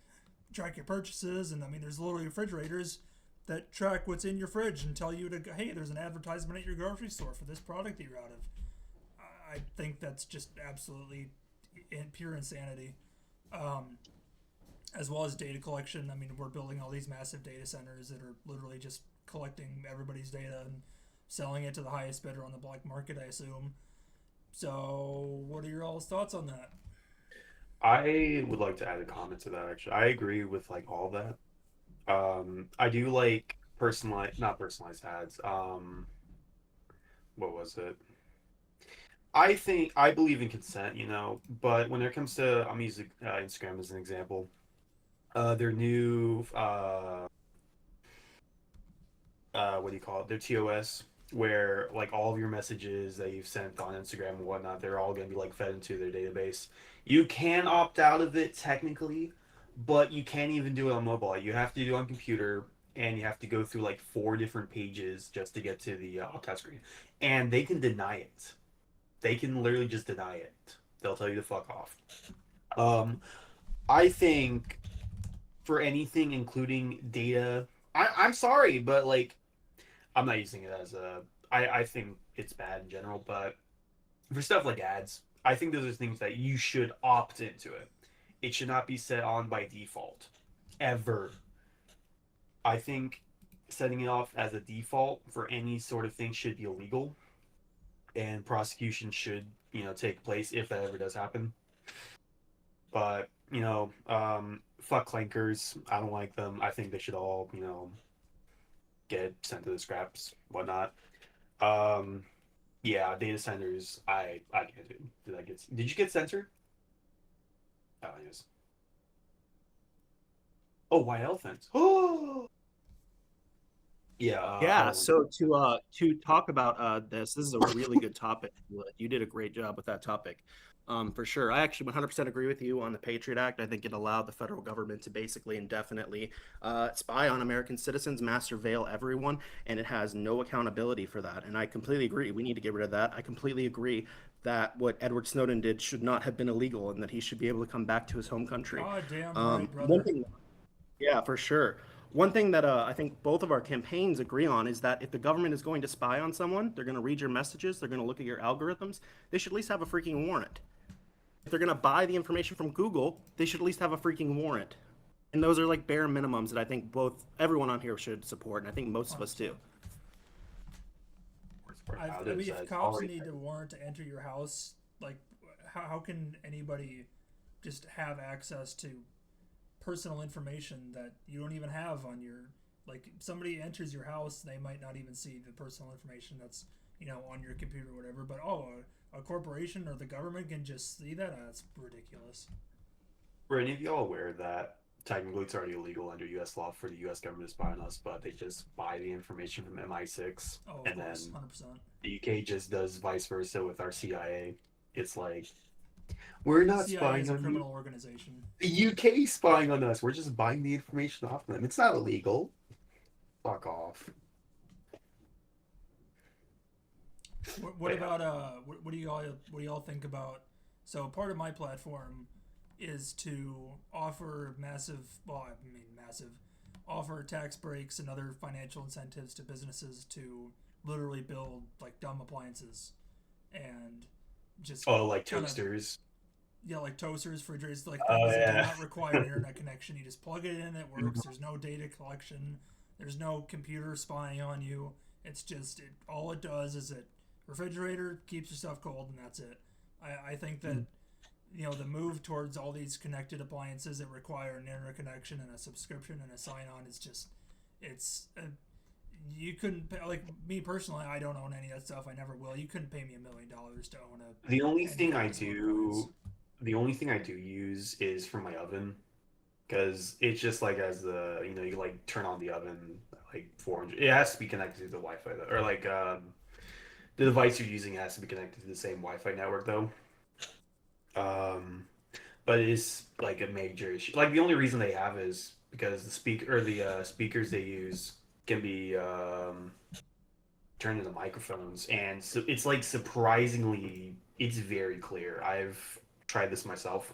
Speaker 2: track your purchases. And I mean, there's literally refrigerators that track what's in your fridge and tell you hey, there's an advertisement at your grocery store for this product that you're out of. I think that's just absolutely pure insanity. As well as data collection. I mean, we're building all these massive data centers that are literally just collecting everybody's data and selling it to the highest bidder on the black market, I assume. So what are your all's thoughts on that?
Speaker 10: I would like to add a comment to that, actually. I agree with all that. I do like not personalized ads. What was it? I believe in consent, but when it comes to, I'm using Instagram as an example. Their new what do you call it? Their TOS, where all of your messages that you've sent on Instagram and whatnot, they're all going to be fed into their database. You can opt out of it technically, but you can't even do it on mobile. You have to do it on computer, and you have to go through 4 different pages just to get to the opt-out screen. And they can deny it. They can literally just deny it. They'll tell you to fuck off. I think for anything including data, I'm sorry, but I'm not using it as I think it's bad in general, but for stuff like ads, I think those are things that you should opt into it. It should not be set on by default, ever. I think setting it off as a default for any sort of thing should be illegal, and prosecution should, take place if that ever does happen. But, fuck clankers. I don't like them. I think they should all, get sent to the scraps, whatnot. Yeah, data centers. I can't do. Did you get censored? Oh, yes. Oh, white elephants. Oh. Yeah.
Speaker 1: Yeah. So to talk about this is a really good topic. You did a great job with that topic. For sure. I actually 100% agree with you on the Patriot Act. I think it allowed the federal government to basically indefinitely spy on American citizens, mass surveil everyone, and it has no accountability for that. And I completely agree. We need to get rid of that. I completely agree that what Edward Snowden did should not have been illegal and that he should be able to come back to his home country.
Speaker 2: Oh, damn right, brother.
Speaker 1: One thing, yeah, for sure. One thing that I think both of our campaigns agree on is that if the government is going to spy on someone, they're going to read your messages, they're going to look at your algorithms, they should at least have a freaking warrant. If they're going to buy the information from Google, they should at least have a freaking warrant. And those are bare minimums that I think everyone on here should support, and I think most of us do.
Speaker 10: most part.
Speaker 2: I mean, if cops need a warrant to enter your house, like, how can anybody just have access to personal information that you don't even have on your, like, if somebody enters your house, they might not even see the personal information that's, you know, on your computer or whatever, but a corporation or the government can just see that? That's ridiculous.
Speaker 10: Were any of y'all aware that technically it's already illegal under U.S. law for the U.S. government to spy on us, but they just buy the information from MI6, and then
Speaker 2: 100%.
Speaker 10: the UK just does vice versa with our CIA. It's like, we're not
Speaker 2: CIA
Speaker 10: spying
Speaker 2: is a
Speaker 10: on
Speaker 2: criminal
Speaker 10: you.
Speaker 2: organization.
Speaker 10: The UK spying on us. We're just buying the information off them. It's not illegal. Fuck off.
Speaker 2: What about what do y'all think about? So part of my platform is to offer offer tax breaks and other financial incentives to businesses to literally build like dumb appliances and just
Speaker 10: like
Speaker 2: kinda,
Speaker 10: toasters.
Speaker 2: yeah, like toasters, refrigerators, like
Speaker 10: Oh,
Speaker 2: things that do
Speaker 10: yeah.
Speaker 2: not require an internet connection. You just plug it in, it works. There's no data collection. There's no computer spying on you. It's just all it does is it refrigerator keeps your stuff cold, and that's it. I think that you know the move towards all these connected appliances that require an internet connection and a subscription and a sign on is just you couldn't pay, like me personally. I don't own any of that stuff. I never will. You couldn't pay me $1 million to own a.
Speaker 10: The only thing I do use is for my oven, because it's just like as the you like turn on the oven like 400. It has to be connected to the Wi-Fi though, or like the device you're using has to be connected to the same Wi-Fi network though. But it's like a major issue. Like the only reason they have is because the speakers they use can be turned into microphones, and so it's like surprisingly, it's very clear. I've tried this myself,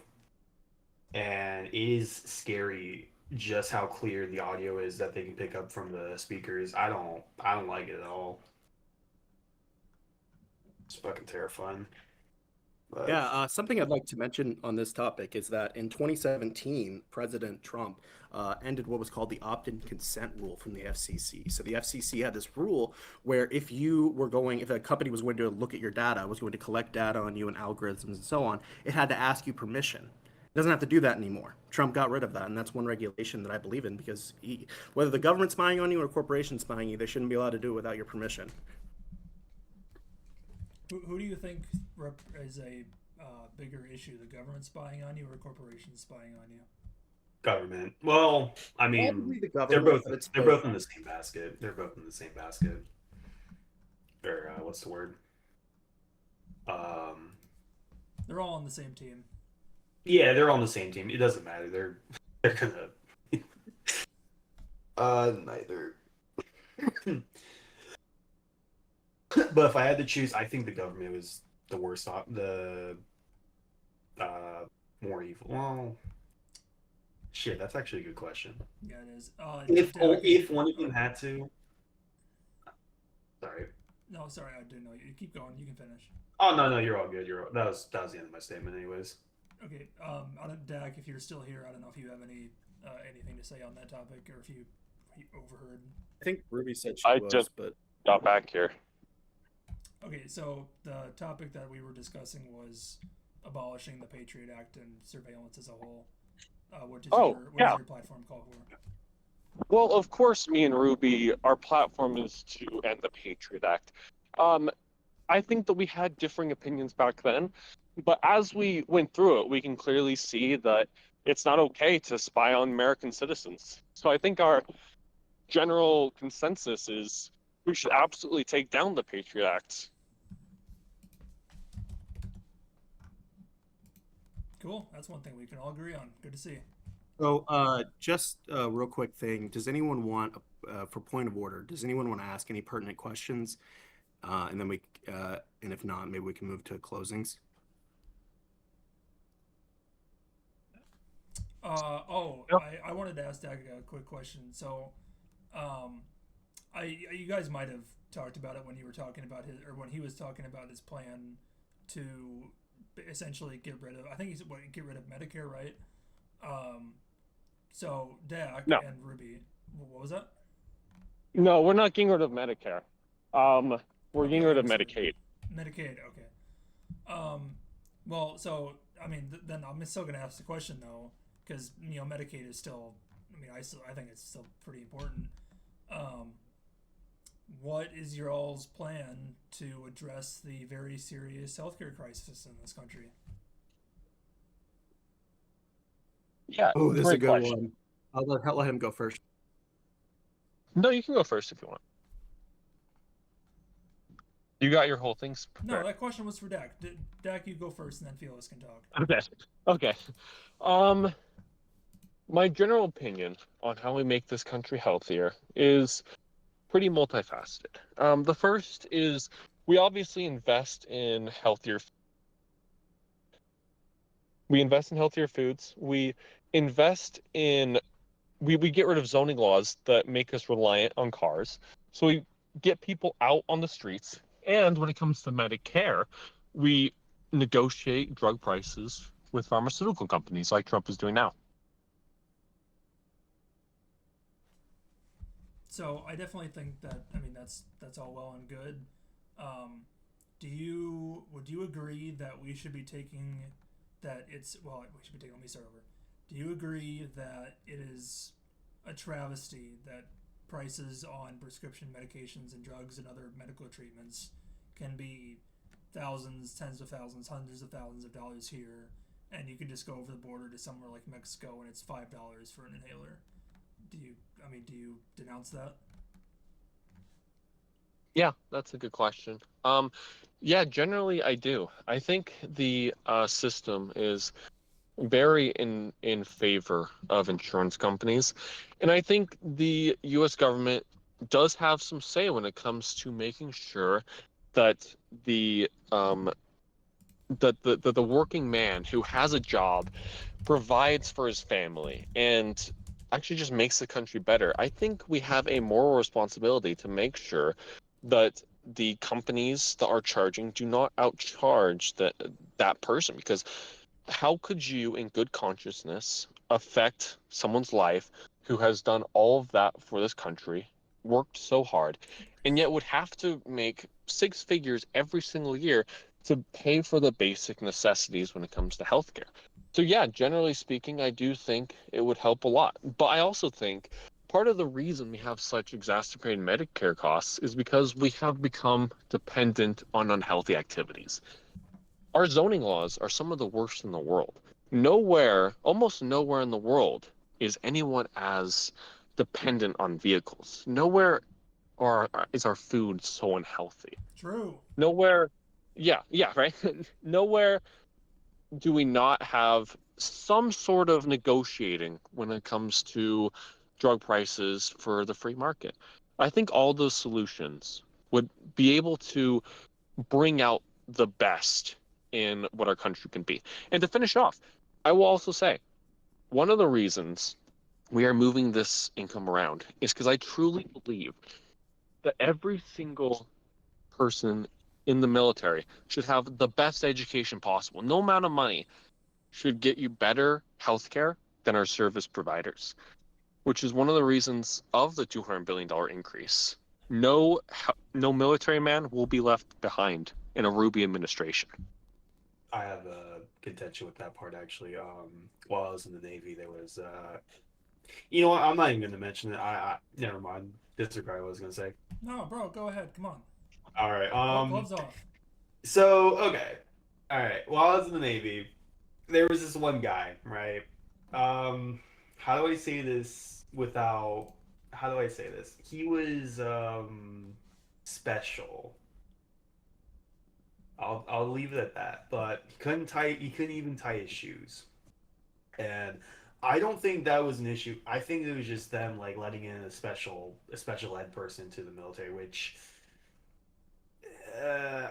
Speaker 10: and it is scary just how clear the audio is that they can pick up from the speakers. I don't like it at all. It's fucking terrifying. But...
Speaker 1: Yeah, something I'd like to mention on this topic is that in 2017, President Trump ended what was called the opt-in consent rule from the FCC. So the FCC had this rule where if a company was going to look at your data, was going to collect data on you and algorithms and so on, it had to ask you permission. It doesn't have to do that anymore. Trump got rid of that, and that's one regulation that I believe in, because whether the government's spying on you or a corporation spying on you, they shouldn't be allowed to do it without your permission.
Speaker 2: Who do you think is a bigger issue, the government spying on you or corporations spying on you?
Speaker 10: Government. Well, I mean,
Speaker 1: Probably the
Speaker 10: they're
Speaker 1: government,
Speaker 10: both in the same basket. They're both in the same basket. Or what's the word?
Speaker 2: They're all on the same team.
Speaker 10: Yeah, they're all on the same team. It doesn't matter. They're gonna neither. But if I had to choose, I think the government was the worst more evil. Well, shit, that's actually a good question.
Speaker 2: Yeah, it is.
Speaker 10: If one of them had to. Sorry.
Speaker 2: No, sorry, I didn't know you. Keep going. You can finish.
Speaker 10: Oh no, you're all good. That was the end of my statement, anyways.
Speaker 2: Okay. Dak, if you're still here, I don't know if you have anything to say on that topic, or if you overheard.
Speaker 1: I think Ruby said she but
Speaker 4: got back here.
Speaker 2: Okay, so the topic that we were discussing was abolishing the Patriot Act and surveillance as a whole. What does your platform call for?
Speaker 4: Well, of course, me and Ruby, our platform is to end the Patriot Act. I think that we had differing opinions back then, but as we went through it, we can clearly see that it's not okay to spy on American citizens. So I think our general consensus is we should absolutely take down the Patriot Act.
Speaker 2: Cool. That's one thing we can all agree on. Good to see.
Speaker 1: So, just a real quick thing. Does anyone want, for point of order, does anyone want to ask any pertinent questions? And then and if not, maybe we can move to closings.
Speaker 2: I wanted to ask Dak a quick question. So, you guys might have talked about it when you were talking about when he was talking about his plan to essentially get rid of Medicare, right? So Dak and Ruby, what was that?
Speaker 4: No, we're not getting rid of Medicare. We're getting rid of Medicaid.
Speaker 2: Medicaid, okay. Well, so I mean, then I'm still gonna ask the question though, because Medicaid is still. I mean, I think it's still pretty important. What is your all's plan to address the very serious healthcare crisis in this country?
Speaker 4: Yeah.
Speaker 1: Oh, this is a
Speaker 4: great
Speaker 1: good
Speaker 4: question.
Speaker 1: one. I'll let him go first.
Speaker 4: No, you can go first if you want. You got your whole things
Speaker 2: No,
Speaker 4: prepared.
Speaker 2: that question was for Dak. Dak, you go first, and then Felix can talk.
Speaker 4: Okay. My general opinion on how we make this country healthier is pretty multifaceted. The first is we obviously invest in healthier. We invest in healthier foods. We invest in. We get rid of zoning laws that make us reliant on cars. So we get people out on the streets. And when it comes to Medicare, we negotiate drug prices with pharmaceutical companies like Trump is doing now.
Speaker 2: So I definitely think that that's all well and good. Would you agree that we should be taking that it's well we should be taking let me start over. Do you agree that it is a travesty that prices on prescription medications and drugs and other medical treatments can be thousands, tens of thousands, hundreds of thousands of dollars here, and you can just go over the border to somewhere like Mexico and it's $5 for an inhaler? Do you denounce that?
Speaker 4: Yeah, that's a good question. Yeah, generally I do. I think the system is very in favor of insurance companies, and I think the U.S. government does have some say when it comes to making sure that the working man who has a job provides for his family and actually just makes the country better. I think we have a moral responsibility to make sure that the companies that are charging do not outcharge that person, because how could you in good consciousness affect someone's life who has done all of that for this country, worked so hard, and yet would have to make six figures every single year to pay for the basic necessities when it comes to healthcare? So yeah, generally speaking, I do think it would help a lot. But I also think part of the reason we have such exacerbated Medicare costs is because we have become dependent on unhealthy activities. Our zoning laws are some of the worst in the world. Almost nowhere in the world is anyone as dependent on vehicles. Nowhere is our food so unhealthy.
Speaker 2: True.
Speaker 4: Nowhere, yeah, right? Nowhere do we not have some sort of negotiating when it comes to drug prices for the free market. I think all those solutions would be able to bring out the best in what our country can be. And to finish off, I will also say one of the reasons we are moving this income around is because I truly believe that every single person in the military should have the best education possible. No amount of money should get you better healthcare than our service providers, which is one of the reasons of the $200 billion increase. No military man will be left behind in a Rubio administration.
Speaker 10: I have a contention with that part actually. While I was in the Navy, there was, you know what? I'm not even going to mention it. I never mind. Disregard what I was going to say.
Speaker 2: No, bro, go ahead. Come on.
Speaker 10: All right.
Speaker 2: Gloves off.
Speaker 10: So okay. All right. While I was in the Navy, there was this one guy, right? How do I say this without? How do I say this? He was special. I'll leave it at that. But he couldn't even tie his shoes. And I don't think that was an issue. I think it was just them like letting in a special ed person to the military, which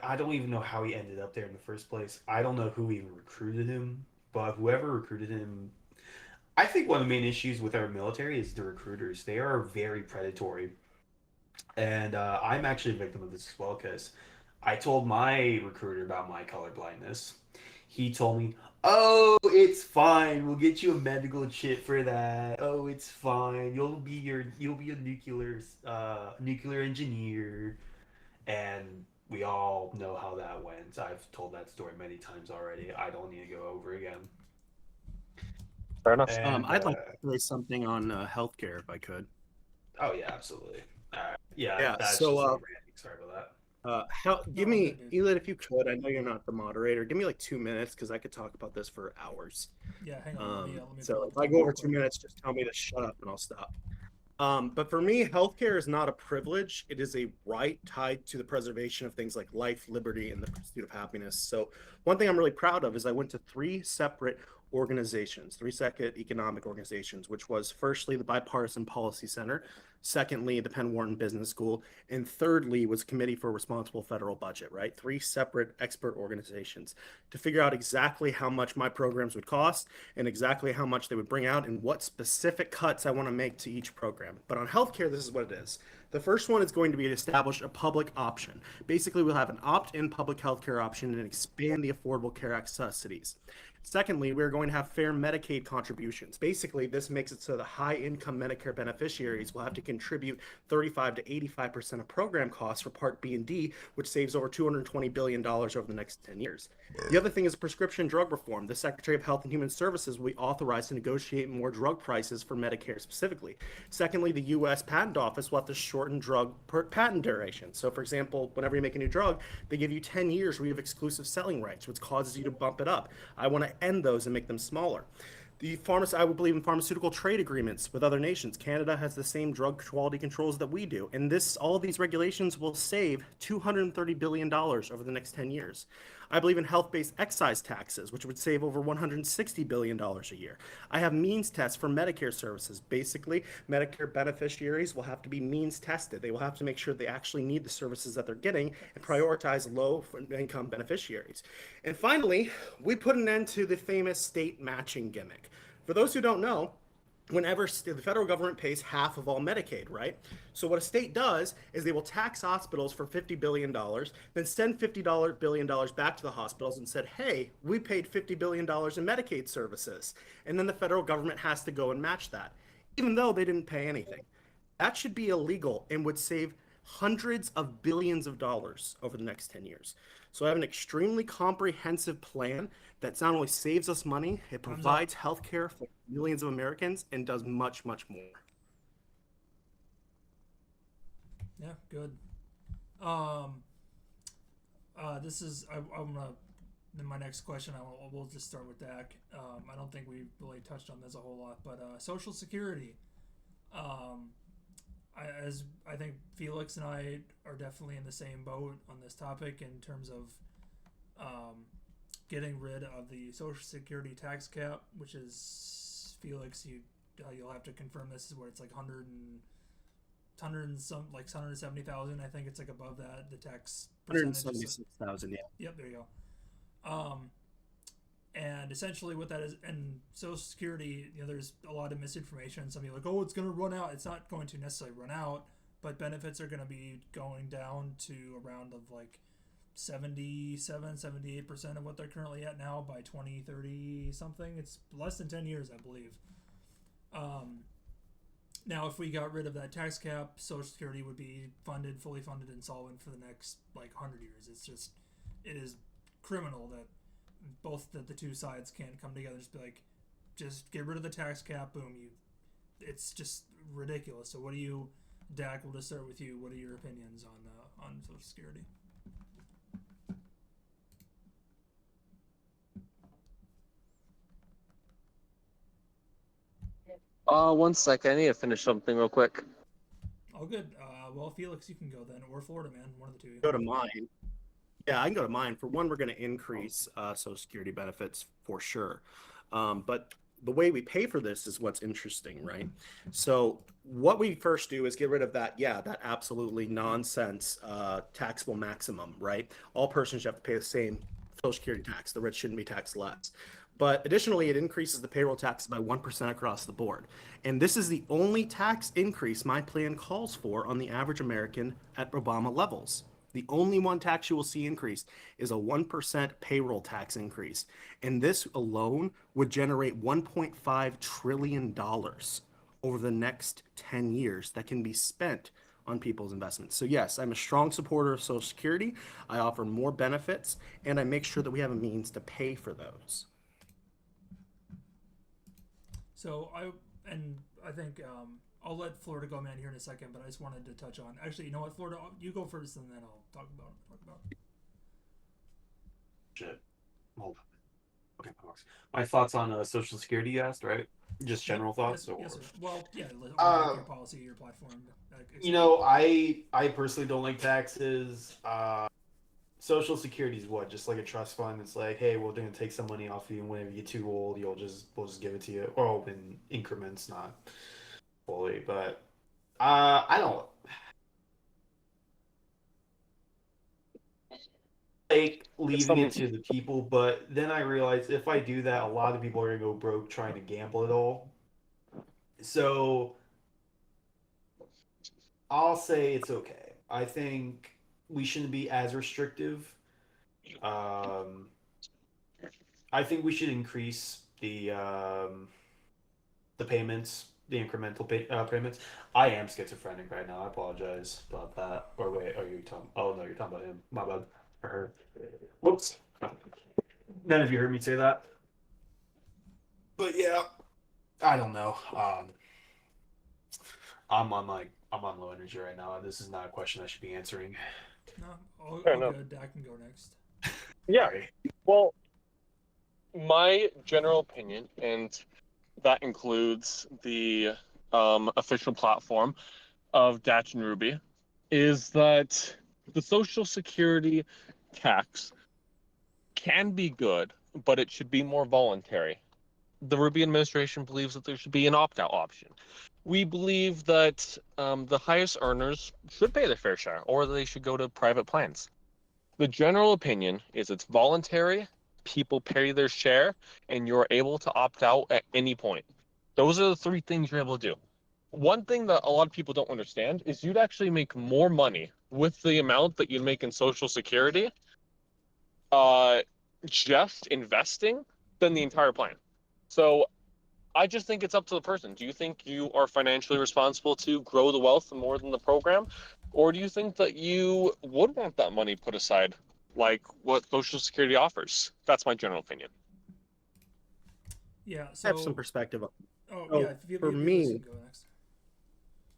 Speaker 10: I don't even know how he ended up there in the first place. I don't know who even recruited him, but whoever recruited him, I think one of the main issues with our military is the recruiters. They are very predatory, and I'm actually a victim of this as well because I told my recruiter about my color blindness. He told me, "Oh, it's fine. We'll get you a medical chip for that. Oh, it's fine. You'll be a nuclear engineer." and we all know how that went. I've told that story many times already. I don't need to go over again.
Speaker 4: Fair enough.
Speaker 10: And,
Speaker 1: I'd like to say something on healthcare if I could.
Speaker 10: Oh yeah, absolutely. Yeah,
Speaker 1: Yeah,
Speaker 10: that's
Speaker 1: so,
Speaker 10: just me ranting. Sorry about that.
Speaker 1: Give
Speaker 2: No,
Speaker 1: me,
Speaker 2: good, dude.
Speaker 1: Elid, if you could. I know you're not the moderator. Give me like 2 minutes because I could talk about this for hours.
Speaker 2: Yeah, hang on. Let me pull
Speaker 1: So
Speaker 2: up
Speaker 1: if
Speaker 2: the
Speaker 1: I
Speaker 2: timer
Speaker 1: go
Speaker 2: real
Speaker 1: over 2
Speaker 2: quick.
Speaker 1: minutes, just tell me to shut up and I'll stop. But for me, healthcare is not a privilege. It is a right tied to the preservation of things like life, liberty, and the pursuit of happiness. So one thing I'm really proud of is I went to three separate economic organizations, which was firstly the Bipartisan Policy Center, secondly the Penn Wharton Business School, and thirdly was Committee for Responsible Federal Budget, right? Three separate expert organizations to figure out exactly how much my programs would cost and exactly how much they would bring out and what specific cuts I want to make to each program. But on healthcare, this is what it is. The first one is going to be to establish a public option. Basically, we'll have an opt-in public healthcare option and expand the Affordable Care Act subsidies. Secondly, we're going to have fair Medicaid contributions. Basically, this makes it so the high-income Medicare beneficiaries will have to contribute 35 to 85% of program costs for Part B and D, which saves over $220 billion over the next 10 years. The other thing is prescription drug reform. The Secretary of Health and Human Services will be authorized to negotiate more drug prices for Medicare specifically. Secondly, the U.S. Patent Office will have to shorten drug patent duration. So, for example, whenever you make a new drug, they give you 10 years where you have exclusive selling rights, which causes you to bump it up. I want to end those and make them smaller. I would believe in pharmaceutical trade agreements with other nations. Canada has the same drug quality controls that we do. And all of these regulations will save $230 billion over the next 10 years. I believe in health-based excise taxes, which would save over $160 billion a year. I have means tests for Medicare services. Basically, Medicare beneficiaries will have to be means tested. They will have to make sure they actually need the services that they're getting and prioritize low-income beneficiaries. And finally, we put an end to the famous state matching gimmick. For those who don't know, whenever the federal government pays half of all Medicaid, right? So what a state does is they will tax hospitals for $50 billion, then send $50 billion back to the hospitals and said, hey, we paid $50 billion in Medicaid services. And then the federal government has to go and match that, even though they didn't pay anything. That should be illegal and would save hundreds of billions of dollars over the next 10 years. So I have an extremely comprehensive plan that not only saves us money, it provides health care for millions of Americans and does much, much more.
Speaker 2: Yeah, good. This is I'm gonna. Then my next question, we'll just start with Dak. I don't think we really touched on this a whole lot, but Social Security. I think Felix and I are definitely in the same boat on this topic in terms of getting rid of the Social Security tax cap, which is, Felix, you'll have to confirm this, is what it's like 170,000. I think it's like above that, the tax percentage.
Speaker 1: 176,000, yeah.
Speaker 2: Yep, there you go. And essentially what that is, and Social Security, there's a lot of misinformation. Some people are like, oh, it's going to run out. It's not going to necessarily run out, but benefits are going to be going down to around of like 78% of what they're currently at now by 2030 something. It's less than 10 years, I believe. Now, if we got rid of that tax cap, Social Security would be fully funded and solvent for the next like 100 years. It is criminal that the two sides can't come together. Just get rid of the tax cap. Boom, it's just ridiculous. So, Dak? We'll just start with you. What are your opinions on Social Security?
Speaker 4: One second. I need to finish something real quick.
Speaker 2: Oh, good. Well, Felix, you can go then, or Florida Man, one of the two.
Speaker 1: Go to mine. Yeah, I can go to mine. For one, we're going to increase Social Security benefits for sure. But the way we pay for this is what's interesting, right? So what we first do is get rid of that absolutely nonsense taxable maximum, right? All persons should have to pay the same Social Security tax. The rich shouldn't be taxed less. But additionally, it increases the payroll tax by 1% across the board. And this is the only tax increase my plan calls for on the average American at Obama levels. The only one tax you will see increased is a 1% payroll tax increase. And this alone would generate $1.5 trillion over the next 10 years that can be spent on people's investments. So yes, I'm a strong supporter of Social Security. I offer more benefits, and I make sure that we have a means to pay for those.
Speaker 2: So I think I'll let Florida go man here in a second, but I just wanted to touch on. Actually, you know what, Florida, you go first, and then I'll talk about it.
Speaker 10: Shit. Hold on. Okay, my thoughts on Social Security, you asked, right? Just general thoughts,
Speaker 2: yes,
Speaker 10: or
Speaker 2: sir. Well, yeah, your policy, your platform.
Speaker 10: you know, I personally don't like taxes. Social Security is what, just like a trust fund. It's like, hey, we're gonna take some money off you, and whenever you get too old, we'll just give it to you, or in increments, not fully. But I don't like leaving it to the people. But then I realized if I do that, a lot of people are gonna go broke trying to gamble it all. So I'll say it's okay. I think we shouldn't be as restrictive. I think we should increase the payments, the incremental payments. I am schizophrenic right now. I apologize about that. Or wait, are you talking? Oh no, you're talking about him. My bad. Or her. Whoops. None of you heard me say that. But yeah, I don't know. I'm on low energy right now. This is not a question I should be answering.
Speaker 2: No, all
Speaker 4: Fair enough.
Speaker 2: good. I can go next.
Speaker 4: Yeah.
Speaker 10: Sorry.
Speaker 4: Well, my general opinion, and that includes the official platform of Datch and Ruby, is that the Social Security tax can be good, but it should be more voluntary. The Ruby administration believes that there should be an opt-out option. We believe that the highest earners should pay their fair share, or they should go to private plans. The general opinion is it's voluntary, people pay their share, and you're able to opt out at any point. Those are the three things you're able to do. One thing that a lot of people don't understand is you'd actually make more money with the amount that you'd make in Social Security just investing than the entire plan. So I just think it's up to the person. Do you think you are financially responsible to grow the wealth more than the program? Or do you think that you would want that money put aside, like what Social Security offers? That's my general opinion.
Speaker 2: Yeah.
Speaker 1: I
Speaker 2: So
Speaker 1: have some perspective on
Speaker 2: Oh yeah. If
Speaker 1: for
Speaker 2: you
Speaker 1: me,
Speaker 2: go next.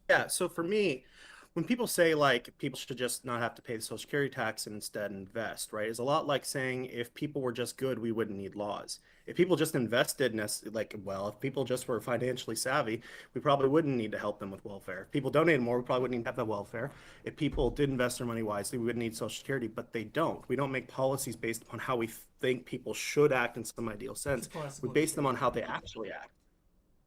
Speaker 1: yeah, so for me, when people say like people should just not have to pay the Social Security tax and instead invest, right? It's a lot like saying if people were just good, we wouldn't need laws. If people just invested, if people just were financially savvy, we probably wouldn't need to help them with welfare. If people donated more, we probably wouldn't even have that welfare. If people did invest their money wisely, we wouldn't need Social Security, but they don't. We don't make policies based upon how we think people should act in some ideal sense. We base them on how they actually act.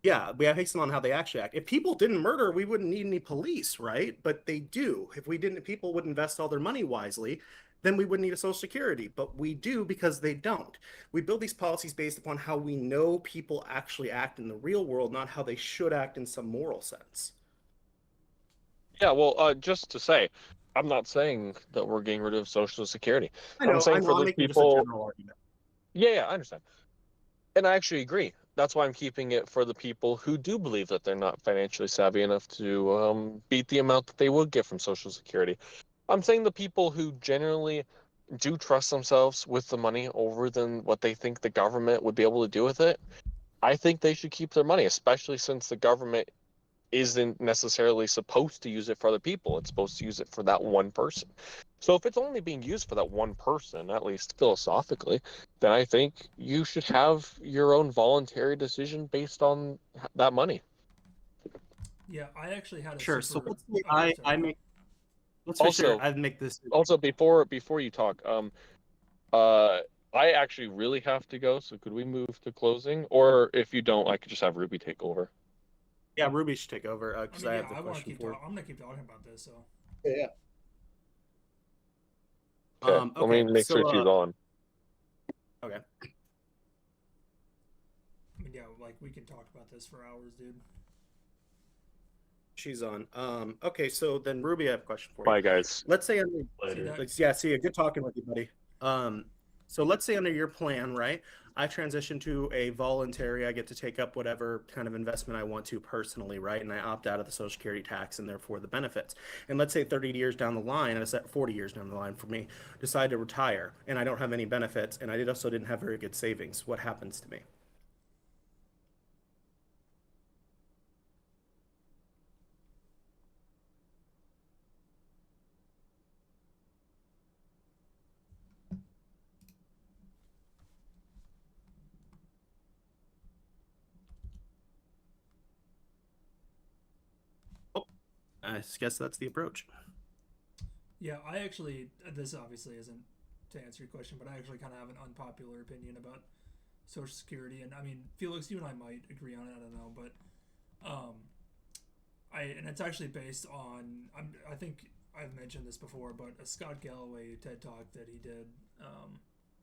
Speaker 1: Yeah, we have based them on how they actually act. If people didn't murder, we wouldn't need any police, right? But they do. If we didn't, people would invest all their money wisely, then we wouldn't need a Social Security. But we do because they don't. We build these policies based upon how we know people actually act in the real world, not how they should act in some moral sense.
Speaker 4: Yeah, well, just to say, I'm not saying that we're getting rid of Social Security. I'm saying for
Speaker 1: I'm
Speaker 4: those
Speaker 1: making just a
Speaker 4: people.
Speaker 1: general argument.
Speaker 4: Yeah, I understand. And I actually agree. That's why I'm keeping it for the people who do believe that they're not financially savvy enough to beat the amount that they would get from Social Security. I'm saying the people who generally do trust themselves with the money over than what they think the government would be able to do with it. I think they should keep their money, especially since the government isn't necessarily supposed to use it for other people. It's supposed to use it for that one person. So if it's only being used for that one person, at least philosophically, then I think you should have your own voluntary decision based on that money.
Speaker 2: Yeah, I actually had a
Speaker 1: Sure. So
Speaker 2: super.
Speaker 1: let's say
Speaker 2: Oh,
Speaker 1: I
Speaker 2: sorry.
Speaker 1: make. Let's
Speaker 4: Also-
Speaker 1: figure. I'd make this.
Speaker 4: Also, before you talk, I actually really have to go. So could we move to closing, or if you don't, I could just have Ruby take over.
Speaker 1: Yeah, Ruby should take over
Speaker 2: I
Speaker 1: because
Speaker 2: mean,
Speaker 1: I
Speaker 2: yeah,
Speaker 1: have the
Speaker 2: I want to
Speaker 1: question
Speaker 2: keep.
Speaker 1: for.
Speaker 2: I'm gonna keep talking about this. So
Speaker 1: Yeah.
Speaker 4: Okay, let me make sure she's on.
Speaker 1: Okay.
Speaker 2: I mean, yeah, like we can talk about this for hours, dude.
Speaker 1: She's on. Okay, so then Ruby, I have a question for you.
Speaker 4: Bye, guys.
Speaker 1: Let's say
Speaker 10: Later.
Speaker 2: that-
Speaker 1: yeah, see you. Good talking with you, buddy. So let's say under your plan, right, I transition to a voluntary, I get to take up whatever kind of investment I want to personally, right? And I opt out of the Social Security tax and therefore the benefits. And let's say 30 years down the line, and it's at 40 years down the line for me, decide to retire and I don't have any benefits and I also didn't have very good savings. What happens to me? I guess that's the approach.
Speaker 2: Yeah, I actually, this obviously isn't to answer your question, but I actually kind of have an unpopular opinion about Social Security. And I mean, Felix, you and I might agree on it. I don't know, but and it's actually based on, I think I've mentioned this before, but a Scott Galloway TED Talk that he did,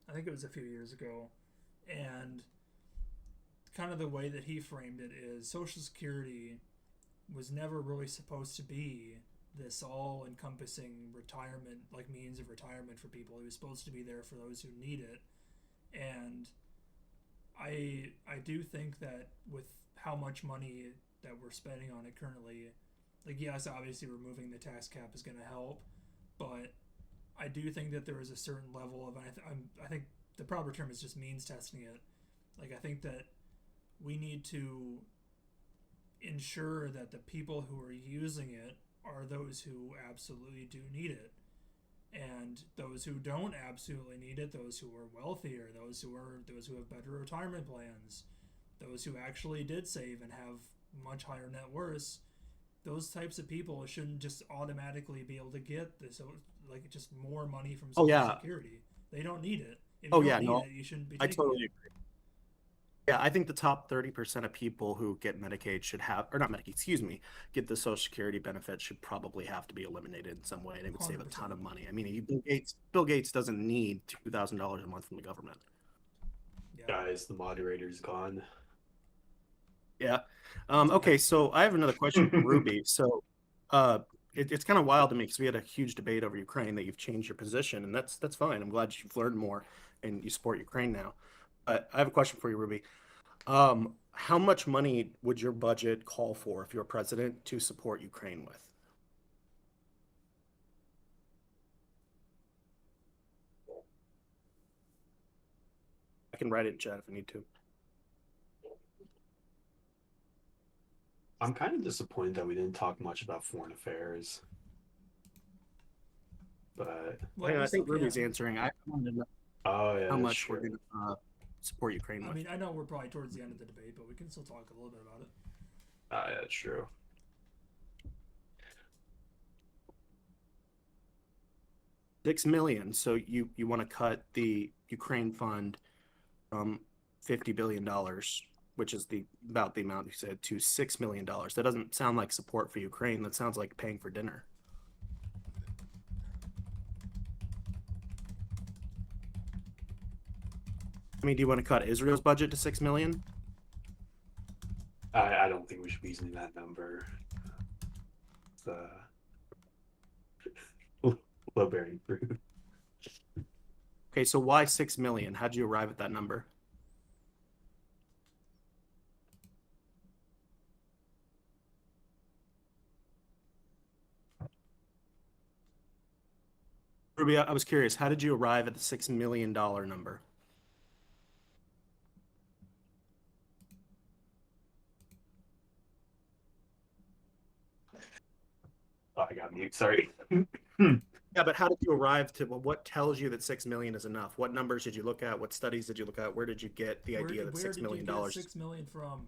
Speaker 2: I think it was a few years ago, and kind of the way that he framed it is Social Security was never really supposed to be this all-encompassing retirement, like means of retirement for people. It was supposed to be there for those who need it. And I do think that with how much money that we're spending on it currently, like, yes, obviously removing the tax cap is going to help, but I do think that there is a certain level of, I think the proper term is just means testing it. Like, I think that we need to ensure that the people who are using it are those who absolutely do need it, and those who don't absolutely need it, those who are wealthier, those who have better retirement plans, those who actually did save and have much higher net worths, those types of people shouldn't just automatically be able to get this, like, just more money from Social Security. They don't need it. If you don't need it, you shouldn't be taking
Speaker 1: I totally
Speaker 2: it.
Speaker 1: agree. Yeah, I think the top 30% of people who get Medicaid should have, or not Medicaid, excuse me, get the Social Security benefit should probably have to be eliminated in some way. And it would save a ton of money. I mean, Bill Gates doesn't need $2,000 a month from the government.
Speaker 10: Guys, the moderator's gone.
Speaker 1: Yeah. Okay, so I have another question for Ruby. So it's kind of wild to me because we had a huge debate over Ukraine that you've changed your position, and that's fine. I'm glad you've learned more and you support Ukraine now. But I have a question for you, Ruby. How much money would your budget call for if you're president to support Ukraine with? I can write it in chat if I need to.
Speaker 10: I'm kind of disappointed that we didn't talk much about foreign affairs. But
Speaker 1: I think Ruby's answering. I wanted to know how much we're going to support Ukraine with.
Speaker 2: I mean, I know we're probably towards the end of the debate, but we can still talk a little bit about it.
Speaker 10: Yeah, that's true.
Speaker 1: $6 million. So you want to cut the Ukraine fund from $50 billion, which is about the amount you said, to $6 million. That doesn't sound like support for Ukraine. That sounds like paying for dinner. I mean, do you want to cut Israel's budget to $6 million?
Speaker 10: I don't think we should be using that number. Low-bearing fruit.
Speaker 1: Okay, so why $6 million? How'd you arrive at that number? Ruby, I was curious. How did you arrive at the $6 million number?
Speaker 10: Oh, I got mute. Sorry.
Speaker 1: Yeah, but how did you arrive to what tells you that $6 million is enough? What numbers did you look at? What studies did you look at? Where did you get the idea that $6 million?
Speaker 2: Where did you get $6 million from?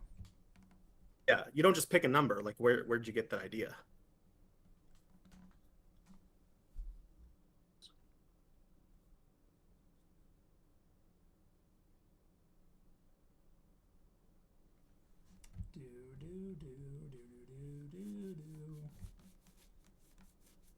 Speaker 1: Yeah, you don't just pick a number. Like, where did you get that idea?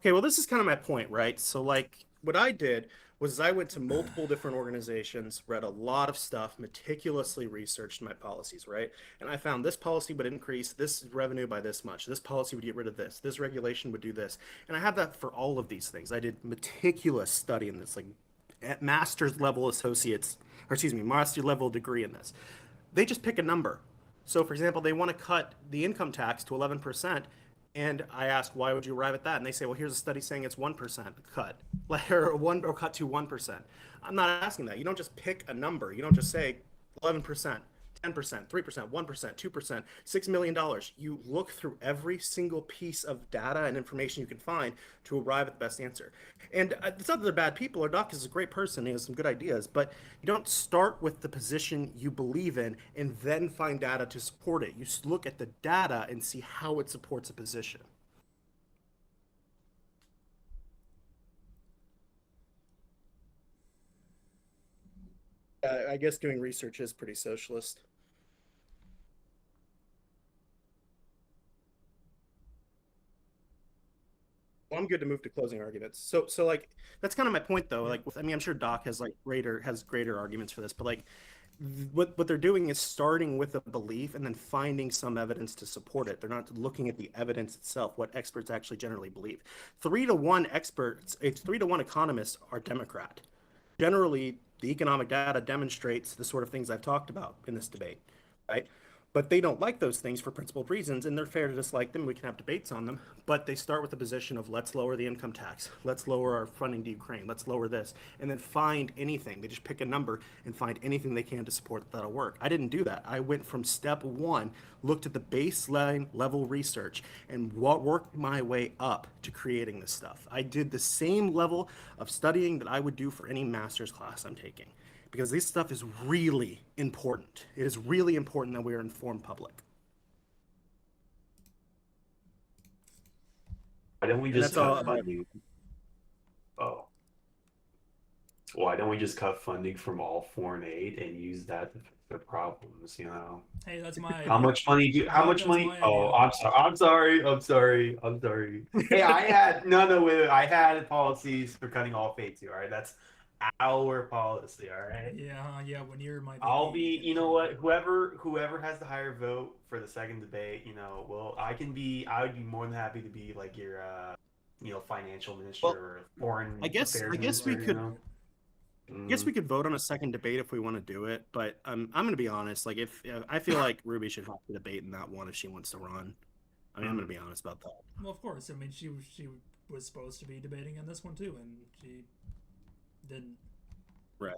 Speaker 1: Okay, well, this is kind of my point, right? So, like, what I did was I went to multiple different organizations, read a lot of stuff, meticulously researched my policies, right? And I found this policy would increase this revenue by this much. This policy would get rid of this. This regulation would do this. And I have that for all of these things. I did meticulous study in this, like master's level associates, or excuse me, master level degree in this. They just pick a number. So, for example, they want to cut the income tax to 11%. And I ask, why would you arrive at that? And they say, well, here's a study saying it's 1% cut, or cut to 1%. I'm not asking that. You don't just pick a number. You don't just say 11%. 10%, 3%, 1%, 2%, $6 million. You look through every single piece of data and information you can find to arrive at the best answer. And it's not that they're bad people. Our doc is a great person. He has some good ideas, but you don't start with the position you believe in and then find data to support it. You look at the data and see how it supports a position. I guess doing research is pretty socialist. Well, I'm good to move to closing arguments. So like that's kind of my point though. Like I mean, I'm sure Doc has like greater arguments for this, but like what they're doing is starting with a belief and then finding some evidence to support it. They're not looking at the evidence itself, what experts actually generally believe. 3-to-1 experts, 3-to-1 economists are Democrat. Generally, the economic data demonstrates the sort of things I've talked about in this debate, right? But they don't like those things for principled reasons, and they're fair to dislike them. We can have debates on them, but they start with the position of let's lower the income tax, let's lower our funding to Ukraine, let's lower this, and then find anything. They just pick a number and find anything they can to support that'll work. I didn't do that. I went from step one, looked at the baseline level research, and worked my way up to creating this stuff. I did the same level of studying that I would do for any master's class I'm taking, because this stuff is really important. It is really important that we are informed public.
Speaker 10: Why don't we
Speaker 1: And
Speaker 10: just
Speaker 1: that's all
Speaker 10: cut
Speaker 1: about-
Speaker 10: funding? Oh. Why don't we just cut funding from all foreign aid and use that to fix the problems, you know?
Speaker 2: Hey, that's my
Speaker 10: How much money do how much
Speaker 2: That's
Speaker 10: money
Speaker 2: my
Speaker 10: oh
Speaker 2: idea.
Speaker 10: I'm sorry. Hey, I had wait, I had policies for cutting off aid too, all right? That's our policy, all right?
Speaker 2: Yeah, when you're my
Speaker 10: I'll
Speaker 2: baby,
Speaker 10: be, you know what? Whoever has the higher vote for the second debate, you know, well, I would be more than happy to be like your, financial minister or foreign
Speaker 1: I guess
Speaker 10: affairs
Speaker 1: we
Speaker 10: minister,
Speaker 1: could.
Speaker 10: you know?
Speaker 1: I guess we could vote on a second debate if we want to do it, but I'm going to be honest. Like, if I feel like Ruby should have to debate in that one if she wants to run. I mean, I'm going to be honest about that.
Speaker 2: Well, of course. I mean, she was supposed to be debating in this one too, and she didn't.
Speaker 1: Right.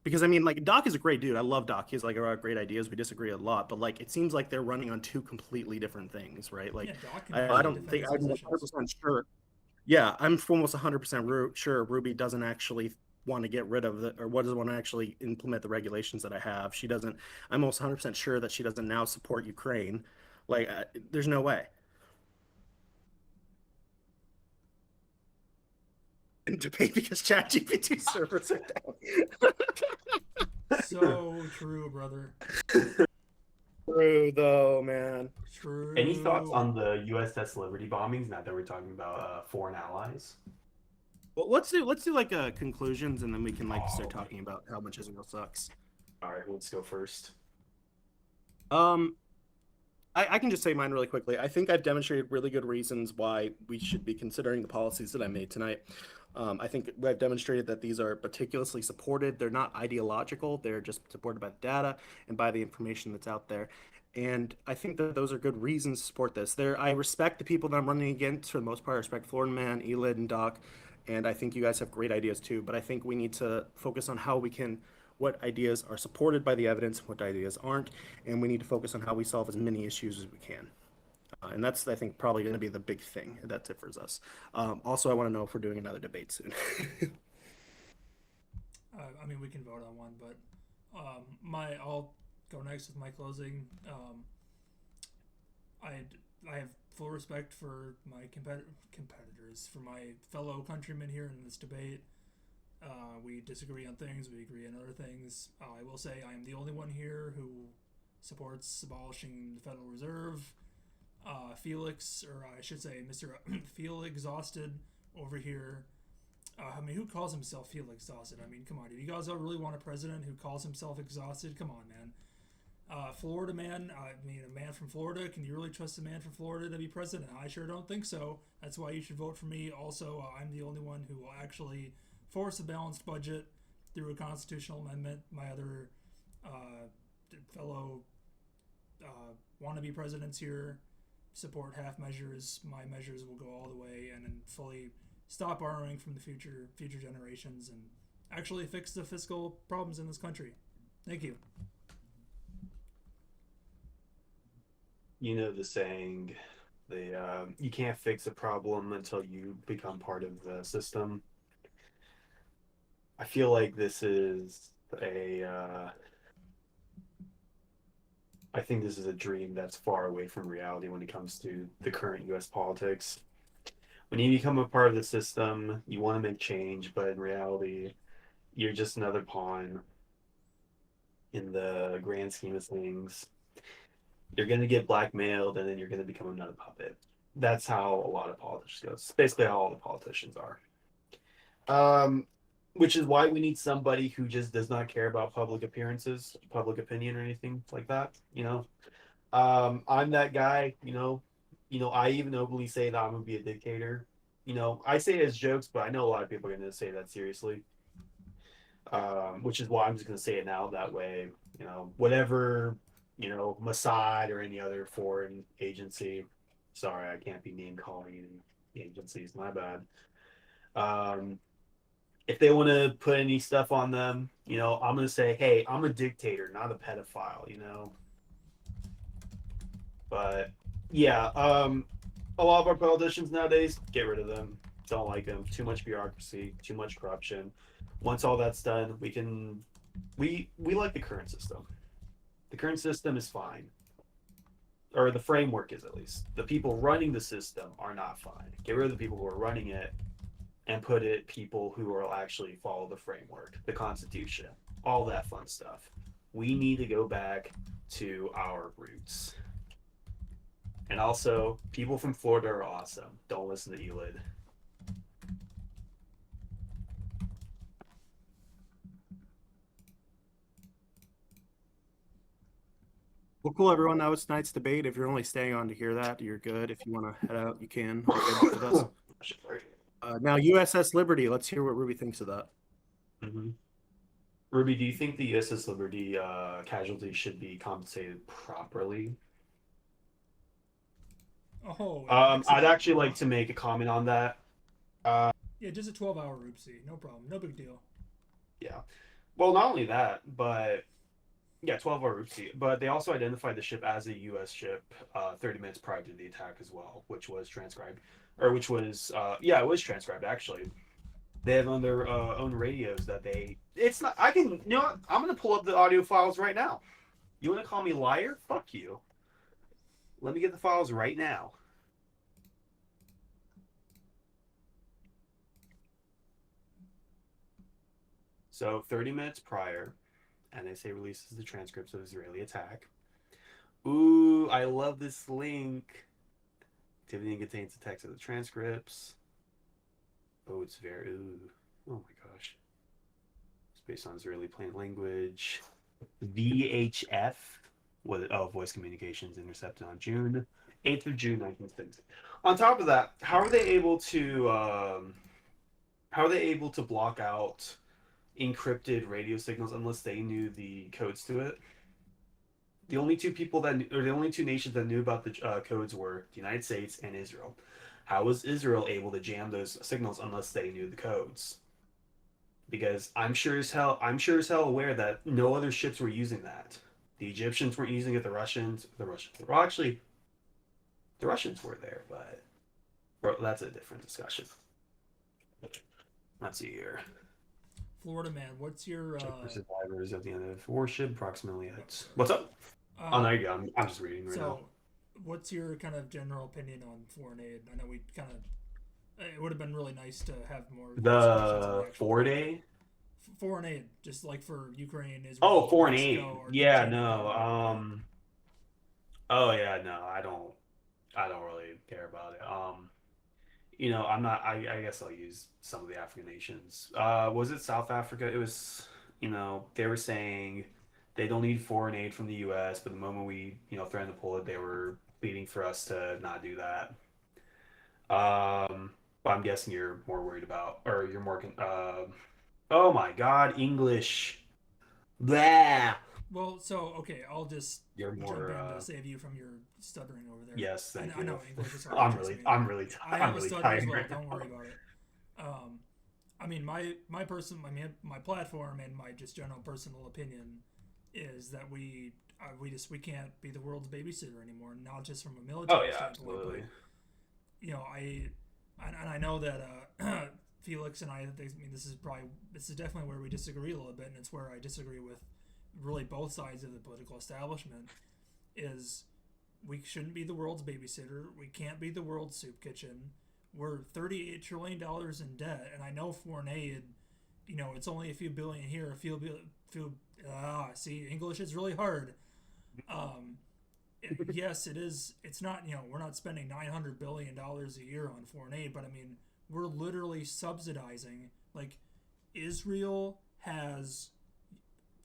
Speaker 1: Because I mean, like, Doc is a great dude. I love Doc. He has like a lot of great ideas. We disagree a lot, but like, it seems like they're running on two completely different things, right? Like,
Speaker 2: Yeah, Doc can
Speaker 1: I
Speaker 2: really
Speaker 1: don't
Speaker 2: defend
Speaker 1: think
Speaker 2: his
Speaker 1: I'm
Speaker 2: positions.
Speaker 1: 100% sure. Yeah, I'm almost 100% sure Ruby doesn't actually want to get rid of the, or what doesn't want to actually implement the regulations that I have. She doesn't. I'm almost 100% sure that she doesn't now support Ukraine. Like, there's no way. And debate because ChatGPT servers are down.
Speaker 2: So true, brother.
Speaker 1: True though, man.
Speaker 2: True.
Speaker 10: Any thoughts on the USS Liberty bombings now that we're talking about foreign allies?
Speaker 1: Well, let's do like conclusions, and then we can like start talking about how much Israel sucks.
Speaker 10: All right, let's go first.
Speaker 1: I can just say mine really quickly. I think I've demonstrated really good reasons why we should be considering the policies that I made tonight. I think I've demonstrated that these are meticulously supported. They're not ideological. They're just supported by the data and by the information that's out there. And I think that those are good reasons to support this. I respect the people that I'm running against for the most part. I respect Florida Man, Elid, and Doc. And I think you guys have great ideas too. But I think we need to focus on how we can, what ideas are supported by the evidence, what ideas aren't. And we need to focus on how we solve as many issues as we can. And that's, I think, probably going to be the big thing that differs us. Also, I want to know if we're doing another debate soon.
Speaker 2: I mean, we can vote on one, but I'll go next with my closing. I have full respect for my competitors, for my fellow countrymen here in this debate. We disagree on things, we agree on other things. I will say I am the only one here who supports abolishing the Federal Reserve. Felix, or I should say Mr. Feel Exhausted over here. I mean, who calls himself Feel Exhausted? I mean, come on, do you guys all really want a president who calls himself exhausted? Come on, man. Florida man, I mean, a man from Florida, can you really trust a man from Florida to be president? I sure don't think so. That's why you should vote for me. Also, I'm the only one who will actually force a balanced budget through a constitutional amendment. My other fellow wannabe presidents here support half measures. My measures will go all the way and fully stop borrowing from the future generations and actually fix the fiscal problems in this country. Thank you.
Speaker 10: You know the saying, you can't fix a problem until you become part of the system. I feel like this is I think this is a dream that's far away from reality when it comes to the current U.S. politics. When you become a part of the system, you want to make change, but in reality, you're just another pawn in the grand scheme of things. You're going to get blackmailed, and then you're going to become another puppet. That's how a lot of politics goes. It's basically how all the politicians are. Which is why we need somebody who just does not care about public appearances, public opinion, or anything like that. I'm that guy. I even openly say that I'm gonna be a dictator. I say it as jokes, but I know a lot of people are gonna say that seriously. Which is why I'm just gonna say it now. That way, whatever, Mossad or any other foreign agency. Sorry, I can't be name calling any agencies. My bad. If they want to put any stuff on them, I'm going to say, hey, I'm a dictator, not a pedophile, But, yeah, a lot of our politicians nowadays, get rid of them. Don't like them. Too much bureaucracy, too much corruption. Once all that's done, we like the current system. The current system is fine. Or the framework is, at least. The people running the system are not fine. Get rid of the people who are running it. And put it people who will actually follow the framework, the Constitution, all that fun stuff. We need to go back to our roots. And also, people from Florida are awesome. Don't listen to Elid.
Speaker 1: Well, cool, everyone. That was tonight's debate. If you're only staying on to hear that, you're good. If you want to head out, you can. We're good with us. Now, USS Liberty. Let's hear what Ruby thinks of that.
Speaker 10: Mm-hmm. Ruby, do you think the USS Liberty casualties should be compensated properly? I'd actually like to make a comment on that.
Speaker 2: Yeah, just a 12-hour oopsie. No problem. No big deal.
Speaker 10: Yeah. Well, not only that, but... Yeah, 12-hour oopsie. But they also identified the ship as a U.S. ship 30 minutes prior to the attack as well, which was transcribed. Or which was, it was transcribed, actually. They have on their own radios that it's not, I'm going to pull up the audio files right now. You want to call me liar? Fuck you. Let me get the files right now. So, 30 minutes prior, NSA releases the transcripts of Israeli attack. Ooh, I love this link. Activity contains the text of the transcripts. Oh, it's very... Ooh. Oh my gosh. It's based on Israeli plain language. VHF. Voice communications intercepted on June 8th of June, 1960. On top of that, how are they able to block out encrypted radio signals unless they knew the codes to it? The only two nations that knew about the codes were the United States and Israel. How was Israel able to jam those signals unless they knew the codes? Because I'm sure as hell aware that no other ships were using that. The Egyptians weren't using it. The Russians were there, but that's a different discussion. Let's see here.
Speaker 2: Florida man, what's your
Speaker 10: survivors at the end of warship approximately at what's up? Oh, there you go. I'm just reading right now.
Speaker 2: What's your kind of general opinion on foreign aid? I know it would have been really nice to have more.
Speaker 10: The 4-day
Speaker 2: foreign aid, just like for Ukraine, Israel.
Speaker 10: Oh, foreign aid. Yeah, no. Oh yeah, no. I don't really care about it. I'm not. I guess I'll use some of the African nations. Was it South Africa? It was. They were saying they don't need foreign aid from the U.S., but the moment we, threatened to pull it, they were pleading for us to not do that. But I'm guessing you're more worried about, or you're more Oh my God, English. Blah.
Speaker 2: Well, so okay, I'll just
Speaker 10: You're
Speaker 2: jump
Speaker 10: more.
Speaker 2: in to save you from your stuttering over there.
Speaker 10: Yes, thank
Speaker 2: I
Speaker 10: you.
Speaker 2: know English is hard. Trust me. I have
Speaker 10: I'm
Speaker 2: a
Speaker 10: really
Speaker 2: stutter
Speaker 10: tired.
Speaker 2: as well.
Speaker 10: right
Speaker 2: Don't
Speaker 10: now.
Speaker 2: worry about it. I mean, my platform and my just general personal opinion is that we we can't be the world's babysitter anymore. Not just from a
Speaker 10: Oh
Speaker 2: military
Speaker 10: yeah,
Speaker 2: standpoint,
Speaker 10: absolutely.
Speaker 2: but I know that Felix and I mean this is definitely where we disagree a little bit, and it's where I disagree with really both sides of the political establishment. Is we shouldn't be the world's babysitter. We can't be the world's soup kitchen. We're $38 trillion in debt, and I know foreign aid, it's only a few billion here, see, English is really hard. Yes, it is. It's not, we're not spending $900 billion a year on foreign aid, but I mean, we're literally subsidizing, like, Israel has,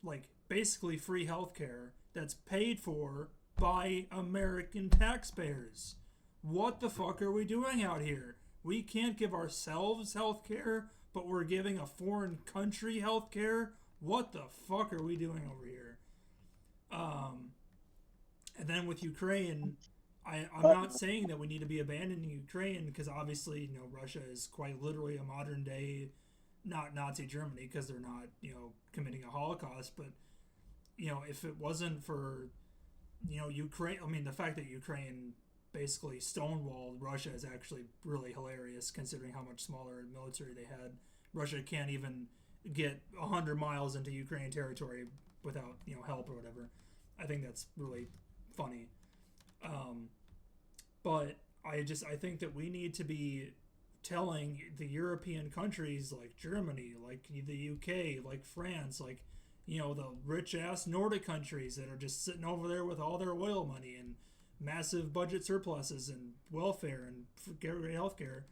Speaker 2: like, basically free healthcare that's paid for by American taxpayers. What the fuck are we doing out here? We can't give ourselves health care, but we're giving a foreign country health care? What the fuck are we doing over here? And then with Ukraine, I'm not saying that we need to be abandoning Ukraine, because obviously, Russia is quite literally a modern day, not Nazi Germany, because they're not, committing a Holocaust, but, if it wasn't for, Ukraine, I mean, the fact that Ukraine basically stonewalled Russia is actually really hilarious, considering how much smaller military they had. Russia can't even get 100 miles into Ukrainian territory without help or whatever. I think that's really funny. But I think that we need to be telling the European countries like Germany, like the UK, like France, like the rich ass Nordic countries that are just sitting over there with all their oil money and massive budget surpluses and welfare and great healthcare.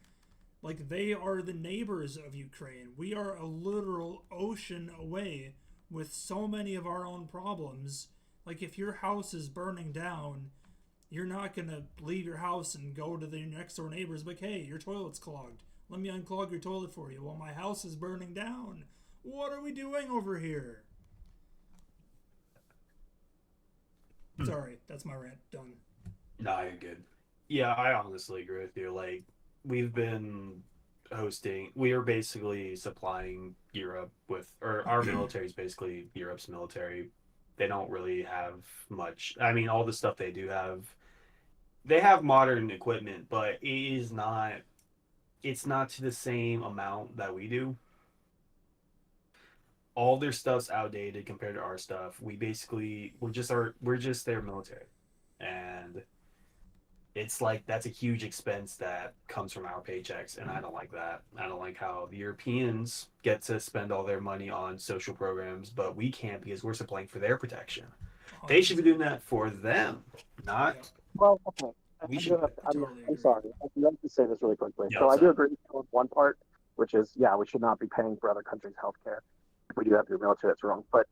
Speaker 2: Like, they are the neighbors of Ukraine. We are a literal ocean away with so many of our own problems. Like, if your house is burning down, you're not gonna leave your house and go to the next door neighbors like, hey, your toilet's clogged. Let me unclog your toilet for you while my house is burning down. What are we doing over here? Sorry, that's my rant done.
Speaker 10: No, you're good. Yeah, I honestly agree with you. Like, we've been we are basically supplying Europe with, or our military is basically Europe's military. They don't really have much. I mean, all the stuff they do have, they have modern equipment, but it's not to the same amount that we do. All their stuff's outdated compared to our stuff. We're just their military. And it's like that's a huge expense that comes from our paychecks, and I don't like that. I don't like how the Europeans get to spend all their money on social programs, but we can't because we're supplying for their protection. They should be doing that for them, not.
Speaker 11: Well, okay.
Speaker 10: We
Speaker 11: I'm,
Speaker 10: should.
Speaker 11: gonna, I'm,
Speaker 2: Totally
Speaker 11: I'm
Speaker 2: agree.
Speaker 11: sorry. Let me say this really quickly.
Speaker 10: Yeah,
Speaker 11: So I
Speaker 10: what's
Speaker 11: do
Speaker 10: up?
Speaker 11: agree with one part, which is, yeah, we should not be paying for other countries' healthcare. If we do have to do military, that's wrong. But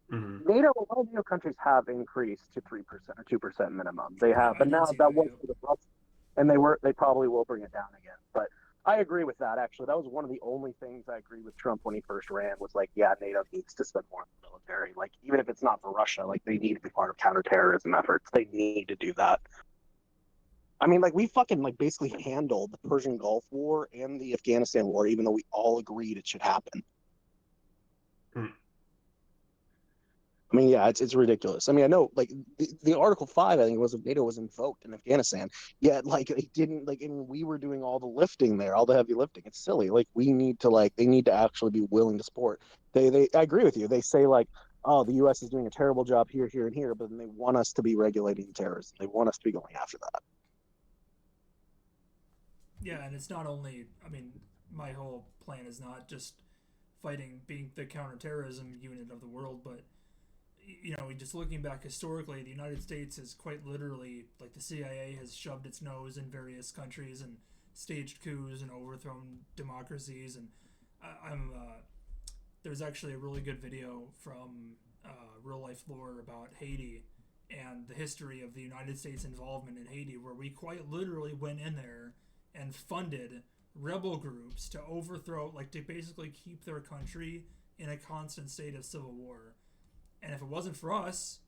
Speaker 10: Mhm.
Speaker 11: NATO, a lot of NATO countries have increased to 3% or 2% minimum. They have,
Speaker 2: I
Speaker 11: but
Speaker 2: did
Speaker 11: now
Speaker 2: see
Speaker 11: that
Speaker 2: that,
Speaker 11: was
Speaker 2: yeah.
Speaker 11: for the Russians, and they probably will bring it down again. But I agree with that. Actually, that was one of the only things I agreed with Trump when he first ran. Was like, yeah, NATO needs to spend more on the military. Like, even if it's not for Russia, like they need to be part of counterterrorism efforts. They need to do that. I mean, like, we fucking like basically handled the Persian Gulf War and the Afghanistan War, even though we all agreed it should happen.
Speaker 10: Hmm.
Speaker 11: I mean, yeah, it's ridiculous. I mean, I know, like, the Article 5, I think it was, of NATO was invoked in Afghanistan, yet like it didn't, like, and we were doing all the lifting there, all the heavy lifting. It's silly. Like, we need to, like, they need to actually be willing to support. I agree with you. They say like, oh, the U.S. is doing a terrible job here, here, and here, but then they want us to be regulating terrorism. They want us to be going after that.
Speaker 2: Yeah, and it's not only, I mean, my whole plan is not just being the counterterrorism unit of the world, but, just looking back historically, the United States is quite literally, like, the CIA has shoved its nose in various countries and staged coups and overthrown democracies. And there's actually a really good video from Real Life Lore about Haiti and the history of the United States involvement in Haiti, where we quite literally went in there and funded rebel groups to overthrow, like to basically keep their country in a constant state of civil war. And if it wasn't for us,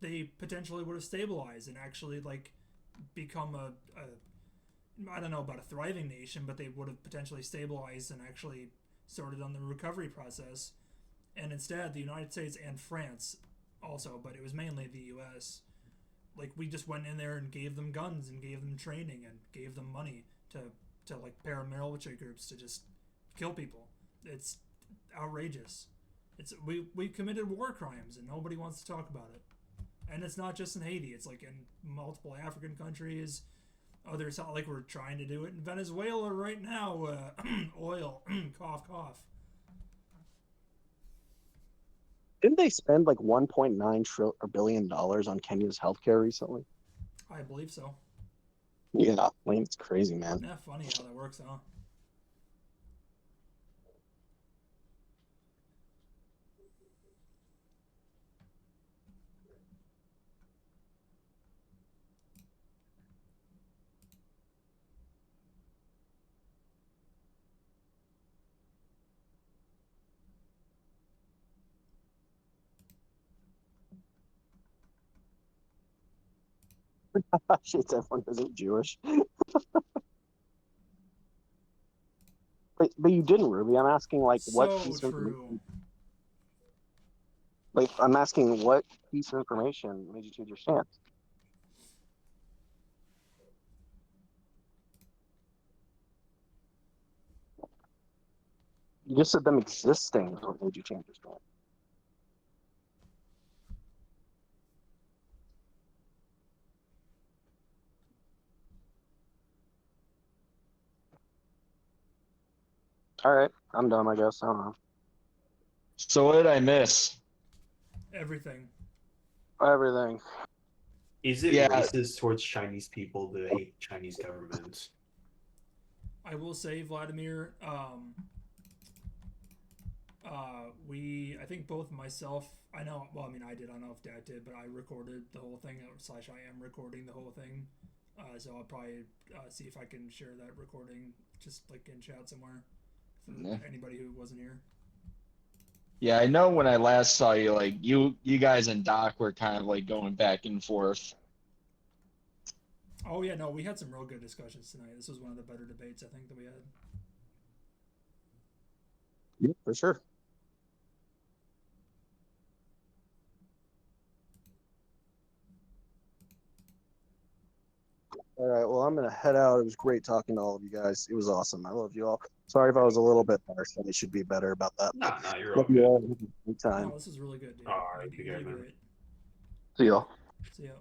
Speaker 2: they potentially would have stabilized and actually like become a I don't know about a thriving nation, but they would have potentially stabilized and actually started on the recovery process. And instead, the United States and France also, but it was mainly the U.S., like we just went in there and gave them guns and gave them training and gave them money to like paramilitary groups to just kill people. It's outrageous. It's we committed war crimes and nobody wants to talk about it. And it's not just in Haiti. It's like in multiple African countries. Others, like we're trying to do it in Venezuela right now. Oil, cough, cough.
Speaker 11: Didn't they spend like $1.9 billion on Kenya's healthcare recently?
Speaker 2: I believe so.
Speaker 11: Yeah, I mean, it's crazy, man.
Speaker 2: Yeah, funny how that works, huh?
Speaker 11: Shit, everyone isn't Jewish. But you didn't, Ruby. I'm asking like what
Speaker 2: So
Speaker 11: piece of
Speaker 2: true.
Speaker 11: like I'm asking what piece of information made you change your stance. You just said them existing is what made you change your stance. All right, I'm done. I guess I don't know.
Speaker 12: So what did I miss?
Speaker 2: Everything.
Speaker 11: Everything.
Speaker 10: Is it
Speaker 12: Yeah.
Speaker 10: racist towards Chinese people to hate the Chinese government?
Speaker 2: I will say, Vladimir, I think both myself, I know, well, I mean, I don't know if Dad did, but I recorded the whole thing, / I am recording the whole thing. So I'll probably see if I can share that recording just like in chat somewhere for anybody who wasn't here.
Speaker 12: Yeah, I know when I last saw you, like you guys and Doc were kind of like going back and forth.
Speaker 2: Oh yeah, no, we had some real good discussions tonight. This was one of the better debates I think that we had.
Speaker 11: Yeah, for sure. All right, well, I'm going to head out. It was great talking to all of you guys. It was awesome. I love you all. Sorry if I was a little bit harsh. I should be better about that.
Speaker 10: No, you're all
Speaker 11: Love you
Speaker 10: good.
Speaker 11: all. Have a good time.
Speaker 2: No, this is really good, dude.
Speaker 10: All right,
Speaker 2: You did great.
Speaker 11: See y'all.
Speaker 2: See ya.